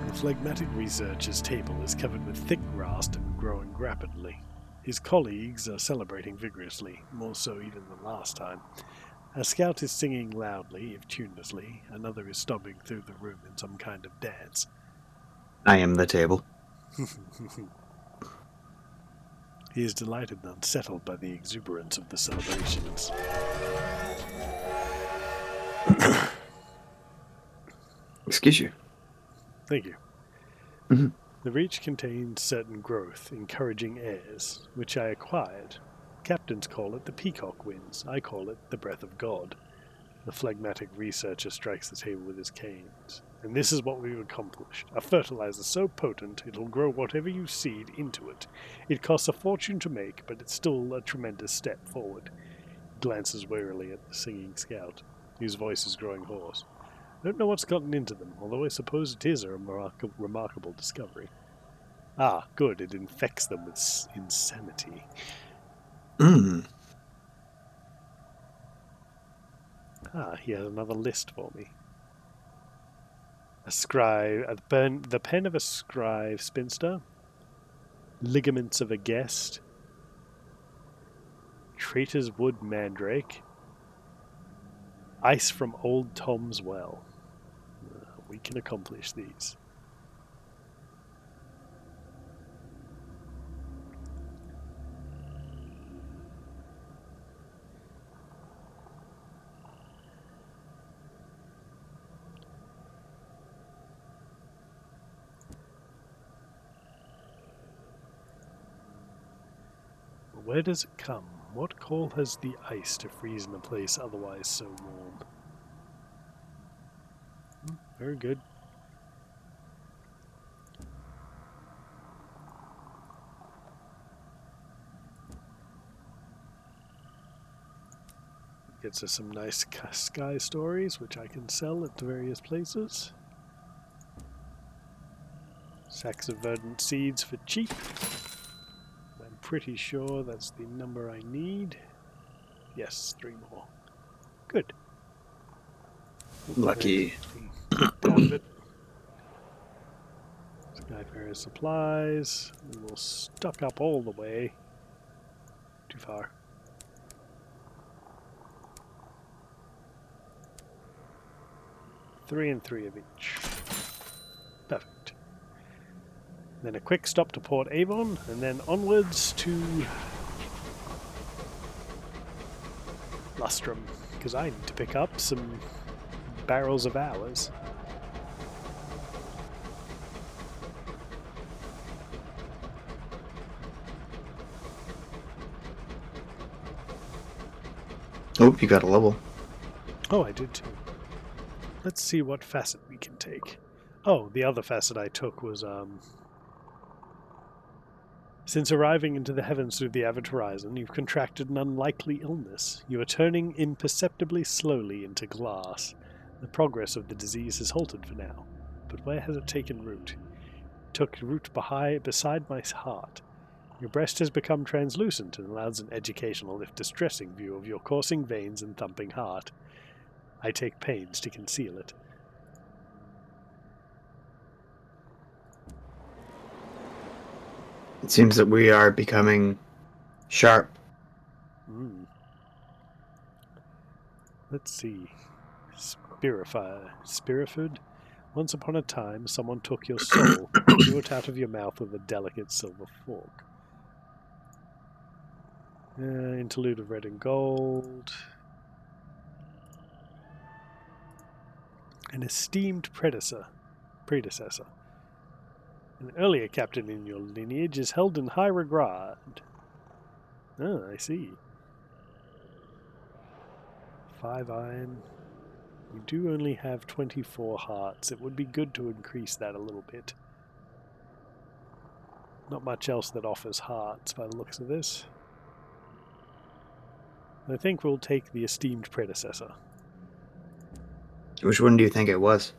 The phlegmatic researcher's table is covered with thick grass and growing rapidly. His colleagues are celebrating vigorously, more so even than last time. A scout is singing loudly, if tunelessly. Another is stomping through the room in some kind of dance. I am the table. He is delighted and unsettled by the exuberance of the celebrations. Excuse you. Thank you. Mm-hmm. The reach contains certain growth, encouraging airs, which I acquired. Captains call it the peacock winds. I call it the breath of God. The phlegmatic researcher strikes the table with his canes. And this is what we've accomplished. A fertilizer so potent it'll grow whatever you seed into it. It costs a fortune to make, but it's still a tremendous step forward. He glances warily at the singing scout, whose voice is growing hoarse. I don't know what's gotten into them, although I suppose it is a remarkable discovery. Ah, good, it infects them with insanity. Ah, he has another list for me. A scribe, the pen of a scribe spinster, ligaments of a guest, Traitor's Wood Mandrake. Ice from Old Tom's Well. We can accomplish these. Where does it come? What call has the ice to freeze in a place otherwise so warm? Very good. Gets us some nice sky stories, which I can sell at various places. Sacks of verdant seeds for cheap. I'm pretty sure that's the number I need. Yes, 3 more. Good. Lucky. Out of it. Skyfarer supplies. We will stock up all the way. Too far. Three and 3 of each. Perfect. Then a quick stop to Port Avon, and then onwards to Lustrum, because I need to pick up some barrels of ours. Oh, you got a level. Oh, I did too. Let's see what facet we can take. Oh, the other facet I took was, since arriving into the heavens through the avid horizon, you've contracted an unlikely illness. You are turning imperceptibly slowly into glass. The progress of the disease has halted for now. But where has it taken root? It took root beside my heart. Your breast has become translucent and allows an educational, if distressing, view of your coursing veins and thumping heart. I take pains to conceal it. It seems that we are becoming sharp. Let's see. Spirifood. Once upon a time, someone took your soul and drew it out of your mouth with a delicate silver fork. Interlude of red and gold. An esteemed predecessor. An earlier captain in your lineage is held in high regard. Ah, I see. 5 iron. We do only have 24 hearts. It would be good to increase that a little bit. Not much else that offers hearts by the looks of this. I think we'll take the esteemed predecessor. Which one do you think it was?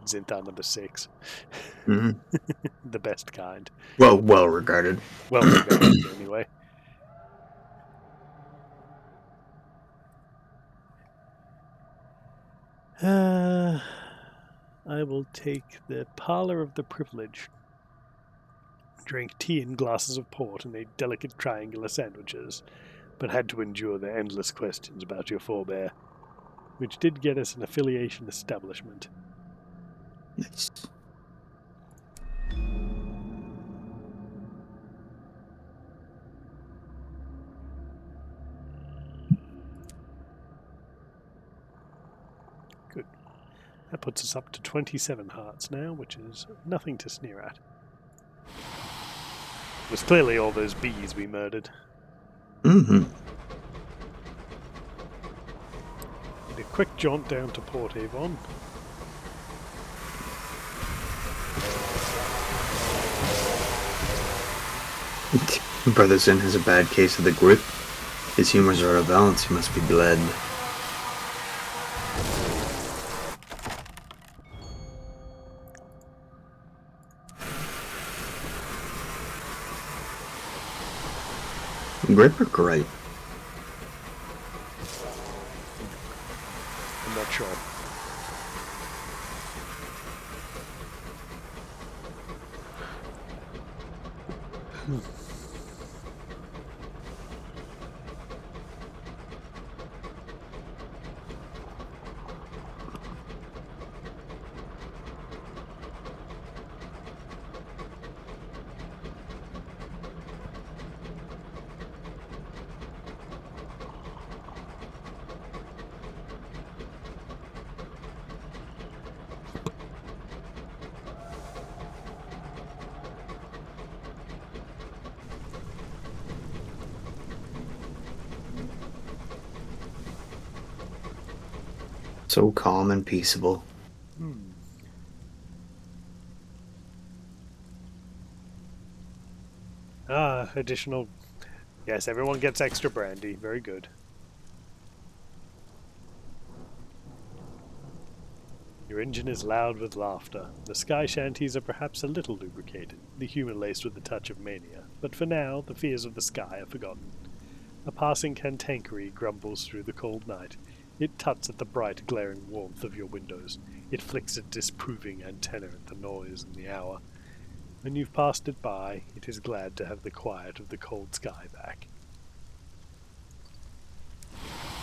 Zinthar number 6. Mm-hmm. The best kind. Well regarded. Well regarded, anyway. I will take the Parlour of the Privilege. Drank tea in glasses of port and ate delicate triangular sandwiches, but had to endure their endless questions about your forebear, which did get us an affiliation establishment. Nice. Good. That puts us up to 27 hearts now, which is nothing to sneer at. It was clearly all those bees we murdered. Mm-hmm. Need a quick jaunt down to Port Avon. Brother Sin has a bad case of the grip. His humors are out of balance. He must be bled. Grip or great? I'm not sure. So calm and peaceable. Hmm. Additional. Yes, everyone gets extra brandy. Very good. Your engine is loud with laughter. The sky shanties are perhaps a little lubricated, the humor laced with a touch of mania, but for now the fears of the sky are forgotten. A passing cantankery grumbles through the cold night. It tuts at the bright, glaring warmth of your windows. It flicks a disproving antenna at the noise and the hour. When you've passed it by, it is glad to have the quiet of the cold sky back.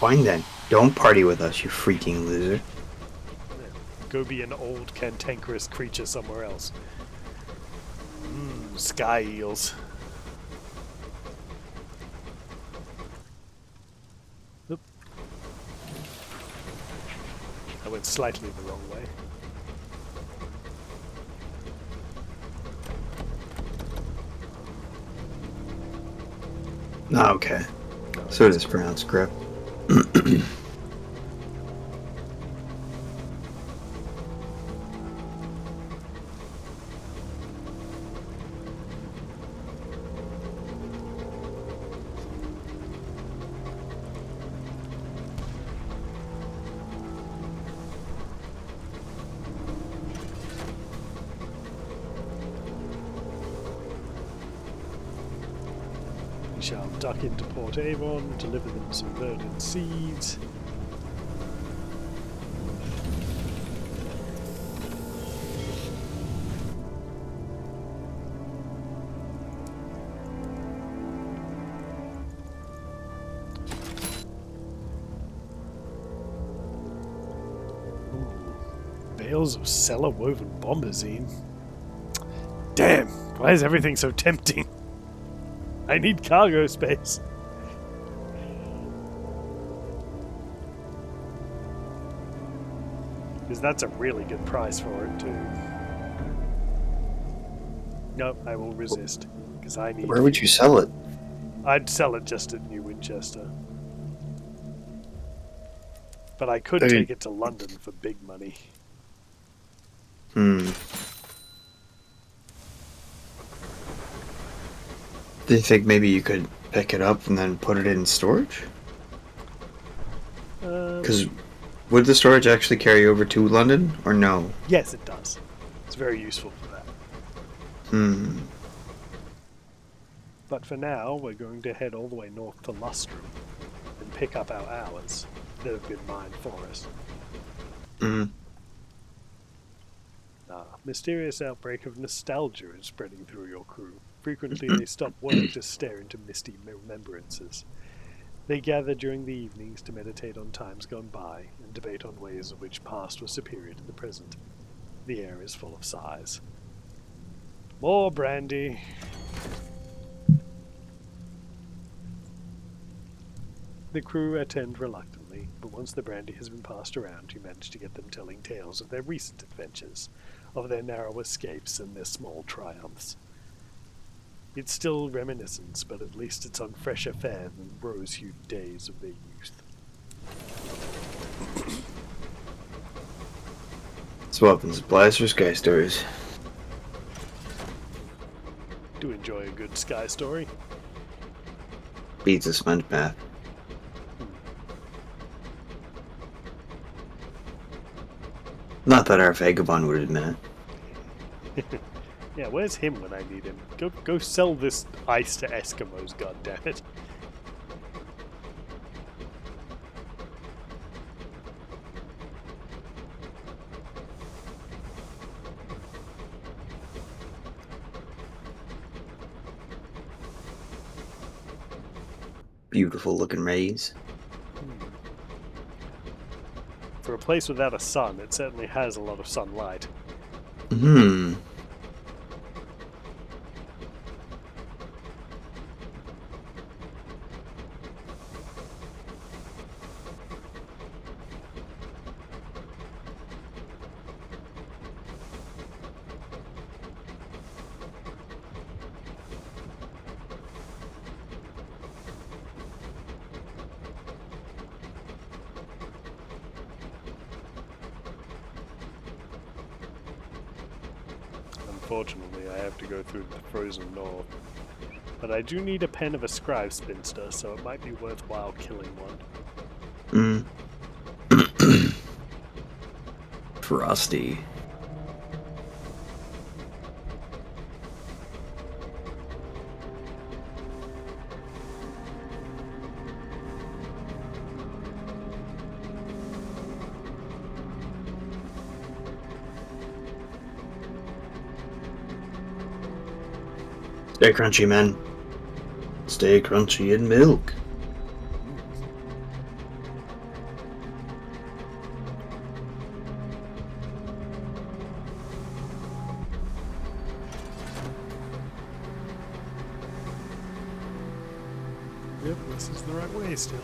Fine then. Don't party with us, you freaking loser. Go be an old, cantankerous creature somewhere else. Sky eels. Oop. I went slightly the wrong way. Okay. So it is pronounced grip. We shall duck into Port Avon, deliver them some verdant seeds. Bales of cellar-woven bombazine. Damn, why is everything so tempting? I need cargo space. Because that's a really good price for it, too. Nope, I will resist. Because I need... Where would you sell it? I'd sell it just at New Winchester. But I could I mean- take it to London for big money. Do you think maybe you could pick it up and then put it in storage? Because would the storage actually carry over to London, or no? Yes, it does. It's very useful for that. But for now, we're going to head all the way north to Lustrum and pick up our hours that have been mined for us. Mysterious outbreak of nostalgia is spreading through your crew. Frequently they stop work to stare into misty remembrances. They gather during the evenings to meditate on times gone by and debate on ways in which past was superior to the present. The air is full of sighs. More brandy. The crew attend reluctantly, but once the brandy has been passed around, you manage to get them telling tales of their recent adventures, of their narrow escapes and their small triumphs. It's still reminiscence, but at least it's on fresher fare than rose-hued days of their youth. Swap supplies or sky stories? Do enjoy a good sky story. Beats a sponge bath. Not that our vagabond would admit it. Yeah, where's him when I need him? Go sell this ice to Eskimos, goddammit. Beautiful looking rays. For a place without a sun, it certainly has a lot of sunlight. unfortunately, I have to go through the frozen north. But I do need a pen of a scribe spinster, so it might be worthwhile killing one. Frosty. Stay crunchy, men. Stay crunchy in milk. Yep, this is the right way still.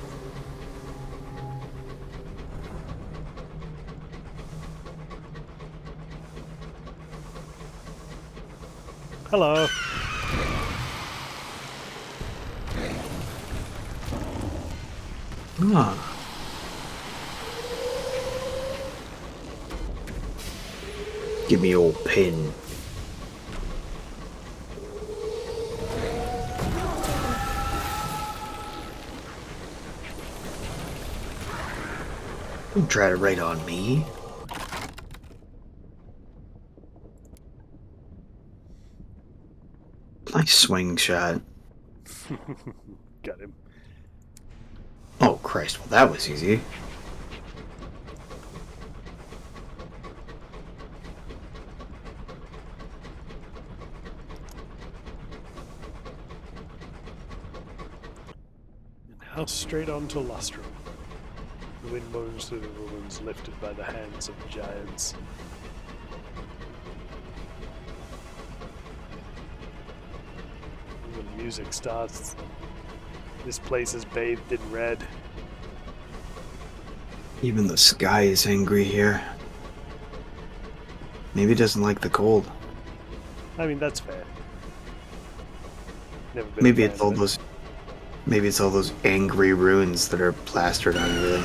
Hello. Ah. Give me your pin. Don't try to raid on me. Nice swing shot. Got him. Oh Christ, well that was easy. And now straight on to Lustrum. The wind moans through the ruins lifted by the hands of giants. When the music starts, this place is bathed in red. Even the sky is angry here. Maybe it doesn't like the cold. I mean, that's fair. Never been Maybe a fan it's all of it. those. Maybe it's all those angry runes that are plastered on everything.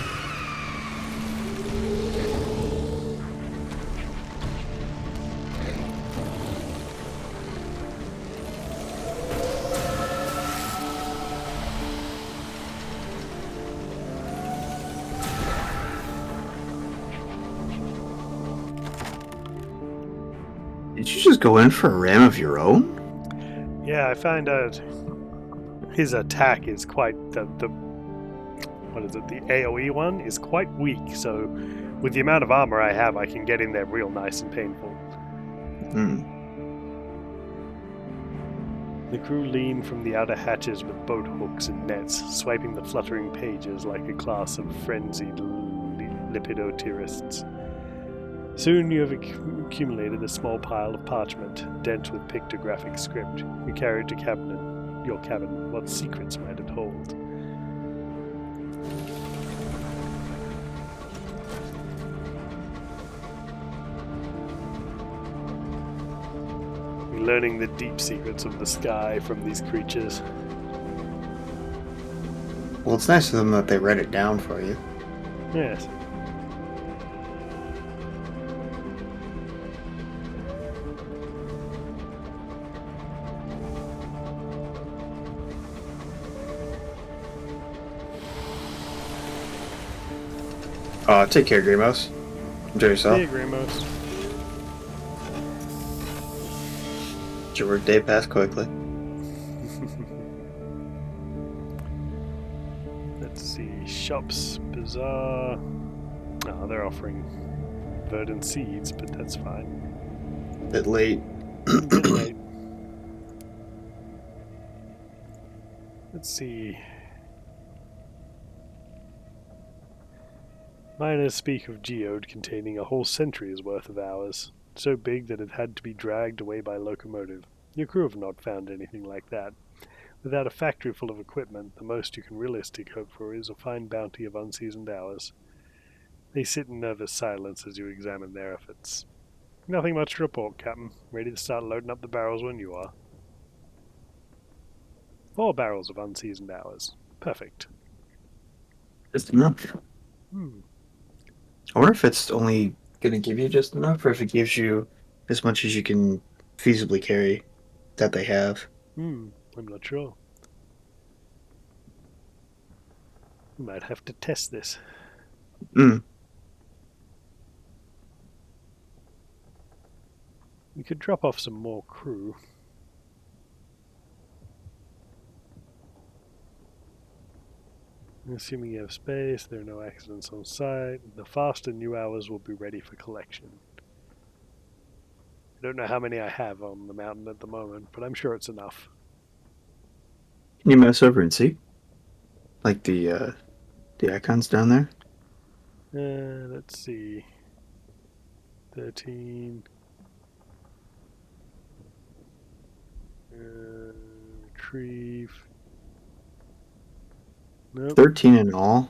Did you just go in for a ram of your own? Yeah, I find out his attack is quite the what is it? The AOE one is quite weak. So, with the amount of armor I have, I can get in there real nice and painful. Hmm. The crew lean from the outer hatches with boat hooks and nets, swiping the fluttering pages like a class of frenzied lepidopterists. Soon you have accumulated a small pile of parchment, dense with pictographic script. You carry it to your cabin. What secrets might it hold? You're learning the deep secrets of the sky from these creatures. Well, it's nice of them that they read it down for you. Yes. Take care, Grey Mouse. Enjoy yourself. Hey, Gramos. Let your work day pass quickly. Let's see. Shops, bazaar. Oh, they're offering verdant seeds, but that's fine. Bit late. Bit late. Let's see. Miners speak of geode containing a whole century's worth of hours, so big that it had to be dragged away by locomotive. Your crew have not found anything like that. Without a factory full of equipment, the most you can realistically hope for is a fine bounty of unseasoned hours. They sit in nervous silence as you examine their efforts. Nothing much to report, Captain. Ready to start loading up the barrels when you are. 4 barrels of unseasoned hours. Perfect. Just enough. I wonder if it's only gonna give you just enough, or if it gives you as much as you can feasibly carry that they have. I'm not sure. We might have to test this. Mm. We could drop off some more crew. Assuming you have space, there are no accidents on site. The faster new hours will be ready for collection. I don't know how many I have on the mountain at the moment, but I'm sure it's enough. Can you mouse over and see? Like the icons down there? Let's see. 13. Retrieve. Nope. 13 in all?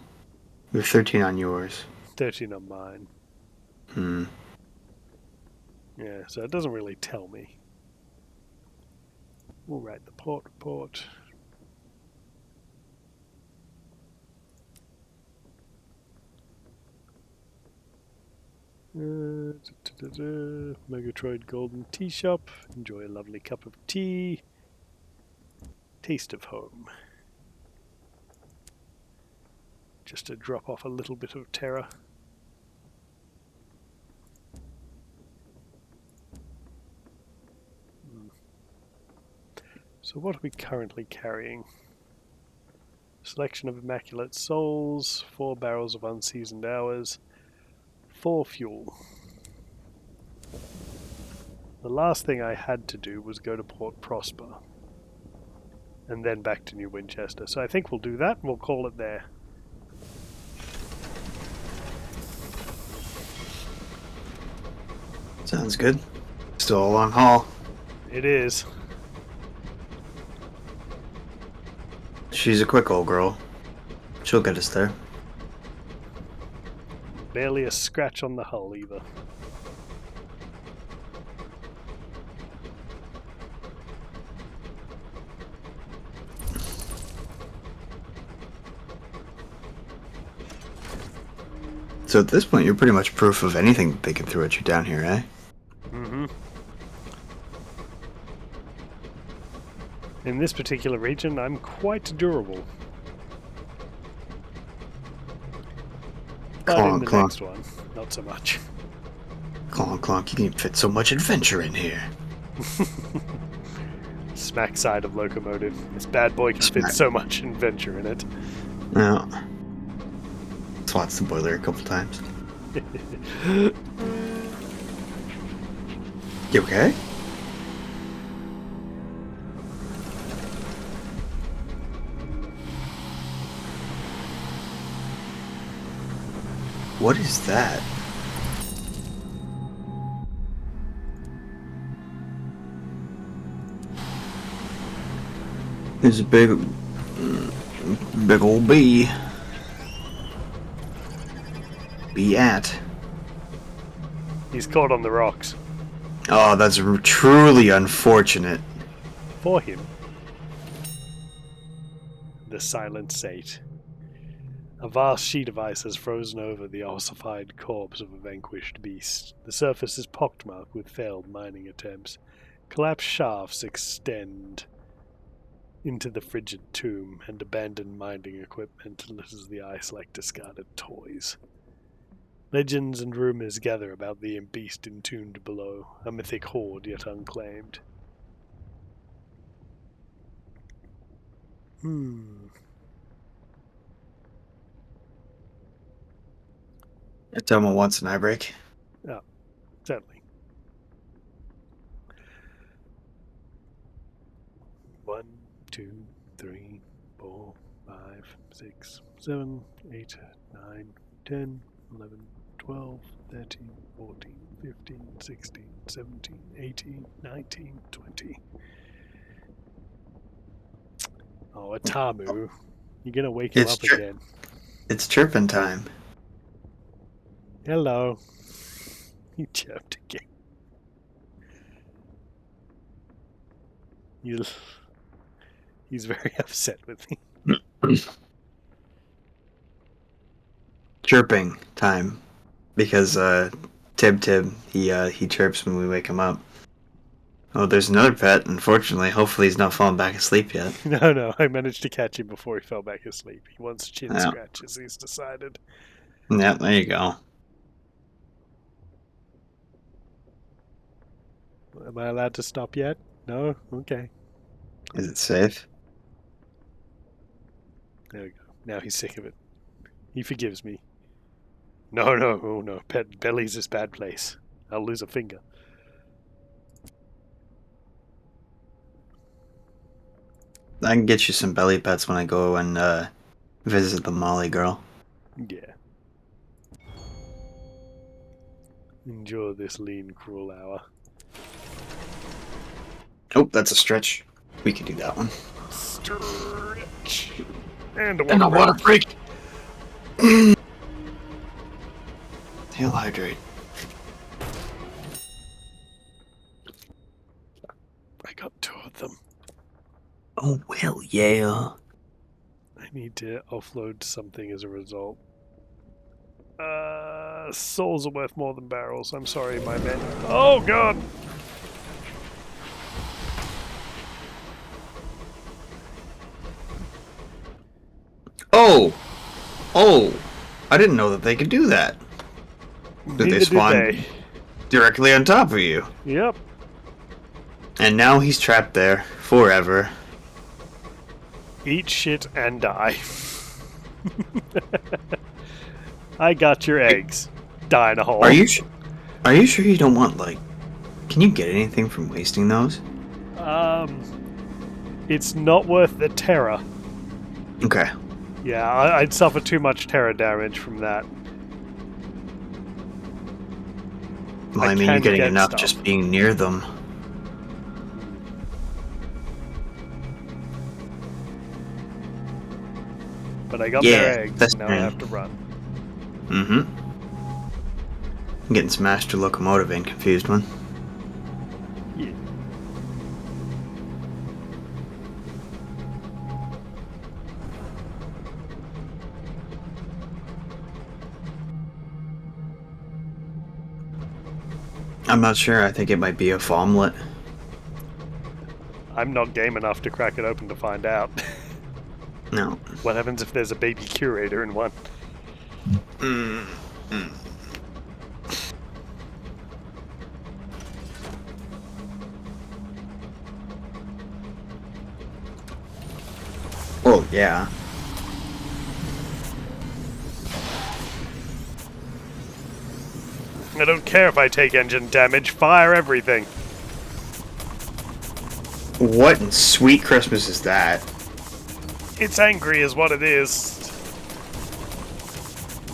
You have 13 on yours. 13 on mine. Hmm. Yeah, so it doesn't really tell me. We'll write the port report. Megatroid Golden Tea Shop. Enjoy a lovely cup of tea. Taste of home. Just to drop off a little bit of terror. So what are we currently carrying? Selection of Immaculate Souls, 4 barrels of unseasoned hours, 4 fuel. The last thing I had to do was go to Port Prosper. And then back to New Winchester. So I think we'll do that and we'll call it there. Sounds good. Still a long haul. It is. She's a quick old girl. She'll get us there. Barely a scratch on the hull either. So at this point, you're pretty much proof of anything they can throw at you down here, eh? Mm-hmm. In this particular region, I'm quite durable. But in the next one, not so much. Clonk, clonk, you can fit so much adventure in here. Smack side of locomotive. This bad boy can fit so much adventure in it. No. Swats the boiler a couple times. You okay? What is that? There's a big old bee. Be at. He's caught on the rocks. Oh, that's truly unfortunate. For him. The silent sate. A vast sheet of ice has frozen over the ossified corpse of a vanquished beast. The surface is pockmarked with failed mining attempts. Collapsed shafts extend into the frigid tomb, and abandoned mining equipment litters the ice like discarded toys. Legends and rumors gather about the beast entombed below, a mythic horde yet unclaimed. Tell me once an eye break. Oh, certainly. 1, 2, 3, 4, 5, 6, 7, 8, 9, 10, 11, 12, 13, 14, 15, 16, 17, 18, 19, 20. Oh, a Tamu. You're gonna wake him up again. It's chirping time. Hello. He chirped again. He's very upset with me. Chirping time. Because Tib he chirps when we wake him up. Oh, there's another pet. Unfortunately, hopefully he's not fallen back asleep yet. No, I managed to catch him before he fell back asleep. He wants chin Yeah, scratches, he's decided. yeah. There you go. Am I allowed to stop yet? No? Okay. Is it safe? There we go. Now he's sick of it. He forgives me. No, oh no. Belly's this bad place. I'll lose a finger. I can get you some belly pets when I go and visit the Molly girl. Yeah. Enjoy this lean, cruel hour. Oh, that's a stretch. We can do that one. Stretch. And a And a water water break. He'll hydrate. I got 2 of them. Oh, well, yeah. I need to offload something as a result. Souls are worth more than barrels. I'm sorry, my men. Oh, God! Oh! Oh! I didn't know that they could do that. Did they spawn directly on top of you? Yep. And now he's trapped there forever. Eat shit and die. I got your eggs. Die in a hole. Are you sure you don't want, like... Can you get anything from wasting those? It's not worth the terror. Okay. Yeah, I'd suffer too much terror damage from that. Well, I mean, you're getting get enough stuff. just being near them. But I got Yeah, their eggs, that's and now I fair. have to run. Mm-hmm. I'm getting some Master Locomotive and confused one. Yeah. I'm not sure. I think it might be a Fomlet. I'm not game enough to crack it open to find out. No. What happens if there's a baby curator in one? Oh, yeah. I don't care if I take engine damage. Fire everything. What in sweet Christmas is that? It's angry is what it is.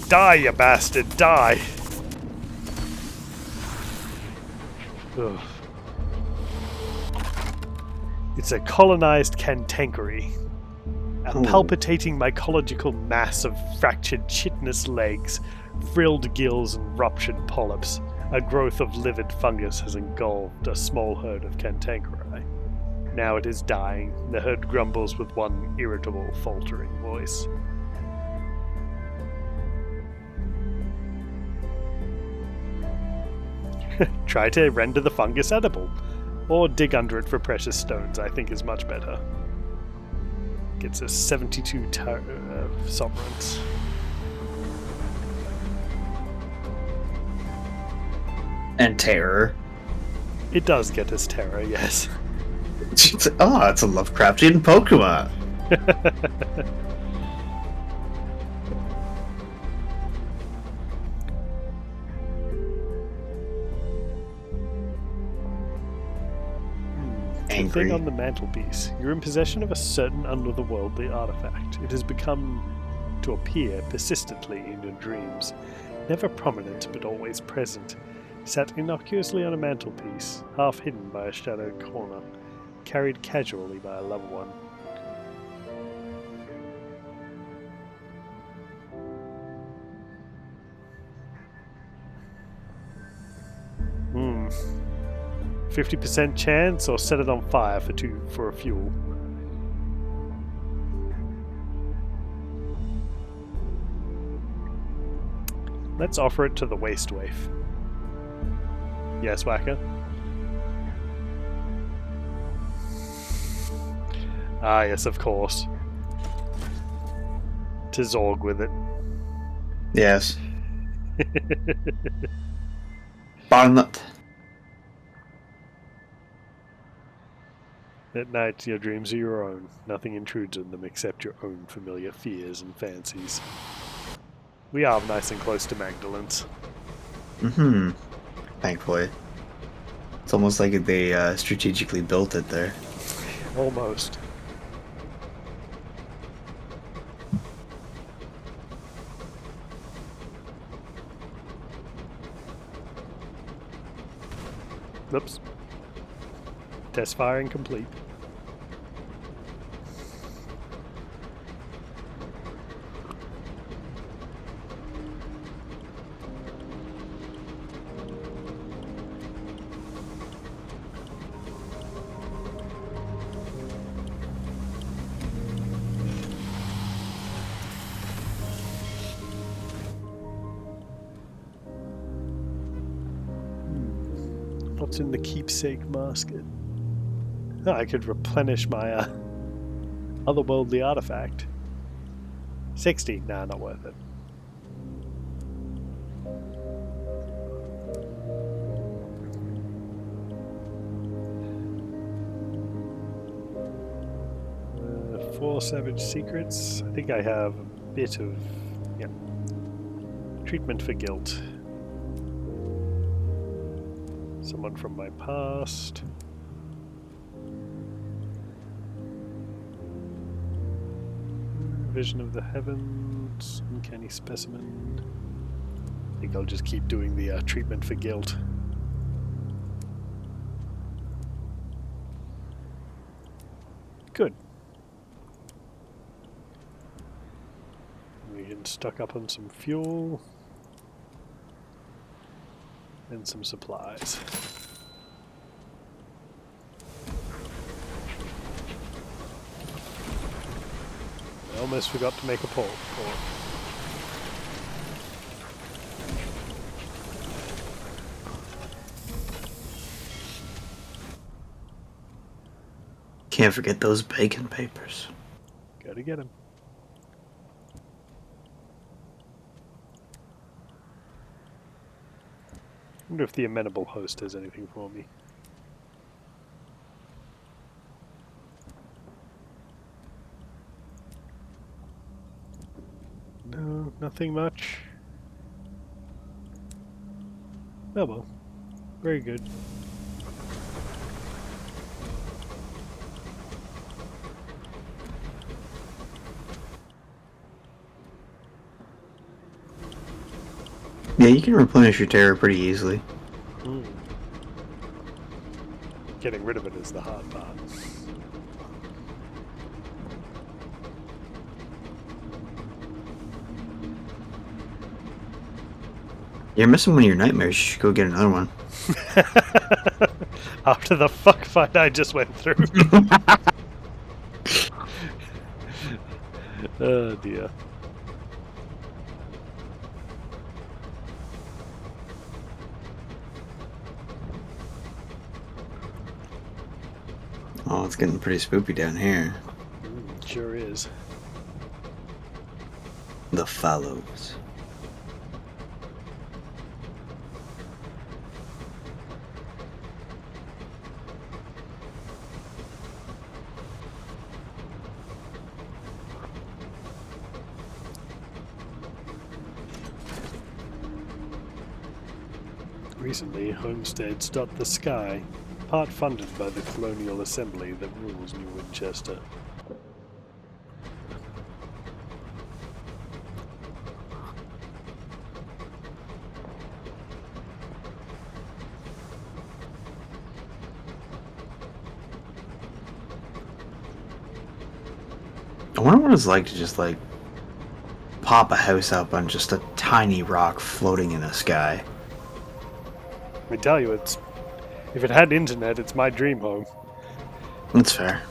Die, you bastard, die. Ugh. It's a colonized cantankery. A palpitating mycological mass of fractured chitinous legs, frilled gills and ruptured polyps. A growth of livid fungus has engulfed a small herd of cantankeryi. Now it is dying. The herd grumbles with one irritable, faltering voice. Try to render the fungus edible, or dig under it for precious stones, I think is much better. Gets us 72 sovereigns. And terror. It does get us terror, yes. It's a Lovecraftian Pokemon. The thing on the mantelpiece. You're in possession of a certain otherworldly artifact. It has become to appear persistently in your dreams. Never prominent, but always present. Sat innocuously on a mantelpiece, half hidden by a shadowed corner. Carried casually by a loved one. Hmm. 50% chance, or set it on fire for a fuel. Let's offer it to the waste waif. Yes, Whacker? Ah, yes, of course. To Zorg with it. Yes. Barnlet. At night, your dreams are your own. Nothing intrudes on them except your own familiar fears and fancies. We are nice and close to Magdalene's. Mm-hmm. Thankfully. It's almost like they strategically built it there. Almost. Oops. Test firing complete. What's in the keepsake basket? Oh, I could replenish my otherworldly artifact. 60. Nah, not worth it. Four savage secrets. I think I have a bit of treatment for guilt. Someone from my past. Vision of the heavens. Uncanny specimen. I think I'll just keep doing the treatment for guilt. Good. We can stock up on some fuel. And some supplies. I almost forgot to make a port. Can't forget those bacon papers. Gotta get them. I wonder if the amenable host has anything for me. No, nothing much. Oh well. Very good. Yeah, you can replenish your terror pretty easily. Getting rid of it is the hard part. You're missing one of your nightmares. You should go get another one. After the fuck fight I just went through. Oh dear. Oh, it's getting pretty spoopy down here. Sure is. The Fallows. Recently, homesteads dot the sky, part funded by the colonial assembly that rules New Winchester. I wonder what it's like to just, like, pop a house up on just a tiny rock floating in the sky. I tell you, if it had internet, it's my dream home. That's fair.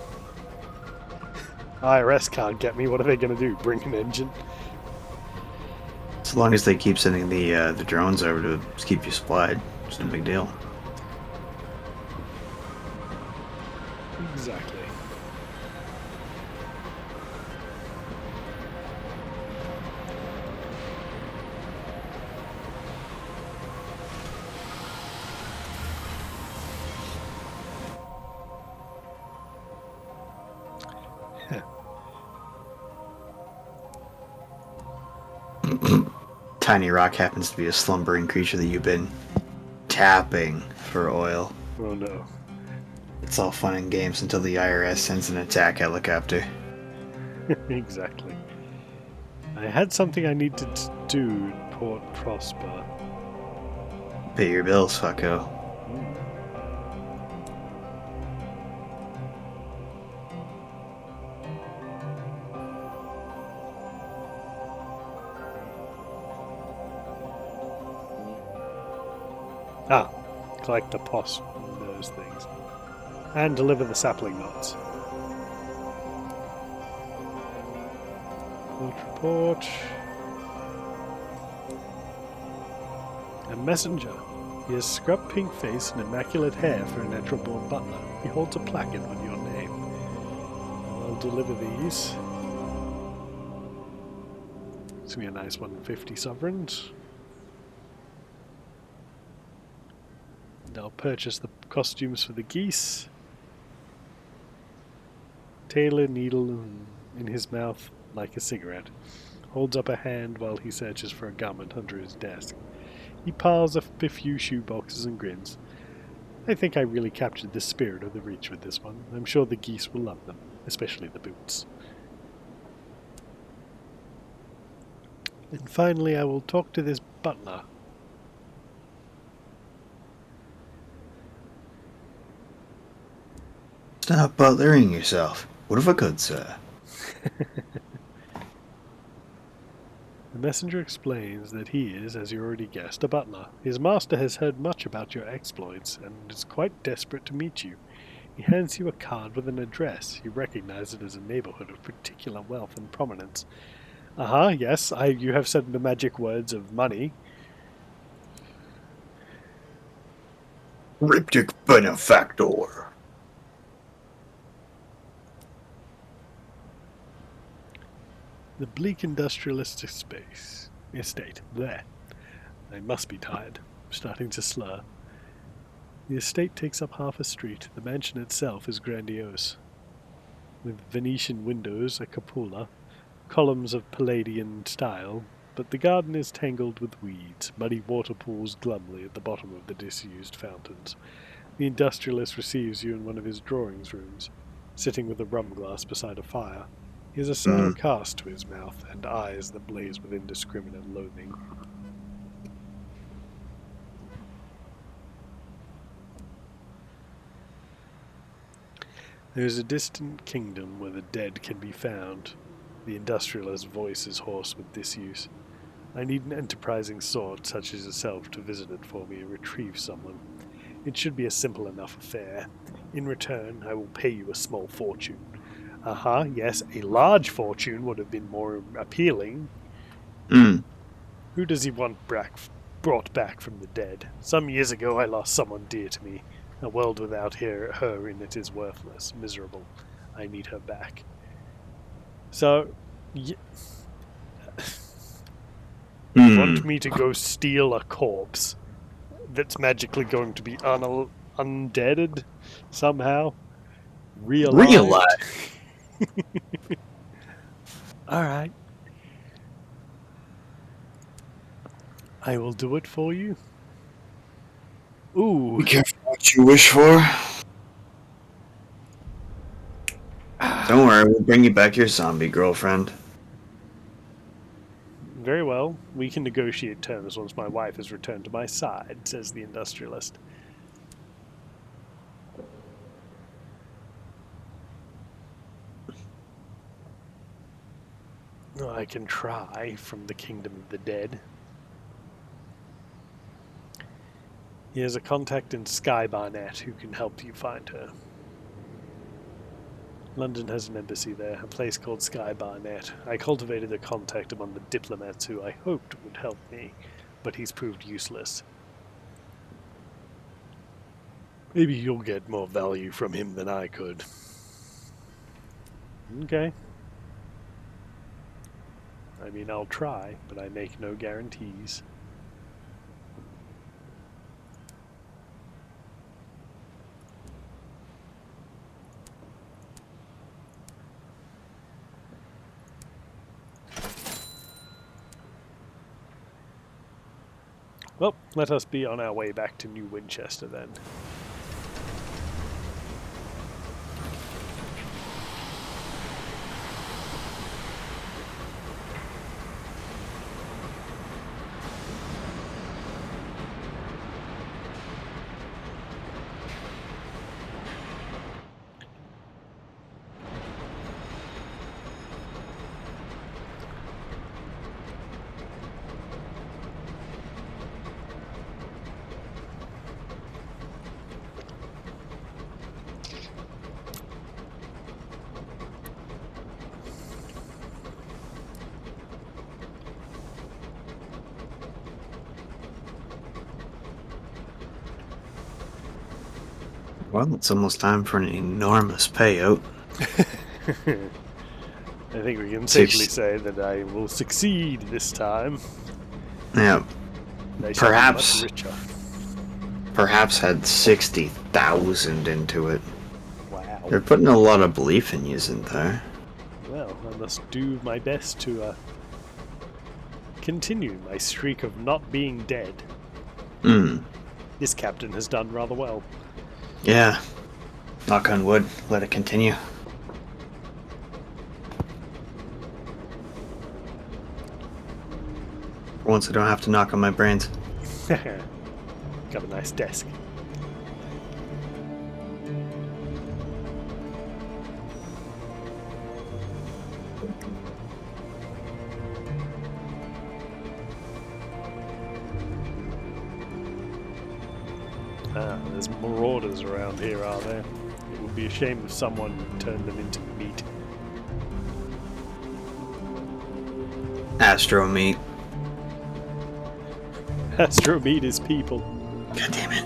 IRS can't get me. What are they going to do? Bring an engine? As long as they keep sending the drones over to keep you supplied, it's no big deal. Exactly. tiny rock happens to be a slumbering creature that you've been tapping for oil. Oh no. It's all fun and games until the IRS sends an attack helicopter. Exactly. I had something I needed to do in Port Prosper. Pay your bills, fucko. Ah, collect the POS from those things. And deliver the sapling knots. Report. A messenger. He has scrub pink face and immaculate hair for a natural born butler. He holds a placard with your name. I'll deliver these. It's gonna be a nice 150 sovereigns. And I'll purchase the costumes for the geese. Tailor needle in his mouth like a cigarette. Holds up a hand while he searches for a garment under his desk. He piles a few shoe boxes and grins. I think I really captured the spirit of the Reach with this one. I'm sure the geese will love them, especially the boots. And finally, I will talk to this butler. Stop butlering yourself. What if I could, sir? The messenger explains that he is, as you already guessed, a butler. His master has heard much about your exploits and is quite desperate to meet you. He hands you a card with an address. You recognize it as a neighborhood of particular wealth and prominence. Yes, you have said the magic words of money. Cryptic benefactor. The bleak industrialist estate. There. I must be tired. I'm starting to slur. The estate takes up half a street. The mansion itself is grandiose. With Venetian windows, a cupola, columns of Palladian style, but the garden is tangled with weeds. Muddy water pools glumly at the bottom of the disused fountains. The industrialist receives you in one of his drawing rooms, sitting with a rum glass beside a fire. He has a sour cast to his mouth and eyes that blaze with indiscriminate loathing. There is a distant kingdom where the dead can be found. The industrialist's voice is hoarse with disuse. I need an enterprising sort such as yourself to visit it for me and retrieve someone. It should be a simple enough affair. In return, I will pay you a small fortune. Yes, a large fortune would have been more appealing. Who does he want brought back from the dead? Some years ago I lost someone dear to me. A world without her in it is worthless, miserable. I need her back. So, you want me to go steal a corpse that's magically going to be undeaded somehow? Realized? Alright. I will do it for you. Ooh. Be careful what you wish for. Don't worry, we'll bring you back your zombie girlfriend. Very well. We can negotiate terms once my wife has returned to my side, says the industrialist. I can try from the kingdom of the dead. He has a contact in Sky Barnet who can help you find her. London has an embassy there, a place called Sky Barnet. I cultivated a contact among the diplomats who I hoped would help me, but he's proved useless. Maybe you'll get more value from him than I could. Okay. I mean, I'll try, but I make no guarantees. Well, let us be on our way back to New Winchester then. Well, it's almost time for an enormous payout. I think we can Six. safely say that I will succeed this time. Yeah, They shall be much richer. perhaps had 60,000 into it. Wow. They're putting a lot of belief in you, isn't there? Well, I must do my best to continue my streak of not being dead. This captain has done rather well. Yeah. Knock on wood. Let it continue. For once I don't have to knock on my brains. Got a nice desk. There's marauders around here, are there? It would be a shame if someone turned them into meat. Astro meat. Astro meat is people. God damn it.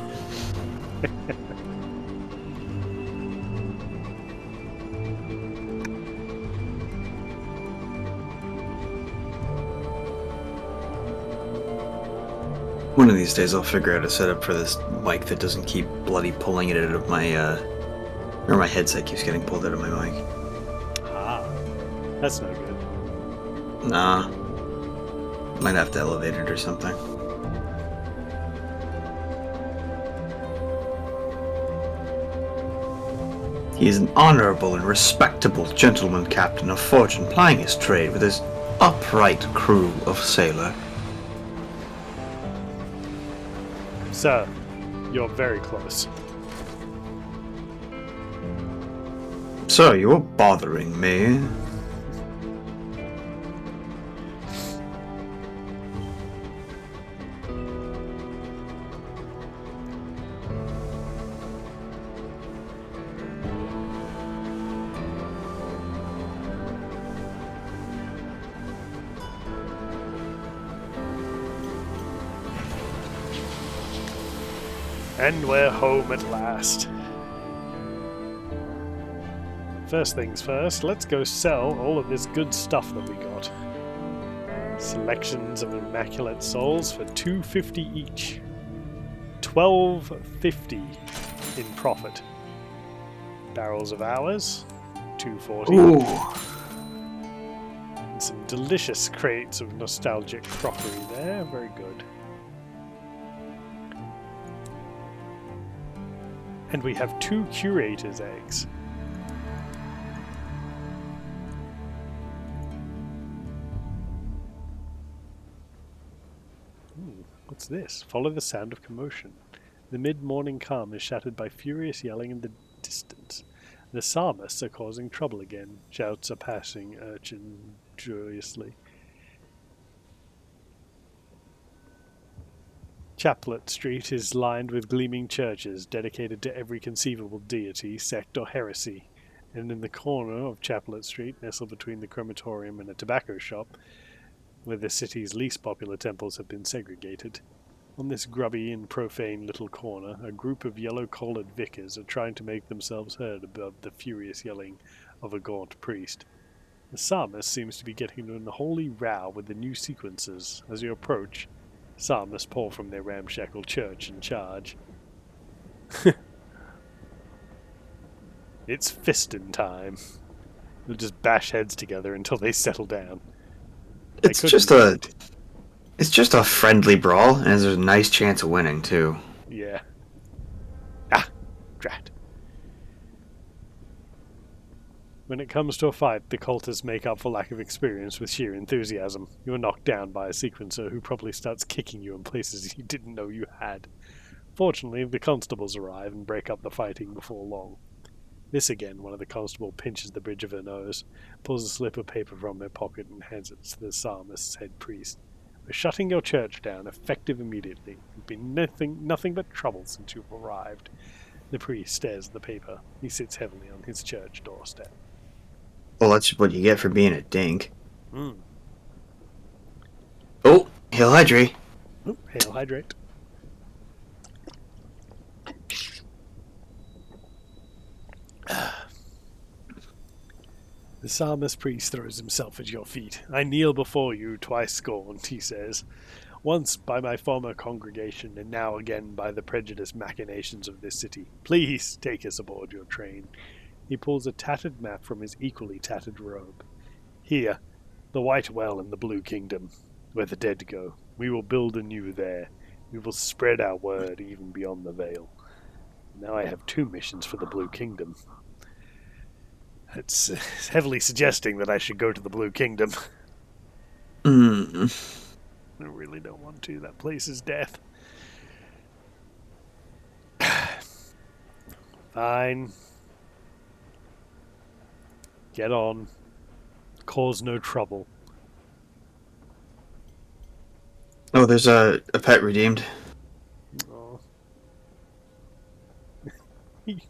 One of these days I'll figure out a setup for this mic that doesn't keep bloody pulling it out of my, or my headset keeps getting pulled out of my mic. Ah, that's no good. Nah. Might have to elevate it or something. He is an honorable and respectable gentleman captain of fortune, plying his trade with his upright crew of sailor. Sir, you're very close. Sir, you're bothering me. And we're home at last. First things first, let's go sell all of this good stuff that we got. Selections of immaculate souls for $2.50 each. $12.50 in profit. Barrels of hours, $2.40. Ooh. And some delicious crates of nostalgic crockery there, very good. And we have 2 curator's eggs. What's this? Follow the sound of commotion. The mid-morning calm is shattered by furious yelling in the distance. The psalmists are causing trouble again. Shouts are passing urchin joyously. Chaplet Street is lined with gleaming churches dedicated to every conceivable deity, sect, or heresy, and in the corner of Chaplet Street, nestled between the crematorium and a tobacco shop, where the city's least popular temples have been segregated, on this grubby and profane little corner, a group of yellow-collared vicars are trying to make themselves heard above the furious yelling of a gaunt priest. The psalmist seems to be getting in a holy row with the new sequencers. As you approach, psalmists pour from their ramshackle church and charge. It's fisting time. They'll just bash heads together until they settle down. It's just a It's just a friendly brawl, and there's a nice chance of winning, too. Yeah. Ah, drat. When it comes to a fight, the cultists make up for lack of experience with sheer enthusiasm. You are knocked down by a sequencer who probably starts kicking you in places you didn't know you had. Fortunately, the constables arrive and break up the fighting before long. This again, one of the constables pinches the bridge of her nose, pulls a slip of paper from her pocket and hands it to the psalmist's head priest. We're shutting your church down, effective immediately. There's been nothing but trouble since you've arrived. The priest stares at the paper. He sits heavily on his church doorstep. Well, that's what you get for being a dink. Hmm. Oh, Hail Hydra. Oh, hail hydrate. The psalmist priest throws himself at your feet. I kneel before you, twice scorned, he says. Once by my former congregation, and now again by the prejudiced machinations of this city. Please take us aboard your train. He pulls a tattered map from his equally tattered robe. Here, the White Well in the Blue Kingdom, where the dead go. We will build anew there. We will spread our word even beyond the veil. Now I have 2 missions for the Blue Kingdom. It's heavily suggesting that I should go to the Blue Kingdom. I really don't want to. That place is death. Fine. Get on. Cause no trouble. Oh, there's a pet redeemed. Oh. He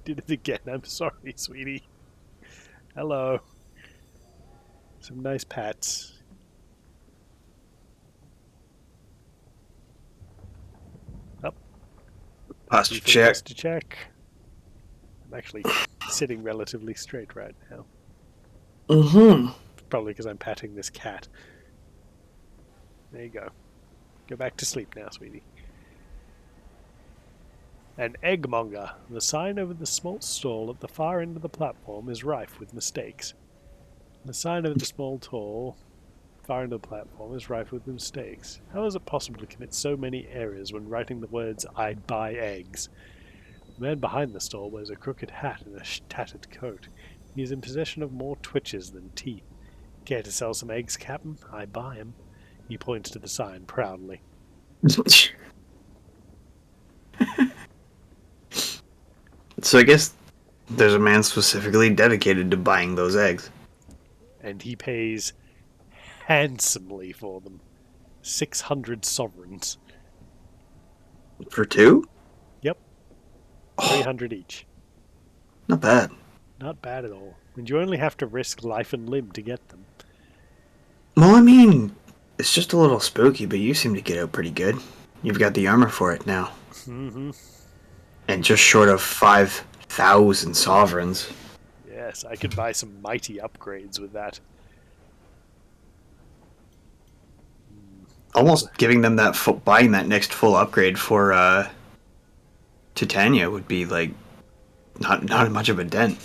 did it again. I'm sorry, sweetie. Hello. Some nice pats. Up. Posture check. To check. I'm actually sitting relatively straight right now. Probably because I'm patting this cat. There you go. Go back to sleep now, sweetie. An eggmonger. The sign over the small stall at the far end of the platform is rife with mistakes. The sign over the small stall far end of the platform is rife with mistakes. How is it possible to commit so many errors when writing the words, I buy eggs? The man behind the stall wears a crooked hat and a tattered coat. He is in possession of more twitches than teeth. Care to sell some eggs, Captain? I buy 'em. He points to the sign proudly. So I guess there's a man specifically dedicated to buying those eggs. And he pays handsomely for them. 600 sovereigns. For 2? Yep. 300 each. Not bad. Not bad at all. And you only have to risk life and limb to get them. Well, I mean, it's just a little spooky, but you seem to get out pretty good. You've got the armor for it now. Mm-hmm. And just short of 5,000 sovereigns. Yes, I could buy some mighty upgrades with that. Almost giving them that buying that next full upgrade for Titania would be like not much of a dent.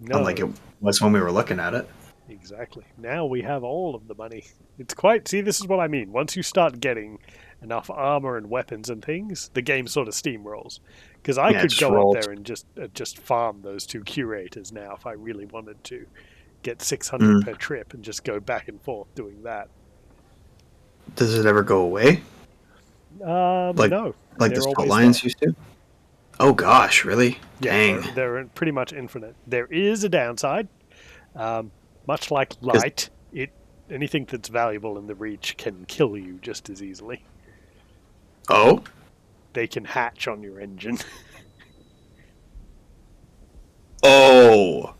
No. Unlike it was when we were looking at it. Exactly. Now we have all of the money. It's quite... See, this is what I mean. Once you start getting enough armor and weapons and things, the game sort of steamrolls. Because I could go up there and just farm those 2 curators now if I really wanted to. Get 600 per trip and just go back and forth doing that. Does it ever go away? No. Like the spot lions used to? Oh gosh, really? Yeah, Dang. they're pretty much infinite. There is a downside. Much like light, anything that's valuable in the reach can kill you just as easily. Oh? They can hatch on your engine. Oh.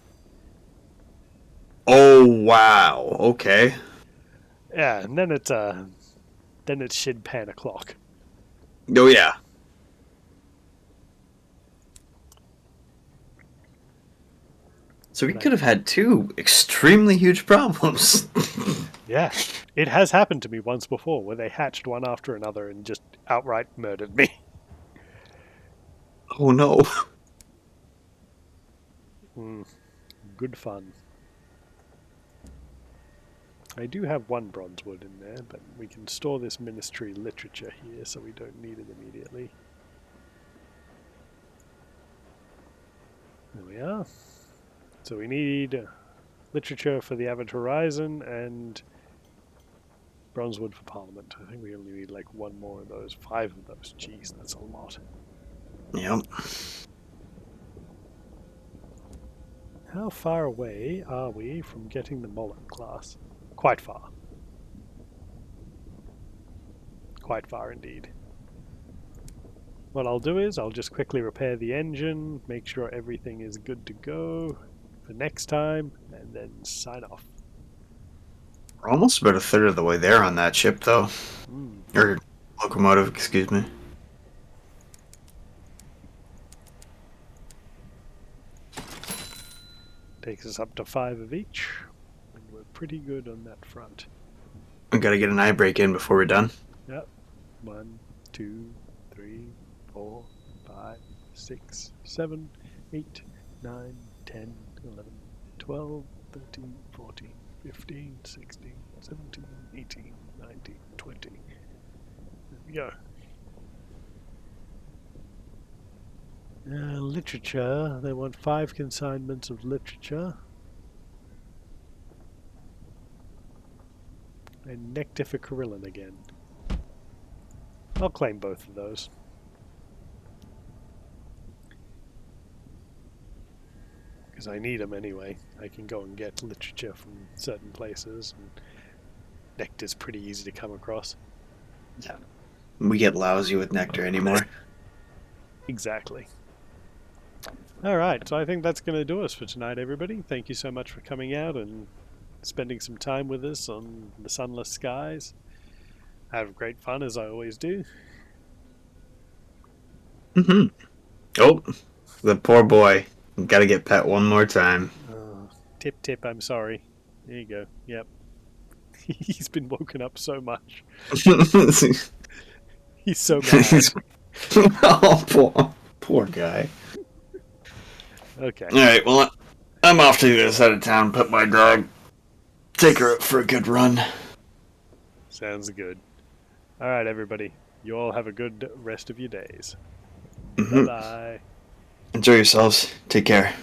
Oh wow. Okay. Yeah, and then it's Shin Pan o'clock. Oh yeah. So we could have had 2 extremely huge problems. Yeah, it has happened to me once before, where they hatched one after another and just outright murdered me. Oh no. Good fun. I do have one bronze wood in there, but we can store this ministry literature here, so we don't need it immediately. There we are. So we need literature for the Avid Horizon and bronze wood for Parliament. I think we only need like one more of those. 5 of those. Jeez, that's a lot. Yep. How far away are we from getting the Mullet class? Quite far. Quite far indeed. What I'll do is I'll just quickly repair the engine, make sure everything is good to go for next time, and then sign off. We're almost about a third of the way there on that ship, though. Or locomotive, excuse me. Takes us up to 5 of each, and we're pretty good on that front. We gotta get an eye break in before we're done. Yep. 1, 2, 3, 4, 5, 6, 7, 8, 9, 10, 11, 12, 13, 14, 15, 16, 17, 18, 19, 20. There we go. Literature. They want 5 consignments of literature. And nectar for Carillon again. I'll claim both of those. Because I need them anyway. I can go and get literature from certain places, and nectar's pretty easy to come across. Yeah. We get lousy with nectar anymore. Exactly. Alright, so I think that's going to do us for tonight, everybody. Thank you so much for coming out and spending some time with us on the sunless skies. I have great fun, as I always do. Mm-hmm. Oh, the poor boy. Gotta get pet one more time. Tip, tip, I'm sorry. There you go. Yep. He's been woken up so much. He's so mad. Oh, poor guy. Okay. Alright, well, I'm off to the other side of town, put my dog. Take her out for a good run. Sounds good. Alright, everybody. You all have a good rest of your days. Mm-hmm. Bye-bye. Enjoy yourselves. Take care.